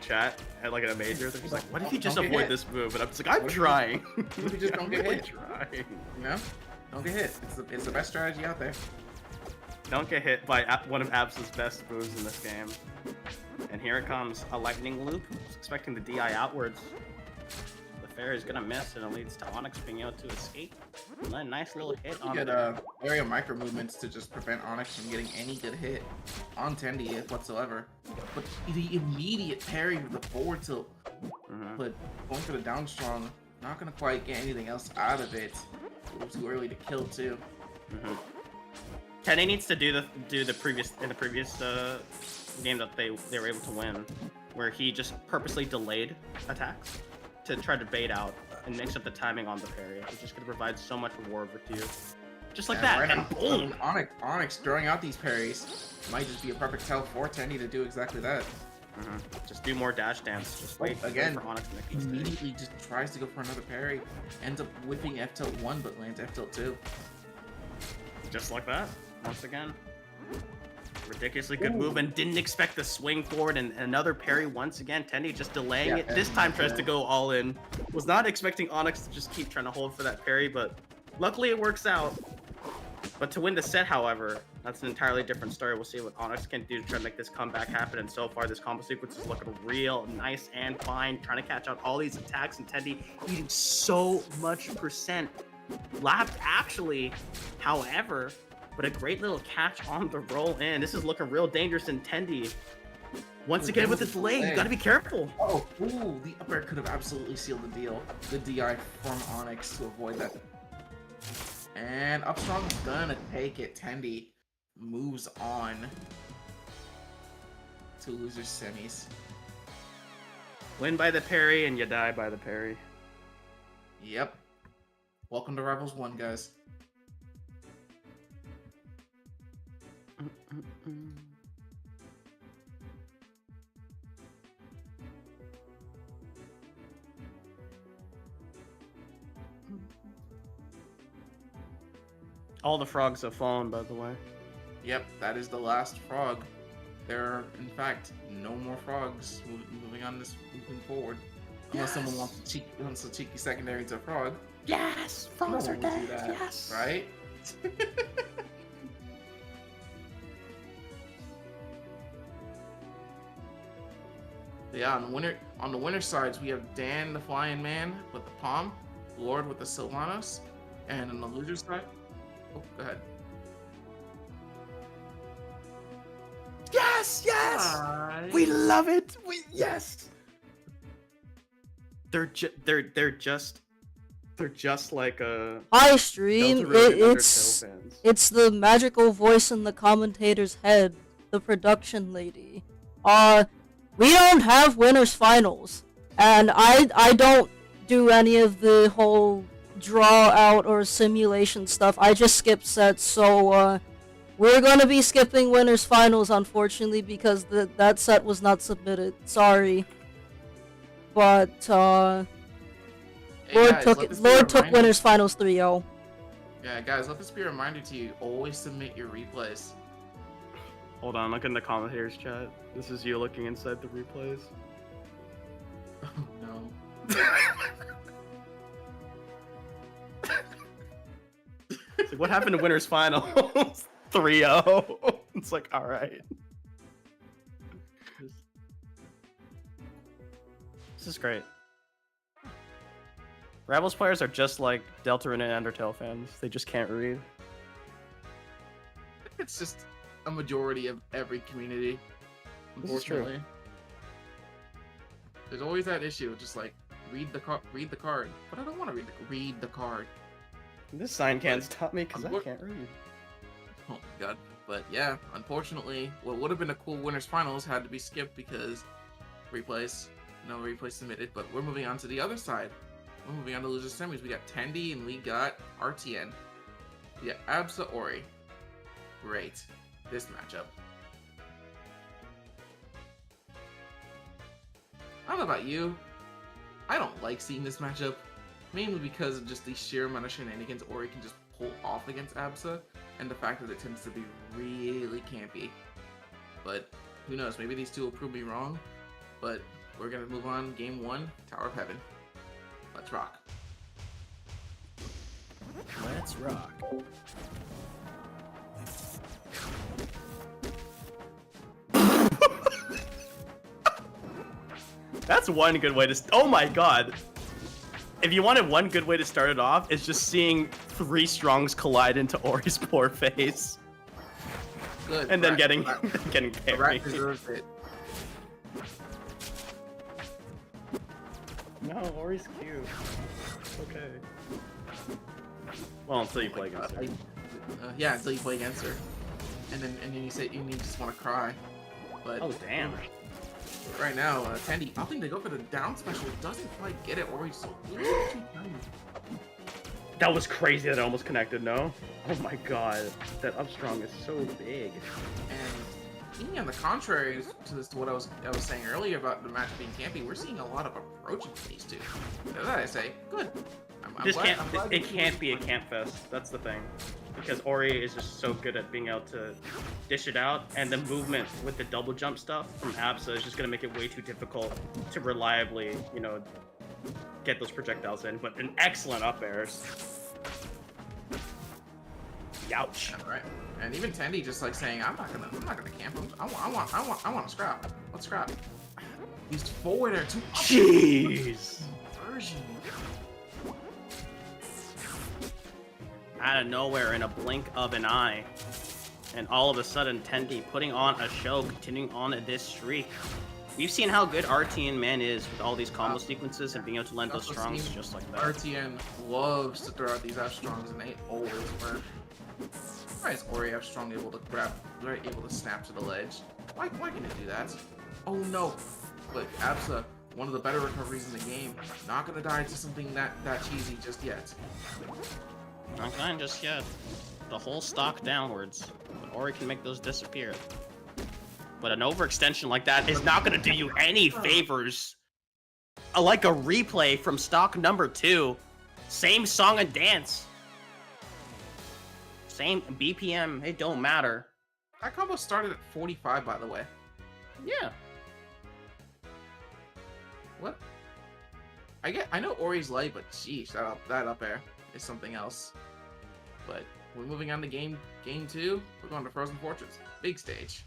chat at like in a major. They're just like, what if you just avoid this move? And I'm just like, I'm trying. What if you just don't get hit? Trying. You know? Don't get hit. It's the best strategy out there. Don't get hit by one of Absa's best moves in this game. And here it comes, a lightning loop. Just expecting the DI outwards. The fair is gonna miss, and it leads to Onyx being able to escape. And a nice little hit on get area micro movements to just prevent Onyx from getting any good hit on Tendi whatsoever. But the immediate parry with the forward tilt, but going for the down strong, not gonna quite get anything else out of it. A little too early to kill too. Tendi needs to do the previous game that they were able to win, where he just purposely delayed attacks to try to bait out and mix up the timing on the parry. It's just gonna provide so much reward with you. Just like Yeah, that, right and now, boom! Onyx throwing out these parries might just be a perfect tell for TehEnd to do exactly that. Just do more dash dance. Just wait again. for Onyx to make a mistake. Immediately just tries to go for another parry, ends up whipping F tilt 1 but lands F tilt 2. Just like that, once again. Ridiculously good move, and didn't expect the swing forward, and another parry once again. TehEnd just delaying it. This time tries to go all in. Was not expecting Onyx to just keep trying to hold for that parry, but luckily it works out. But to win the set, however, that's an entirely different story. We'll see what Onyx can do to try to make this comeback happen, and so far this combo sequence is looking real nice and fine, trying to catch out all these attacks, and TehEnd eating so much percent. Lapped actually, however, but a great little catch on the roll in. This is looking real dangerous, and TehEnd, once again with the delay, you gotta be careful. Oh, ooh, the up air could have absolutely sealed the deal. Good DI from Onyx to avoid that. And Upstrong's gonna take it. TehEnd moves on to loser semis. Win by the parry, and you die by the parry. Yep. Welcome to Rivals 1, guys. All the frogs have fallen, by the way. Yep, that is the last frog. There are, in fact, no more frogs moving forward. Unless someone wants a cheeky secondary to a frog. Yes! Frogs are dead, yes! Right? Yeah, on the winner sides, we have DanTheFlyinMan with the Palm, Lord with the Sylvanos, and on the loser side, oh, go ahead. Yes, yes, we love it. Yes. They're just like a Hi stream. It's the magical voice in the commentator's head, the production lady. We don't have winners finals, and I don't do any of the whole draw out or simulation stuff. I just skip sets, so we're gonna be skipping winners finals, unfortunately, because that set was not submitted. Sorry, but Lord took winners finals 3-0. Yeah, guys, let this be a reminder to you: always submit your replays. Hold on, look in the commentators chat. This is you looking inside the replays. Oh no. It's like, what happened to winners finals? 3-0. It's like, all right. This is great. Rivals players are just like Deltarune and Undertale fans. They just can't read. It's just a majority of every community, unfortunately. There's always that issue, just like read the card, but I don't want to read the card. This sign can't stop me because I can't read. Oh my god! But yeah, unfortunately, what would have been a cool winners finals had to be skipped because replays, no replays submitted. But we're moving on to the other side. We're moving on to loser semis. We got TehEnd and we got RTN. We got Absa Ori. Great. This matchup. I don't know about you. I don't like seeing this matchup, mainly because of just the sheer amount of shenanigans Ori can just pull off against Absa, and the fact that it tends to be really campy. But who knows? Maybe these two will prove me wrong. But we're gonna move on. Game 1, Tower of Heaven. Let's rock. Let's rock. That's one good way to. Oh my god! If you wanted one good way to start it off, it's just seeing 3 strongs collide into Ori's poor face, Good. and then getting parried. Deserves it. No, Ori's cute. Okay. Well, until you play against her. Yeah, until you play against her, and then you say you just want to cry. But Oh damn! Right now, Tendi opting to go for the down special, doesn't quite get it, or he's so That was crazy that it almost connected, no? Oh my god, that up strong is so big. And on the contrary to what I was saying earlier about the match being campy, we're seeing a lot of approaching from these two. As I say, good. It can't be a camp fest. That's the thing, because Ori is just so good at being able to dish it out, and the movement with the double jump stuff from Absa is just gonna make it way too difficult to reliably, you know, get those projectiles in. But an excellent up airs. Youch. All right. And even Tendi just like saying, I'm not gonna camp him. I want to scrap. Let's scrap. He's forward air too. Jeez. Version. Out of nowhere, in a blink of an eye, and all of a sudden, Tendi putting on a show, continuing on this streak. We've seen how good RTNman is with all these combo sequences and being able to land those strongs just like that. RTN loves to throw out these F strongs, and they always work. Why is Ori F strong able to grab, able to snap to the ledge? Why can it do that? Oh no! But Absa, one of the better recoveries in the game, not gonna die to something that cheesy just yet. Not dying just yet. The whole stock downwards, but Ori can make those disappear. But an overextension like that is not gonna do you any favors. Like a replay from stock number 2. Same song and dance. Same BPM, it don't matter. That combo started at 45, by the way. Yeah. What? I know Ori's light, but sheesh, that up air is something else. But we're moving on to game 2. We're going to Frozen Fortress. Big stage.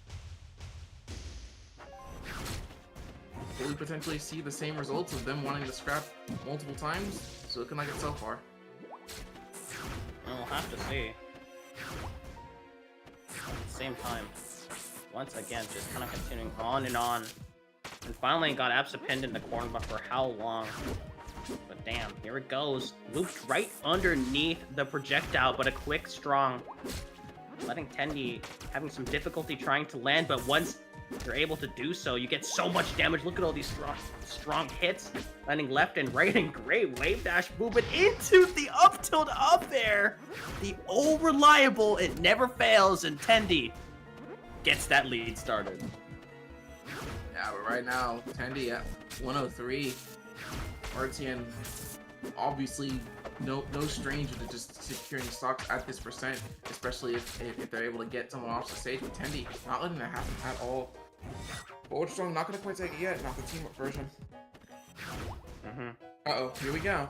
Will we potentially see the same results of them wanting to scrap multiple times? So looking like it so far. We'll have to see. At the same time, once again, just kind of continuing on, and finally got Absa pinned in the corner, but for how long? But damn, here it goes. Looped right underneath the projectile, but a quick strong. Letting Tendi having some difficulty trying to land, but once you're able to do so, you get so much damage. Look at all these strong hits, landing left and right, and great wave dash movement into the up tilt up air. The old reliable, it never fails, and Tendi gets that lead started. Yeah, but right now, Tendi at 103. RTN, obviously, no stranger to just securing stocks at this percent, especially if they're able to get someone off the stage. With Tendi, not letting that happen at all. Forward strong, not gonna quite take it yet. Not the teamwork version. Uh-oh, here we go.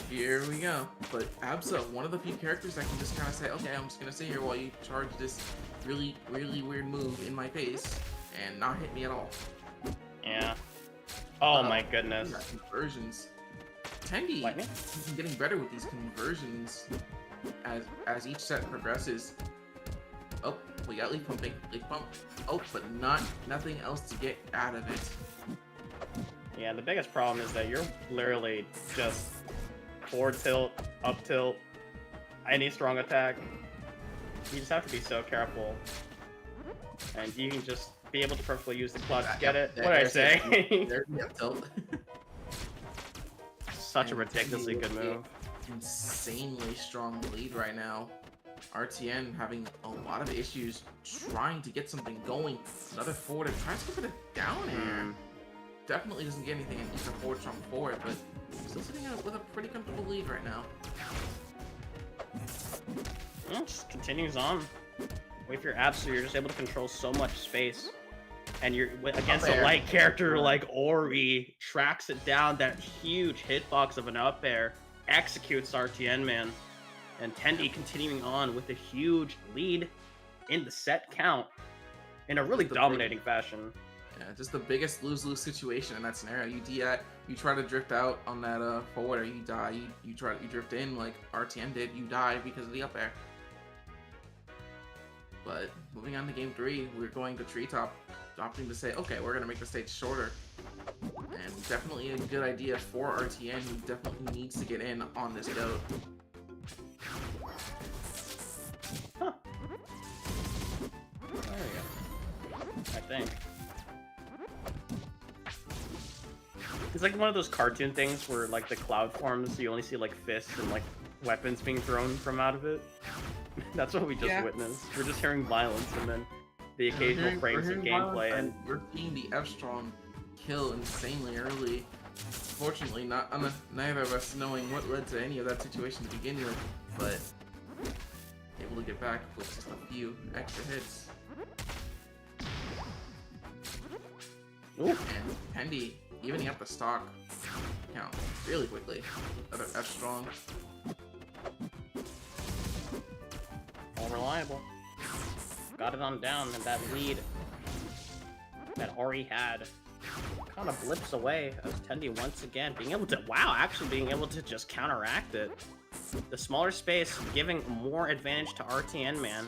Here we go. But Absa, one of the few characters that can just kind of say, okay, I'm just gonna sit here while you charge this really, really weird move in my face and not hit me at all. Yeah. Oh my goodness. Conversions. Tendi is getting better with these conversions as each set progresses. Oh, we got leaf pumping, leaf pump. Oh, but nothing else to get out of it. Yeah, the biggest problem is that you're literally just forward tilt, up tilt, any strong attack. You just have to be so careful. And you can just be able to perfectly use the clutch to get it. What did I say? There's the up tilt. Such a ridiculously good move. Insanely strong lead right now. RTN having a lot of issues trying to get something going. Another forward and tries to put it down air. Definitely doesn't get anything in either forward strong forward, but still sitting out with a pretty comfortable lead right now. Yeah, just continues on. With your Absa, you're just able to control so much space. And you're against a light character like Ori, tracks it down, that huge hitbox of an up air, executes RTNman. And Tendi continuing on with a huge lead in the set count in a really dominating fashion. Yeah, just the biggest lose-lose situation in that scenario. You try to drift out on that forward, or you die. You drift in like RTN did. You die because of the up air. But moving on to game 3, we're going to Treetop, opting to say, okay, we're gonna make the stage shorter. And definitely a good idea for RTN, who definitely needs to get in on this goat. Huh. There we go. I think. It's like one of those cartoon things where like the cloud forms, you only see like fists and like weapons being thrown from out of it. That's what we just witnessed. We're just hearing violence and then the occasional frames of gameplay, and we're seeing the F-Strong kill insanely early. Fortunately, neither of us knowing what led to any of that situation to begin with, but able to get back with just a few extra hits. Ooh. And Pendy evening up the stock count really quickly. Another F-Strong. All reliable. Got it on down, and that lead that Arae had kind of blips away as Tendy once again being able to, actually being able to just counteract it. The smaller space giving more advantage to rtnman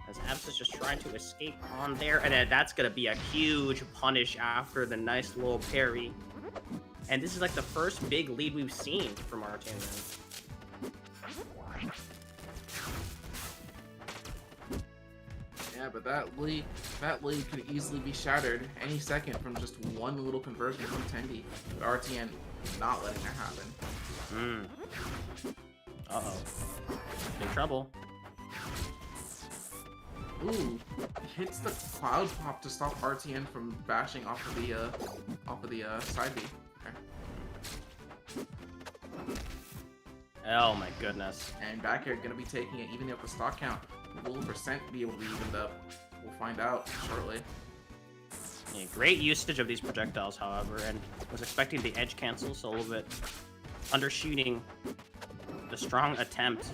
as Abs is just trying to escape on there, and that's gonna be a huge punish after the nice little parry. And this is like the first big lead we've seen from rtnman. Yeah, but that lead could easily be shattered any second from just one little conversion from Tendy. RTN not letting that happen. Uh-oh. In trouble. Ooh, hits the cloud pop to stop RTN from bashing off of the side B. Okay. oh my goodness. And back here gonna be taking it, even up the stock count. Will percent be able to be evened up? We'll find out shortly. Yeah, great usage of these projectiles, however, and was expecting the edge cancel, so a little bit undershooting the strong attempt.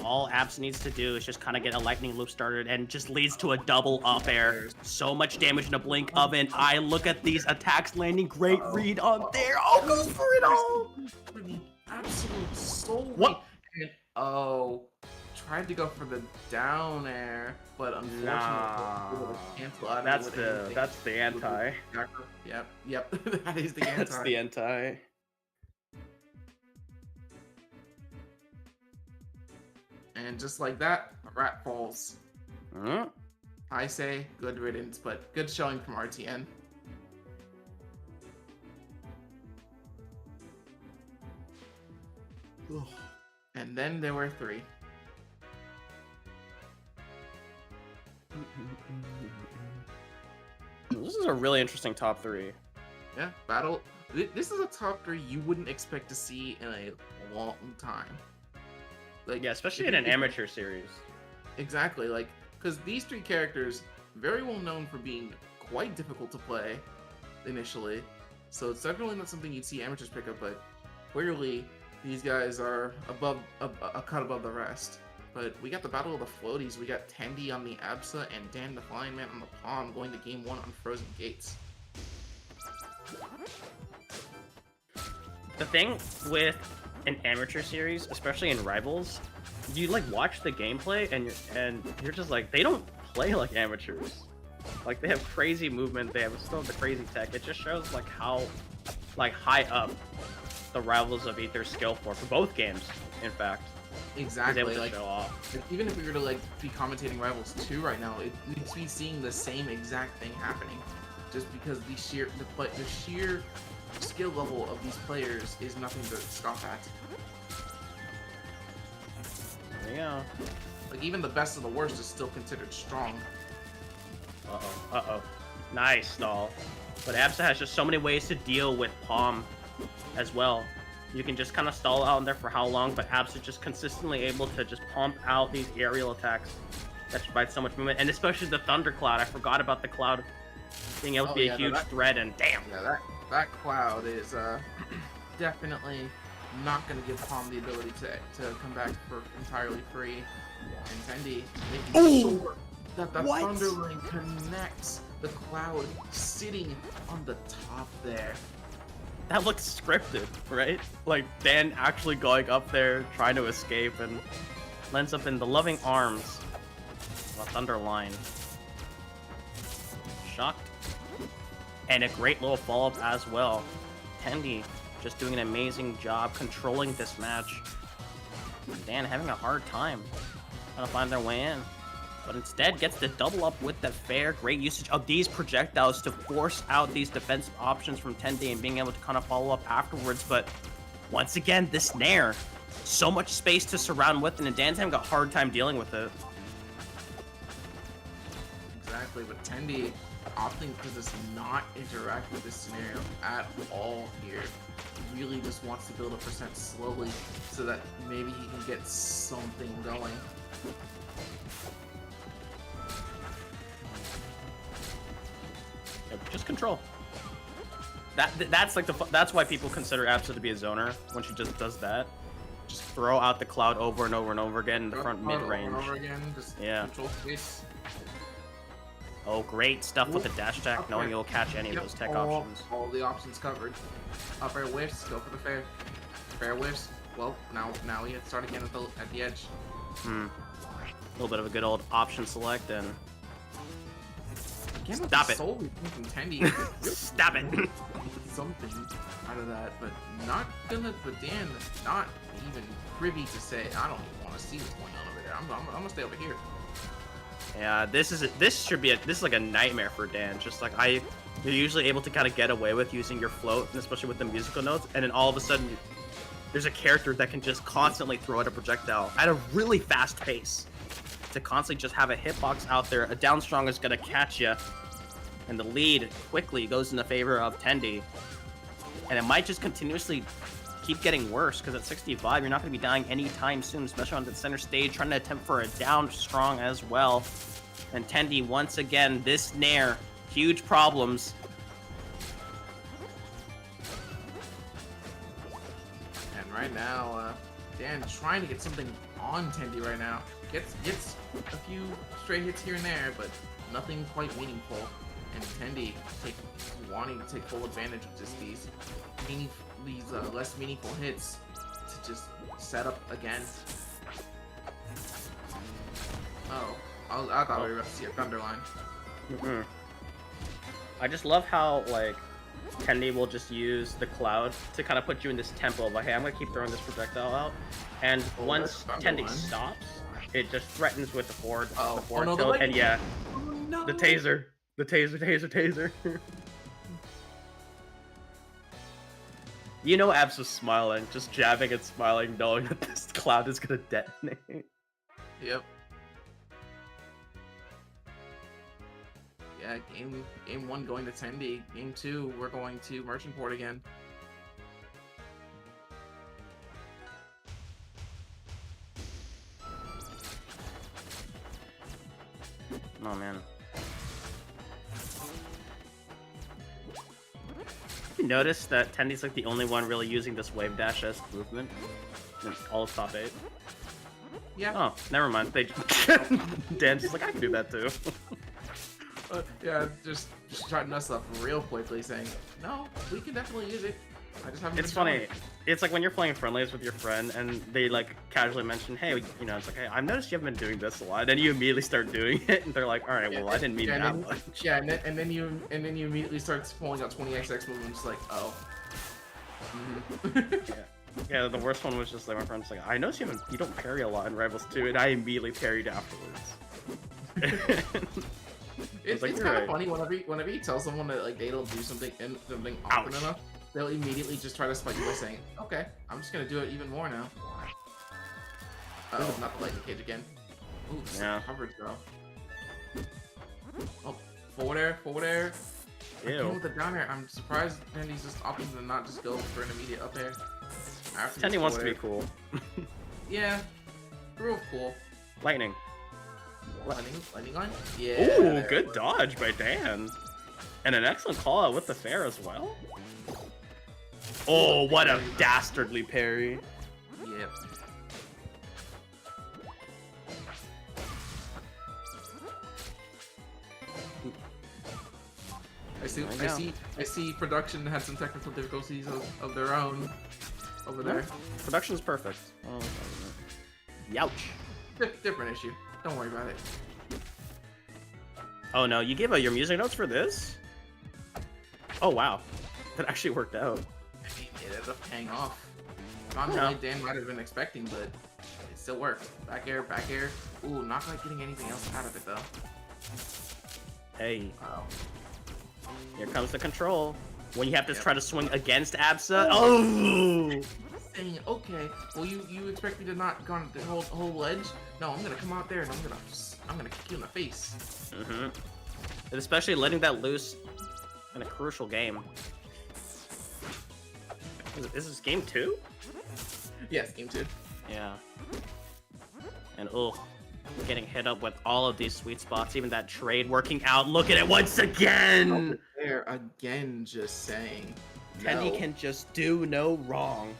All Abs needs to do is just kind of get a lightning loop started, and just leads to a double up air. So much damage in a blink of an eye. Look at these attacks landing. Great read on there. Oh, goes for it all. For the absolute soul. What? And, tried to go for the down air, but unfortunately, it was cancel out. That's the anti. Yep. That is the anti. That's the anti. And just like that, a rat falls. Mm-hmm. I say good riddance, but good showing from RTN. And then there were three. This is a really interesting top three. Yeah, battle. This is a top three you wouldn't expect to see in a long time. Like, Yeah, especially in an amateur series. Exactly, like, because these three characters, very well known for being quite difficult to play initially, so it's definitely not something you'd see amateurs pick up, but clearly these guys are above a cut above the rest. But we got the Battle of the Floaties, we got Tendy on the Absa and DanTheFlyinMan on the Palm going to game 1 on Frozen Gates. The thing with an amateur series, especially in Rivals, you like watch the gameplay and you're just like, they don't play like amateurs. Like, they have crazy movement, they still have the crazy tech. It just shows like how like high up the Rivals of Aether skill for both games, in fact. Exactly, like show off. even if we were to like be commentating Rivals 2 right now, we'd be seeing the same exact thing happening, just because the sheer skill level of these players is nothing to scoff at. Yeah. Like, even the best of the worst is still considered strong. Uh-oh. Nice stall. But Absa has just so many ways to deal with Palm as well. You can just kind of stall out in there for how long, but Absa just consistently able to just pump out these aerial attacks that provide so much movement. And especially the Thundercloud. I forgot about the Cloud being able to be a huge threat, and damn! Yeah, that Cloud is definitely not going to give Palm the ability to come back for entirely free. And Tendy making sure that the Thunderline connects the Cloud sitting on the top there. That looks scripted, right? Like, Dan actually going up there, trying to escape, and lands up in the loving arms of a Thunderline. Shocked. And a great little follow-up as well. Tendy just doing an amazing job controlling this match. Dan having a hard time trying to find their way in. but instead gets to double up with the fair. Great usage of these projectiles to force out these defensive options from Tendi and being able to kind of follow up afterwards. But once again, this Nair, so much space to surround with, and DanTheFlyinMan got a hard time dealing with it. Exactly, but Tendi opting to just not interact with this scenario at all here. He really just wants to build a percent slowly so that maybe he can get something going. Yep, just control. That's like that's why people consider Absa to be a zoner when she just does that. Just throw out the cloud over and over and over again in the front mid range. Over again, just control space. Oh, great stuff with the dash attack, knowing you'll catch any of those tech options. All the options covered. Up air whiffs, go for the fair. Fair whiffs. Well, now we have to start again at the edge. A little bit of a good old option select and. Again, stop it. Solely from Tendi. Stop it. Something out of that, but not gonna. But Dan, not even privy to say. I don't even want to see what's going on over there. I'm gonna stay over here. Yeah, this should be this is like a nightmare for Dan. Just like you're usually able to kind of get away with using your float, and especially with the musical notes, and then all of a sudden there's a character that can just constantly throw out a projectile at a really fast pace. To constantly just have a hitbox out there, a down strong is gonna catch you, and the lead quickly goes in the favor of Tendi. And it might just continuously keep getting worse, because at 65, you're not going to be dying anytime soon, especially on the center stage, trying to attempt for a down strong as well. And Tendi, once again, this Nair, huge problems. And right now, Dan trying to get something on Tendi right now. Gets a few straight hits here and there, but nothing quite meaningful. And Tendi wanting to take full advantage of just these less meaningful hits to just set up again. Oh, I thought we were about to see a thunder line. I just love how like Tendi will just use the cloud to kind of put you in this tempo of like, hey, I'm gonna keep throwing this projectile out, and once Tendi stops, it just threatens with the forward tilt, and yeah, the taser. You know Abs was smiling, just jabbing and smiling, knowing that this cloud is gonna detonate. Yep. Yeah, game 1 going to Tendi. Game 2, we're going to Merchant Port again. Oh man. You notice that Tendi's like the only one really using this wave dash as movement in all of top 8. Yeah. Oh, never mind. Dan's just like, I can do that too. Yeah, just shutting us up real quickly, saying, no, we can definitely use it. I just haven't. It's funny. It's like when you're playing friendlies with your friend and they like casually mention, hey, you know, it's like, hey, I've noticed you haven't been doing this a lot, and you immediately start doing it, and they're like, all right, well, I didn't mean that much. Yeah, and then you immediately start pulling out 20xx movements, like, oh. Yeah, the worst one was just like my friend's like, I noticed you don't parry a lot in Rivals 2, and I immediately parried afterwards. It's like, kind of funny whenever you tell someone that like they don't do something often enough, they'll immediately just try to spike you by saying, okay, I'm just gonna do it even more now. Uh-oh, not the lightning cage again. Ooh, yeah. Coverage though. Oh, forward air. Again with the down air, I'm surprised Tendi's just opting to not just go for an immediate up air. Tendi wants to be cool. Yeah, real cool. Lightning line? Yeah. Ooh, good dodge by Dan. And an excellent call out with the fair as well. Oh, what a dastardly parry. Yep. I see production had some technical difficulties of their own over there. Production's perfect. Oh, youch. Different issue. Don't worry about it. Oh no, you gave out your music notes for this? Oh wow, that actually worked out. I mean, it ended up paying off. Not only Dan might have been expecting, but it still works. Back air, back air. Ooh, not quite getting anything else out of it though. Hey. Wow. Here comes the control. When you have to try to swing against Absa. Oh! Saying, okay, well you expect me to not go on the whole ledge? No, I'm gonna come out there and I'm gonna kick you in the face. Mm-hmm. And especially letting that loose in a crucial game. Is this game 2? Yes, game 2. Yeah. And getting hit up with all of these sweet spots, even that trade working out. Look at it once again! There again, just saying. Tendy can just do no wrong.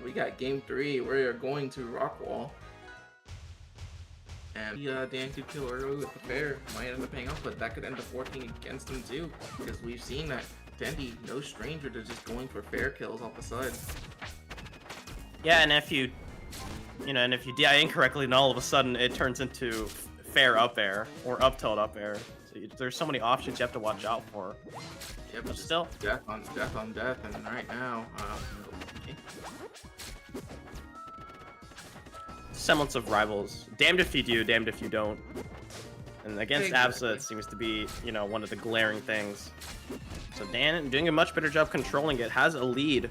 We got game 3. We're going to Rockwall. And Dan could kill early with the fair. Might end up paying off, but that could end up working against him too. Because we've seen that Tendy, no stranger to just going for fair kills off the side. Yeah, and if you DI incorrectly, then all of a sudden it turns into fair up air or up tilt up air. So there's so many options you have to watch out for. Yeah, but still, death on death, and right now, okay. Semblance of rivals. Damned if you do, damned if you don't. And against Absa, it seems to be, one of the glaring things. So Dan doing a much better job controlling it, has a lead.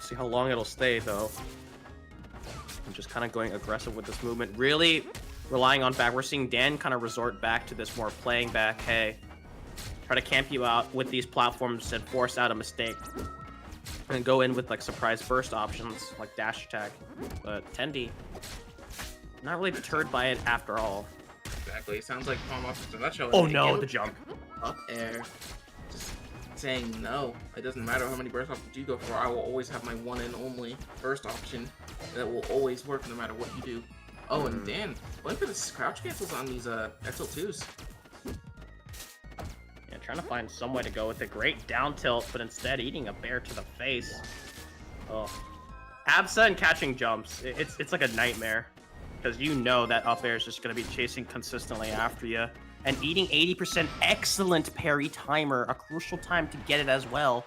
See how long it'll stay, though. I'm just kind of going aggressive with this movement. Really relying on back. We're seeing Dan kind of resort back to this more playing back. Hey, try to camp you out with these platforms and force out a mistake. And go in with like surprise burst options like dash attack. But Tendy, not really deterred by it after all. Exactly. It sounds like palm options are not showing. Oh no, the jump. Up air. Just saying no. It doesn't matter how many burst options you go for. I will always have my one and only burst option that will always work no matter what you do. Oh, and Dan, going for the crouch cancels on these XL2s. Yeah, trying to find some way to go with a great down tilt, but instead eating a bear to the face. Oh, Absa and catching jumps. It's like a nightmare because that up air is just going to be chasing consistently after you. And eating 80% excellent parry timer, a crucial time to get it as well.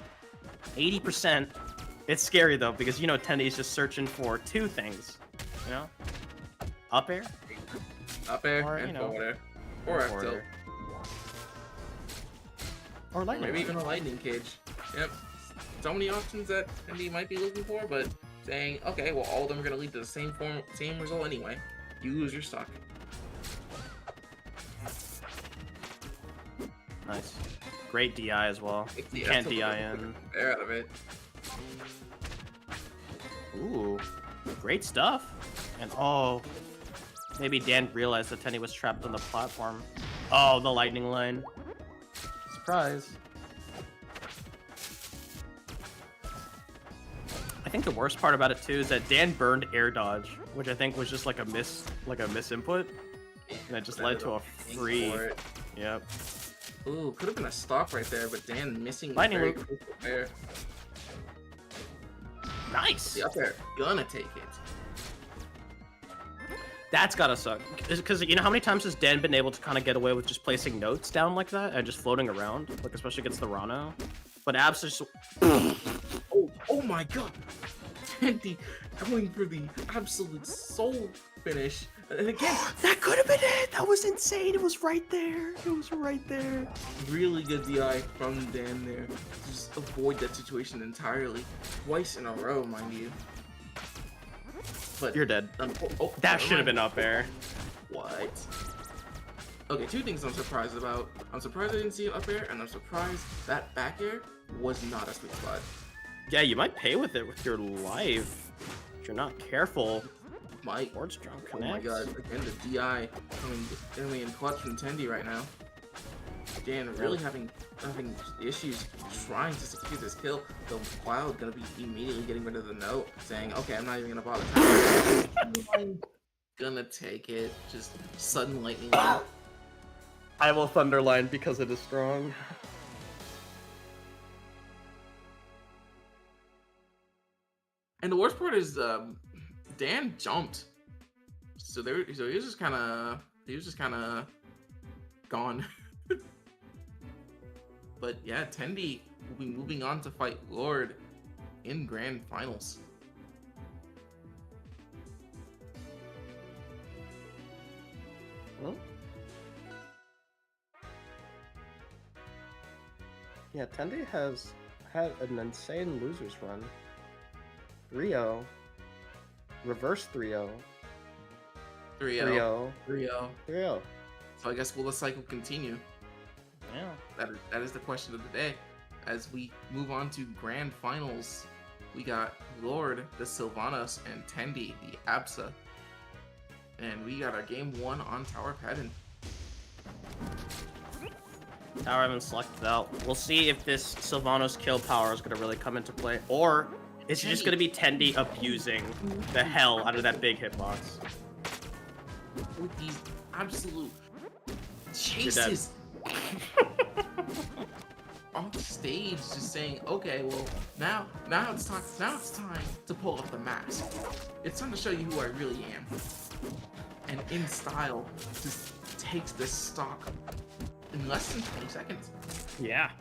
80%. It's scary though because Tendy is just searching for two things. Up air, or, and forward air, or F tilt. Or lightning. Maybe even a lightning cage. Yep. So many options that Tendy might be looking for, but saying, okay, well, all of them are going to lead to the same result anyway. You lose your stock. Nice. Great DI as well. You can't DI in. They're out of it. Ooh. Great stuff. And maybe Dan realized that Tendy was trapped on the platform. Oh, the lightning line. Surprise. I think the worst part about it too is that Dan burned air dodge, which I think was just like a misinput, and it just led to a free. Yep. Ooh, could have been a stock right there, but Dan missing lightning very loop. crucial there. Nice. The up air, gonna take it. That's gotta suck. Because how many times has Dan been able to kind of get away with just placing notes down like that and just floating around, like especially against the Rano? But Abs just. Oh my god! Tendy going for the absolute soul finish. And again, that could have been it! That was insane! It was right there! It was right there! Really good DI from Dan there. Just avoid that situation entirely. Twice in a row, mind you. But you're dead. That should have been up air. What? Okay, two things I'm surprised about. I'm surprised I didn't see it up air, and I'm surprised that back air was not a sweet spot. Yeah, you might pay with it with your life if you're not careful. Might. Board strong Oh my god, again the DI coming in clutch from Tendy right now. Dan really having issues trying to secure this kill. The Wild gonna be immediately getting rid of the note, saying, okay, I'm not even gonna bother. I'm gonna take it. Just sudden lightning. I will Thunderline because it is strong. And the worst part is Dan jumped. So he was just kind of gone. But yeah, TehEnd will be moving on to fight Lord in Grand Finals. Hmm? Yeah, TehEnd has had an insane losers run. 3-0. Reverse 3-0. 3-0. 3-0. 3-0. 3-0. So I guess will the cycle continue? Yeah. That is the question of the day. As we move on to Grand Finals, we got Lord, the Sylvanas, and TehEnd, the Absa. And we got our game 1 on Tower Pattern. Tower haven't selected out. We'll see if this Sylvanos kill power is going to really come into play, or is it just going to be TehEnd abusing the hell out of that big hitbox? With these absolute chases on stage, just saying, okay, well, now it's time to pull up the mask. It's time to show you who I really am. And in style, just takes this stock in less than 20 seconds. Yeah.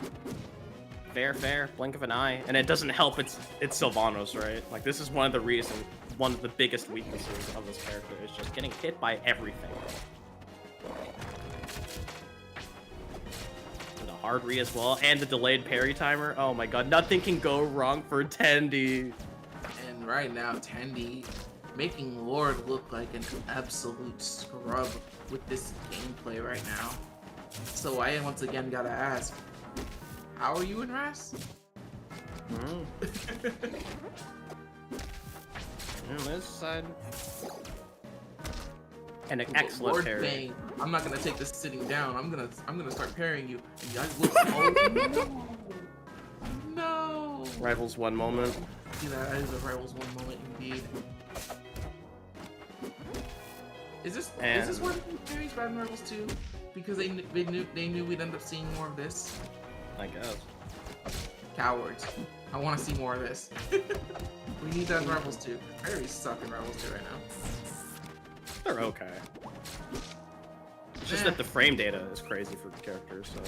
Fair, blink of an eye. And it doesn't help it's Sylvanos, right? Like, this is one of the biggest weaknesses of this character is just getting hit by everything. And the hard re as well, and the delayed parry timer. Oh my god, nothing can go wrong for TehEnd. And right now, TehEnd making Lord look like an absolute scrub with this gameplay right now. So I once again gotta ask, how are you in Ras? This side. And an excellent Lord parry. saying, I'm not gonna take this sitting down. I'm gonna start parrying you. And you guys look. Oh no! Rivals 1 moment. See, that is a Rivals 1 moment indeed. Is this where the parries bad in Rivals 2? Because they knew we'd end up seeing more of this. I guess. Cowards. I want to see more of this. We need that in Rivals 2. Parries suck in Rivals 2 right now. They're okay. It's just that the frame data is crazy for the characters, so.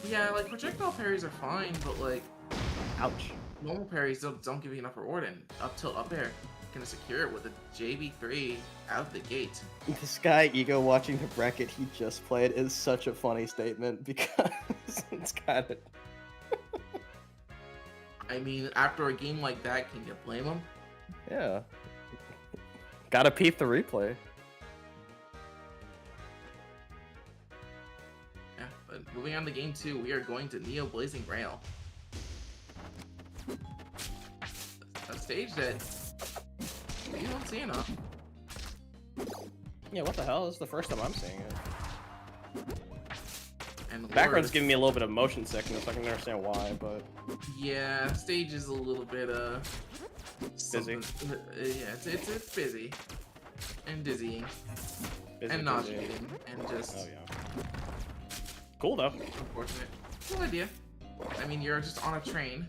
Yeah, like projectile parries are fine, but like, Ouch. normal parries don't give you enough reward, and up till up air, gonna secure it with a JB3 out the gate. This guy ego watching the bracket he just played is such a funny statement because it's kind of. I mean, after a game like that, can you blame him? Yeah. Gotta peep the replay. Yeah, but moving on to game 2, we are going to Neo Blazing Rail. A stage that you don't see enough. Yeah, what the hell? This is the first time I'm seeing it. And The background's giving me a little bit of motion sickness. I can understand why, but yeah, stage is a little bit busy. Yeah, it's busy and dizzying and nauseating and just. Oh yeah. Cool though. Unfortunate. Cool idea. I mean, you're just on a train.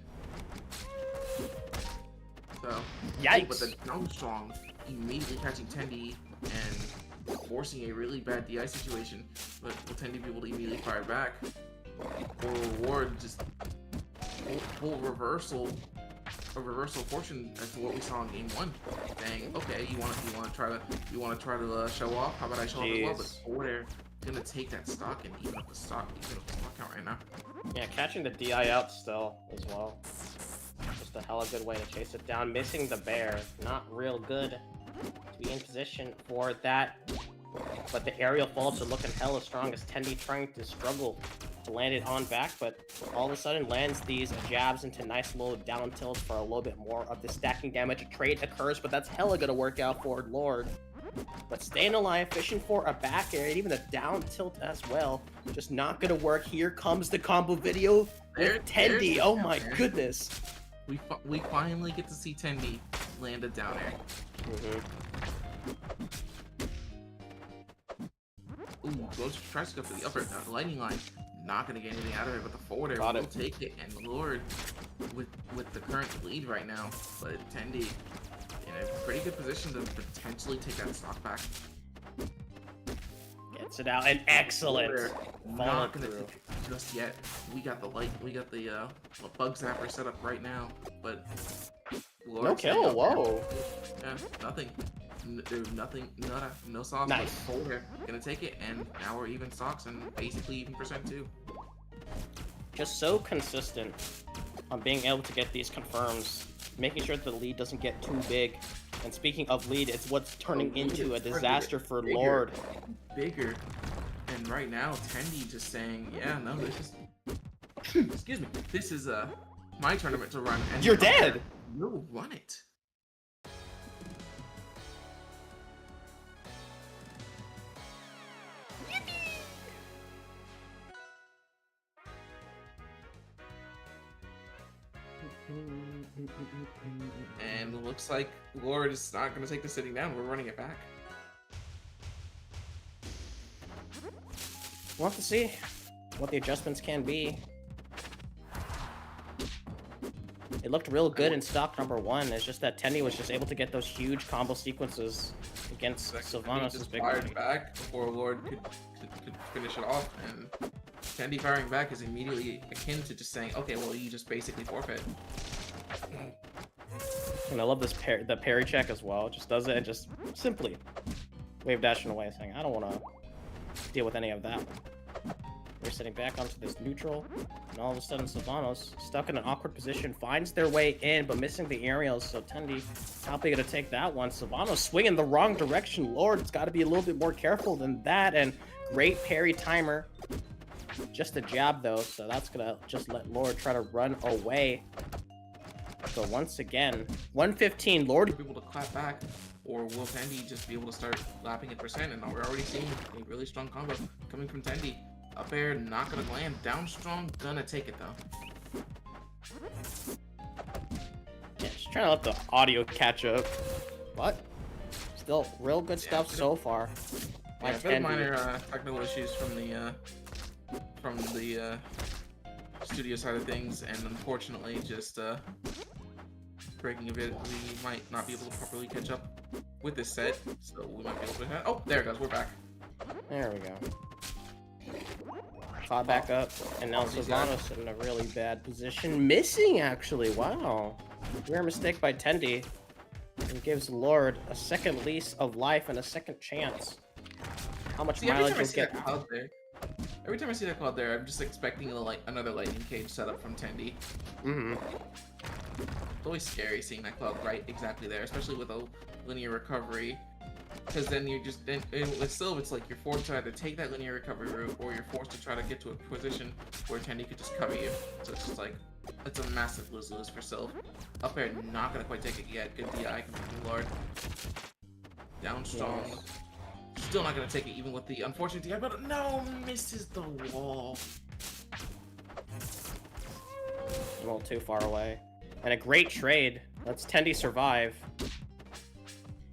So. Yikes. But the down strong immediately catching TehEnd and forcing a really bad DI situation, but will TehEnd be able to immediately fire back? Or reward just full reversal, a reversal fortune as to what we saw in game 1. Saying, okay, you want to try to show off? How about I show off as well? But forward air gonna take that stock and even up the stock count right now. Yeah, catching the DI out still as well. Just a hella good way to chase it down. Missing the bear, not real good to be in position for that. But the aerial faults are looking hella strong as TehEnd trying to struggle to land it on back, but all of a sudden lands these jabs into nice little down tilts for a little bit more of the stacking damage. A trade occurs, but that's hella gonna work out for Lord. But staying alive, fishing for a back air, and even a down tilt as well. Just not gonna work. Here comes the combo video with TehEnd. Oh my goodness. We finally get to see TehEnd land a down air. Ooh, tries to go for the upper lightning line. Not gonna get anything out of it, but the forward air will take it. And Lord with the current lead right now, but TehEnd in a pretty good position to potentially take that stock back. Gets it out, and excellent. We're Follow not gonna through. take it just yet. We got the bug zapper set up right now, but No kill. Whoa. Yeah, nothing. There's nothing. No sauce. Nice. We're gonna take it, and now we're even stocks and basically even percent too. Just so consistent on being able to get these confirms, making sure that the lead doesn't get too big. And speaking of lead, it's what's turning into a disaster for bigger, Lord. Bigger. And right now, Tendi just saying, yeah, no, this is... excuse me. This is my tournament to run. And You're dead! You'll run it. And it looks like Lord is not going to take the sitting down. We're running it back. We'll have to see what the adjustments can be. It looked real good in stock number 1. It's just that Tendy was just able to get those huge combo sequences against Sylvanas' big fired body. back before Lord could finish it off, and Tendy firing back is immediately akin to just saying, okay, well, you just basically forfeit. And I love this the parry check as well. It just does it and just simply wave dashing away, saying, I don't want to deal with any of that. We're sitting back onto this neutral, and all of a sudden Sylvanas, stuck in an awkward position, finds their way in, but missing the aerials, so Tendy probably gonna take that one. Sylvanas swinging the wrong direction. Lord's got to be a little bit more careful than that, and great parry timer. Just a jab though, so that's gonna just let Lord try to run away. So once again, 115, Lord Be able to clap back, or will Tendy just be able to start lapping at percent? And we're already seeing a really strong combo coming from Tendy. Up air, not gonna land. Down strong, gonna take it though. Yeah, just trying to let the audio catch up. But still, real good stuff so far. Yeah, a bit of minor technical issues from the studio side of things, and unfortunately, just breaking a bit. We might not be able to properly catch up with this set, so we might be able to. Oh, there it goes. We're back. There we go. Caught back up, and now Sylvanas in a really bad position. Missing, actually. Wow. Rare mistake by Tendy. And gives Lord a second lease of life and a second chance. How much mileage will get? Every time I see that cloud there, I'm just expecting another lightning cage setup from Tendy. Mm-hmm. It's always scary seeing that cloud right exactly there, especially with a linear recovery. Because then you just with Sylv, it's like you're forced to either take that linear recovery route, or you're forced to try to get to a position where Tendy could just cover you. So it's just like it's a massive lose-lose for Sylv. Up air, not gonna quite take it yet. Good DI coming from Lord. Down strong. Yes. Still not gonna take it even with the unfortunate DI, but no, misses the wall. A little too far away. And a great trade. Lets Tendy survive.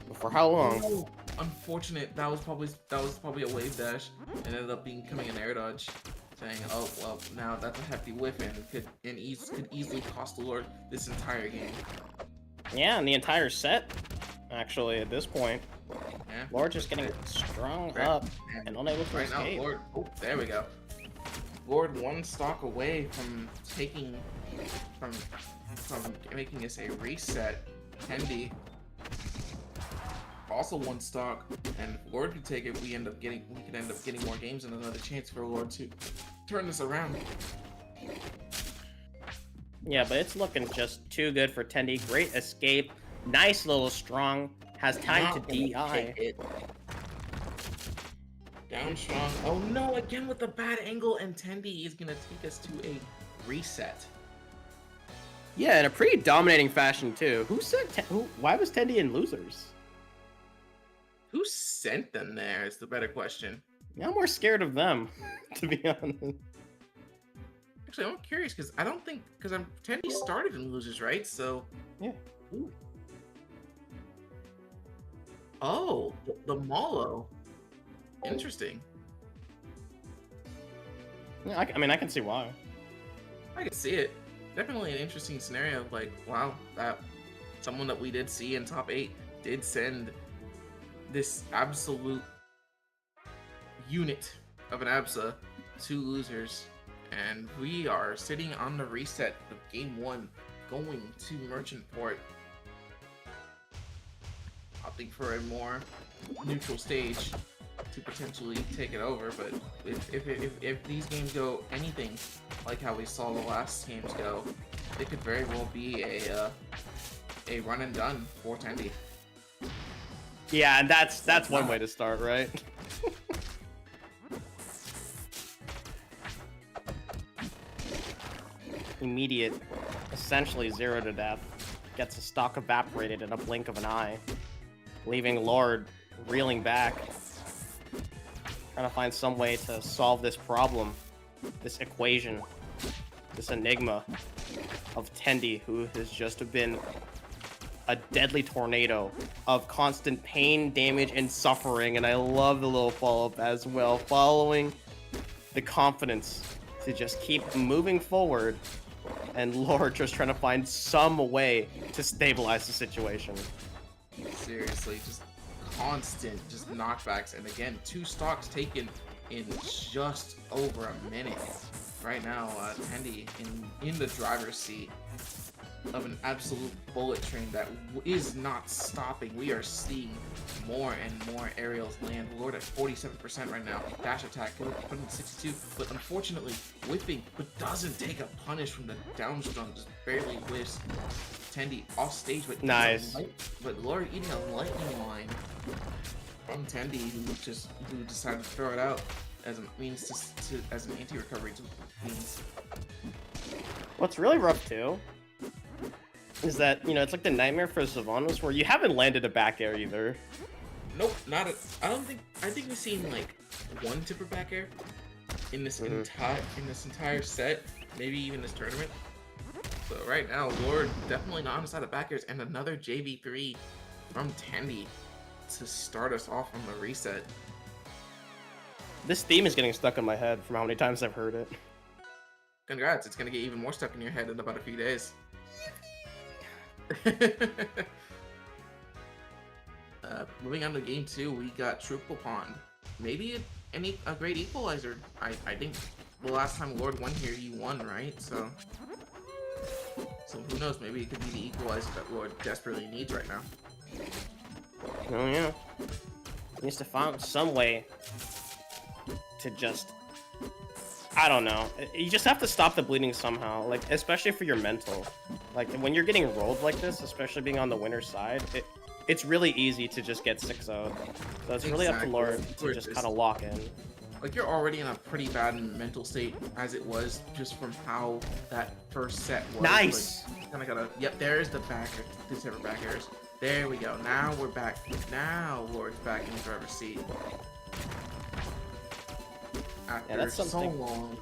But for how long? Oh, unfortunate. That was probably a wave dash, and ended up becoming an air dodge. Saying, oh well, now that's a hefty whiff, and could easily cost the Lord this entire game. Yeah, and the entire set, actually, at this point. Yeah. Lord just getting strung up and unable to Right now, escape. Lord. Oh, there we go. Lord one stock away from taking, from making this a reset. Tendy also one stock, and if Lord could take it, we could end up getting more games and another chance for Lord to turn this around. Yeah, but it's looking just too good for Tendy. Great escape. Nice little strong. Has time to DI. Down strong. Oh no, again with the bad angle, and Tendy is gonna take us to a reset. Yeah, in a pretty dominating fashion too. Why was Tendy in losers? Who sent them there is the better question. Now I'm more scared of them, to be honest. Actually, I'm curious because I don't think Tendy started in losers, right? So yeah. Ooh. Oh, the Molo. Interesting. Yeah, I mean, I can see why. I can see it. Definitely an interesting scenario. Like, wow, that someone that we did see in top 8 did send this absolute unit of an ABSA to losers, and we are sitting on the reset of game 1, going to Merchant Port, opting for a more neutral stage to potentially take it over. But if these games go anything like how we saw the last games go, it could very well be a run and done for TehEnd. Yeah, and that's one way to start, right? Immediate, essentially 0 to death, gets a stock evaporated in a blink of an eye, leaving Lord reeling back, trying to find some way to solve this problem, this equation, this enigma of TehEnd, who has just been a deadly tornado of constant pain, damage, and suffering. And I love the little follow-up as well, following the confidence to just keep moving forward, and Lord just trying to find some way to stabilize the situation. Seriously, just constant just knockbacks, and again, 2 stocks taken in just over a minute. Right now, TehEnd in the driver's seat of an absolute bullet train that is not stopping. We are seeing more and more aerials land. Lord at 47% right now. Dash attack putting 62, but unfortunately whipping, but doesn't take a punish from the downstrung, just barely whiffs. TehEnd off stage, but nice. But Lord eating a lightning line from TehEnd, who decided to throw it out as a means as an anti-recovery means. What's really rough too is that, you know, it's like the nightmare for Sylvanas where you haven't landed a back air either. Nope, not a. I think we've seen like 1 tipper back air in this entire set, maybe even this tournament. So right now, Lord definitely not on the side of back airs, and another JV3 from TehEnd to start us off on the reset. This theme is getting stuck in my head from how many times I've heard it. Congrats, it's gonna get even more stuck in your head in about a few days. Moving on to game 2, we got Triple Pond. Maybe a great equalizer. I think the last time Lord won here, you won, right? So who knows? Maybe it could be the equalizer that Lord desperately needs right now. Oh yeah, he needs to find some way to just, I don't know. You just have to stop the bleeding somehow, like, especially for your mental. Like, when you're getting rolled like this, especially being on the winner's side, it's really easy to just get 6-0'd. So it's really up to Lord to just kind of lock in. Like, you're already in a pretty bad mental state as it was, just from how that first set was. Nice! Like, kind of gotta, yep, there's the separate back airs. There we go. Now we're back. Now Lord's back in the driver's seat. After that's something. so long.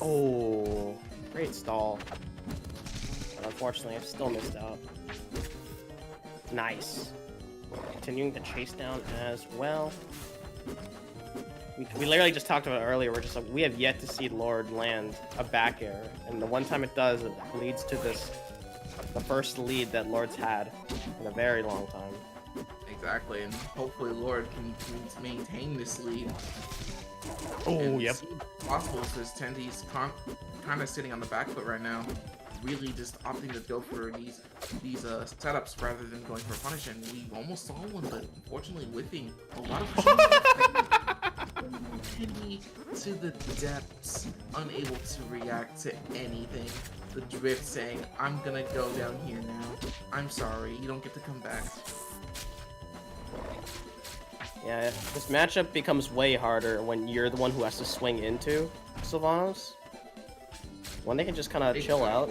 Oh, great stall. But unfortunately, I've still missed out. Nice. Continuing the chase down as well. We literally just talked about it earlier. We're just like, we have yet to see Lord land a back air, and the one time it does, it leads to the first lead that Lord's had in a very long time. Exactly, and hopefully Lord can maintain this lead. Oh, yep. Possible, because TehEnd's kind of sitting on the back foot right now, really just opting to go for these setups rather than going for a punish. And we almost saw one, but unfortunately whiffing a lot of TehEnd to the depths, unable to react to anything. The drift saying, "I'm gonna go down here now. I'm sorry, you don't get to come back." Yeah, this matchup becomes way harder when you're the one who has to swing into Sylvanas. When they can just kind of chill out,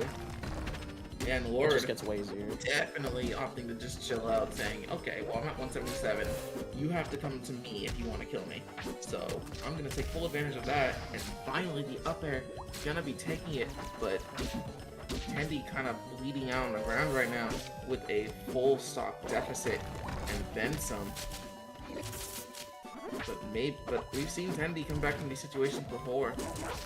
yeah, and Lord it just gets way easier. Definitely opting to just chill out, saying, "Okay, well, I'm at 177. You have to come to me if you want to kill me. So I'm gonna take full advantage of that." And finally, the up air gonna be taking it, but TehEnd kind of bleeding out on the ground right now with a full stock deficit and then some. But we've seen Tendi come back from these situations before,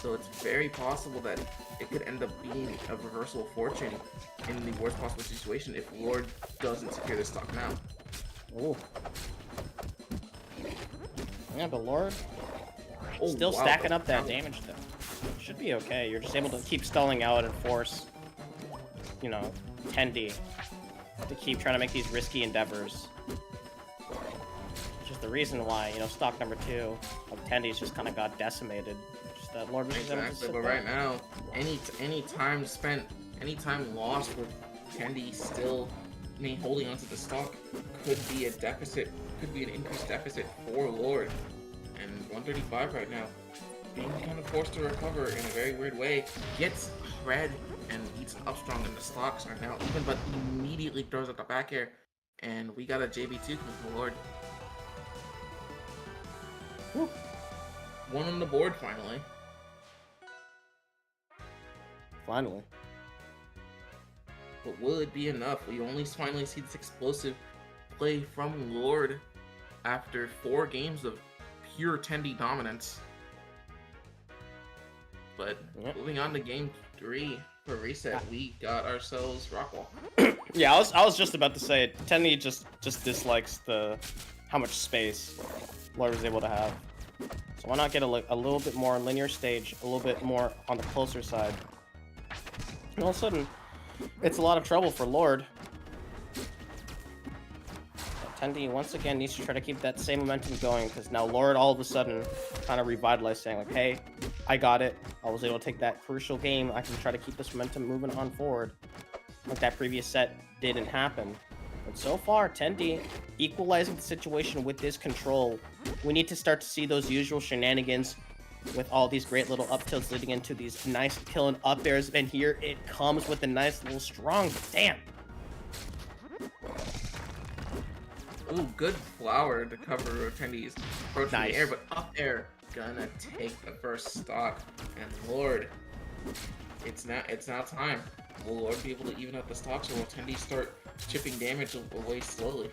so it's very possible that it could end up being a reversal of fortune in the worst possible situation if Lord doesn't secure this stock now. Oh. Yeah, but Lord Still stacking up that damage though. Should be okay. You're just able to keep stalling out and force, you know, Tendi to keep trying to make these risky endeavors. Which is the reason why, you know, stock number 2 of Tendi's just kind of got decimated. Just that Lord was able to sit but there. right now, any time spent, any time lost with Tendi still holding onto the stock could be a deficit, could be an increased deficit for Lord. And 135 right now, being kind of forced to recover in a very weird way, gets red and eats an up strong, and the stocks are now even, but immediately throws up the back air, and we got a JV2 coming from Lord. Woo. One on the board finally. Finally. But will it be enough? We only finally see this explosive play from Lord after 4 games of pure Tendi dominance. But moving on to game 3 for reset, we got ourselves Rockwall. Yeah, I was just about to say it. Tendi just dislikes how much space Lord was able to have. So why not get a little bit more linear stage, a little bit more on the closer side. And all of a sudden, it's a lot of trouble for Lord. Tendi once again needs to try to keep that same momentum going, because now Lord all of a sudden kind of revitalized, saying like, hey, I got it. I was able to take that crucial game. I can try to keep this momentum moving on forward. Like that previous set didn't happen. But so far, Tendi equalizing the situation with this control. We need to start to see those usual shenanigans with all these great little up tilts leading into these nice killing up airs. And here it comes with a nice little strong. Damn. Ooh, good flower to cover Tendi's approach from the air, but up air gonna take the first stock. And Lord, it's now time. Will Lord be able to even out the stocks, or will Tendi start chipping damage away slowly?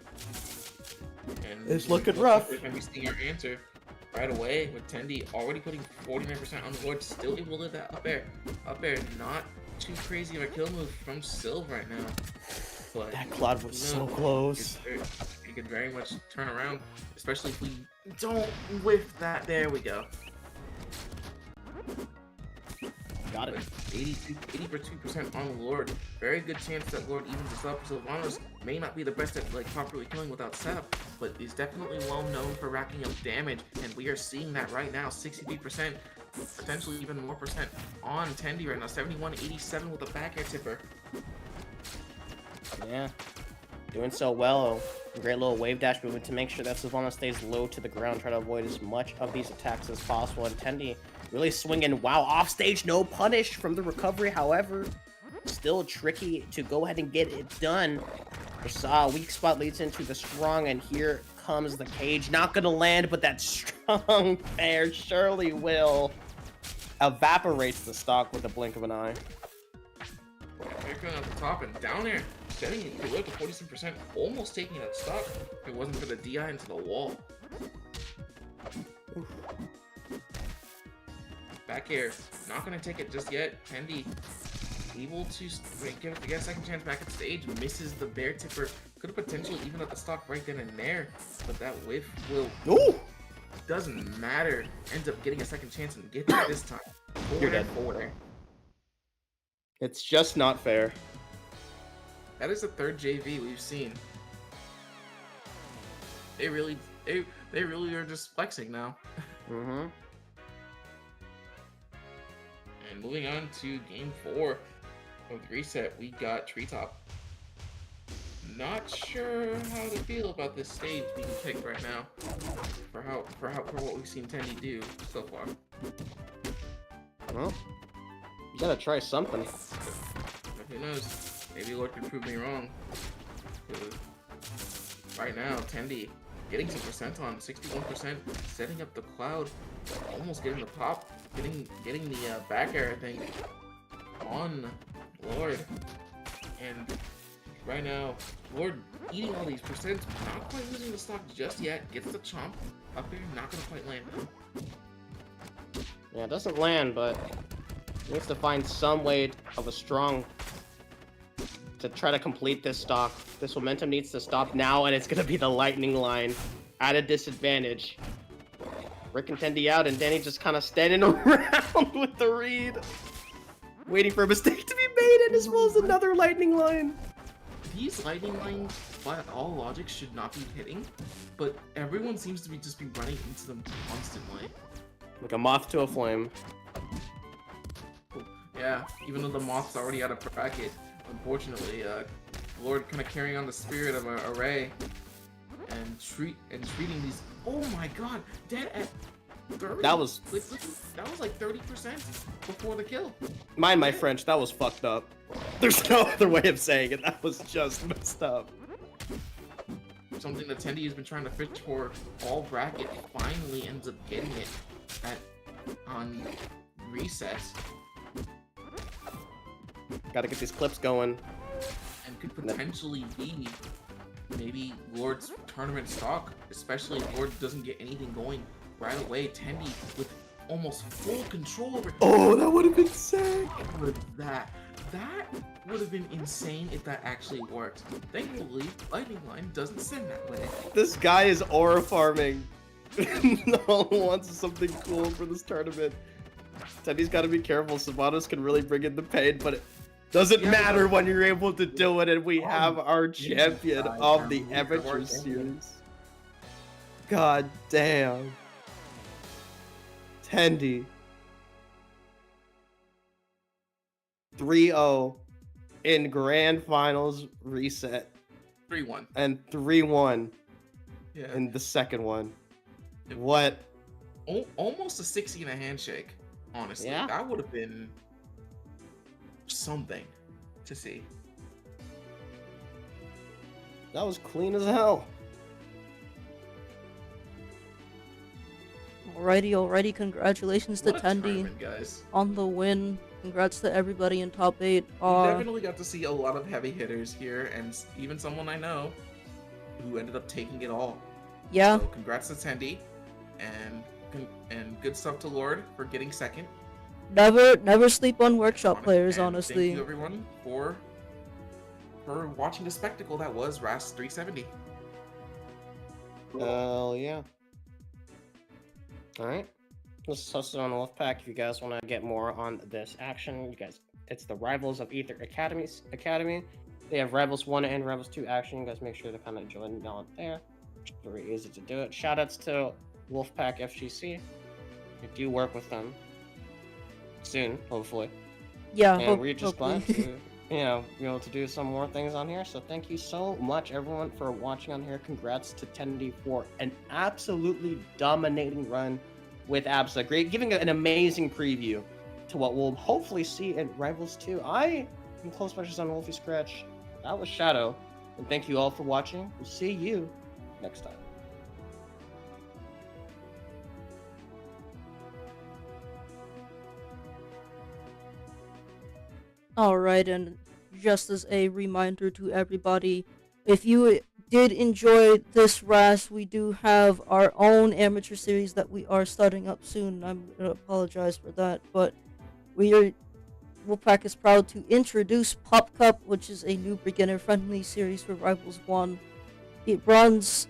And it's looking rough. We're gonna be seeing our answer right away with Tendi already putting 49% on the Lord, still able to live that up air. Up air, not too crazy of a kill move from Sylve right now. But that cloud was so close. It could very much turn around, especially if we don't whiff that. There we go. Got it. 82% on Lord. Very good chance that Lord evens this up. Sylvanos may not be the best at like properly killing without setup, but is definitely well known for racking up damage, and we are seeing that right now. 63%, potentially even more percent on Tendi right now. 71-87 with a back air tipper. Yeah, doing so well. Great little wave dash movement to make sure that Sylvanas stays low to the ground, try to avoid as much of these attacks as possible. And Tendi really swinging. Wow, off stage, no punish from the recovery. However, still tricky to go ahead and get it done. The weak spot leads into the strong, and here comes the cage. Not gonna land, but that strong pair surely will. Evaporates the stock with a blink of an eye. They're going up the top and down air, setting it below to 47%, almost taking that stock if it wasn't for the DI into the wall. Oof. Back air, not going to take it just yet. Tendi able to get a second chance back at stage, misses the bear tipper, could have potentially even up the stock right then and there, but that whiff will... Ooh! Doesn't matter, ends up getting a second chance and gets it this time. You're dead. Forward. It's just not fair. That is the 3rd JV we've seen. They really are just flexing now. Mm-hmm. And moving on to game 4 of the reset, we got Treetop. Not sure how to feel about this stage being picked right now for what we've seen Tendi do so far. Well, you gotta try something. But who knows? Maybe Lord could prove me wrong. Right now, Tendi getting some percent on 61%, setting up the cloud, almost getting the pop, getting the back air, I think, on Lord, and right now. Lord eating all these percents, not quite losing the stock just yet. Gets the chomp up here, not gonna quite land. Yeah, it doesn't land, but needs to find some way of a strong to try to complete this stock. This momentum needs to stop now, and it's gonna be the lightning line at a disadvantage. Rick and Tendy out, and Danny just kind of standing around with the read, waiting for a mistake to be made, and as well as another lightning line. These lightning lines, by all logic, should not be hitting, but everyone seems to just be running into them constantly. Like a moth to a flame. Yeah, even though the moth's already out of bracket, unfortunately, Lord kind of carrying on the spirit of Arae and treating these. Oh my God, dead at 30. That was like 30% before the kill. Mind my French, that was fucked up. There's no other way of saying it. That was just messed up. Something that Tendy has been trying to fish for all bracket finally ends up getting it on reset. Gotta get these clips going. And could potentially be maybe Lord's tournament stock, especially if Lord doesn't get anything going right away. Tendy with almost full control over. Oh, that would have been sick. That would have been insane if that actually worked. Thankfully, Lightning Line doesn't send that way. This guy is aura farming. No one wants something cool for this tournament. Tendy's got to be careful. Savanos can really bring in the pain, but it doesn't matter when you're able to do it, and we have our champion of the amateur series. God damn. Tendy. 3-0 in grand finals reset. 3-1. And 3-1 Yeah. in the second one. What? Almost a 60 in a handshake, honestly. Yeah. That would have been something to see. That was clean as hell. Alrighty. Congratulations to What a Tendy tournament, guys. on the win. Congrats to everybody in top 8. We definitely got to see a lot of heavy hitters here, and even someone I know who ended up taking it all. Yeah. So congrats to Tendy, and good stuff to Lord for getting second. Never sleep on workshop players, And honestly. Thank you everyone for watching the spectacle that was RAS 370. Hell yeah. Alright. This is hosted on Wolfpack. If you guys want to get more on this action, you guys, it's the Rivals of Aether Academy. They have Rivals 1 and Rivals 2 action. You guys make sure to kind of join down there. It's very easy to do it. Shoutouts to Wolfpack FGC. We do work with them soon, hopefully. Yeah, And we're just hopefully. glad to, be able to do some more things on here. So thank you so much, everyone, for watching on here. Congrats to Tendy for an absolutely dominating run with Absa. Great, giving an amazing preview to what we'll hopefully see in Rivals 2. I am Close Pressures on Wolfie Scratch. That was Shadow. And thank you all for watching. We'll see you next time. Alright, and just as a reminder to everybody, if you did enjoy this RAS, we do have our own amateur series that we are starting up soon. I'm gonna apologize for that, but Wolfpack is proud to introduce Pop Cup, which is a new beginner-friendly series for Rivals 1. It runs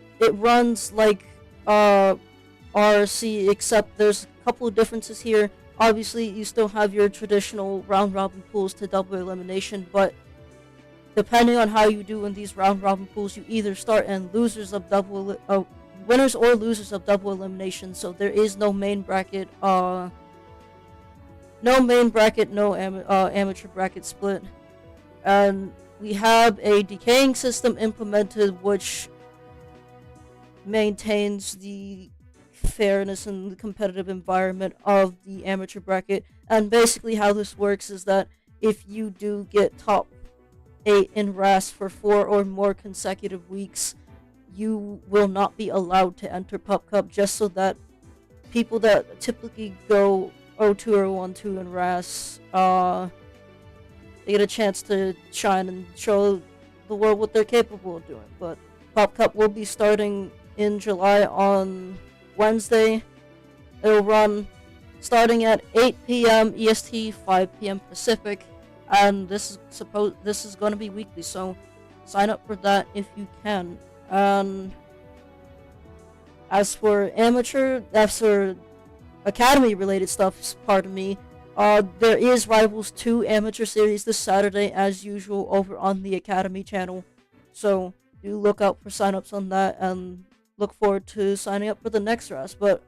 like RC, except there's a couple of differences here. Obviously, you still have your traditional round-robin pools to double elimination, but depending on how you do in these round-robin pools, you either start in winners or losers of double elimination. So there is no main bracket, no amateur bracket split, and we have a decaying system implemented, which maintains the fairness and the competitive environment of the amateur bracket. And basically how this works is that if you do get top 8 in RAS for 4 or more consecutive weeks, you will not be allowed to enter Pup Cup, just so that people that typically go 0-2 or 1-2 in RAS, they get a chance to shine and show the world what they're capable of doing. But Pop Cup will be starting in July on Wednesday. It'll run starting at 8 p.m. EST, 5 p.m. Pacific, and this is going to be weekly. So sign up for that if you can. And as for academy related stuff, pardon me, there is Rivals 2 Amateur Series this Saturday as usual over on the Academy channel. So do look out for signups on that and look forward to signing up for the next RAS. But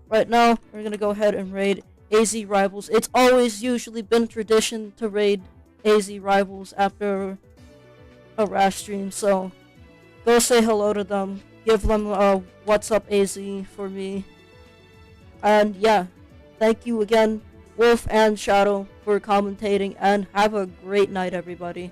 right now, we're gonna go ahead and raid AZ Rivals. It's always usually been tradition to raid AZ Rivals after a RAS stream, so go say hello to them. Give them a what's up AZ for me. And yeah, thank you again, Wolf and Shadow, for commentating, and have a great night, everybody.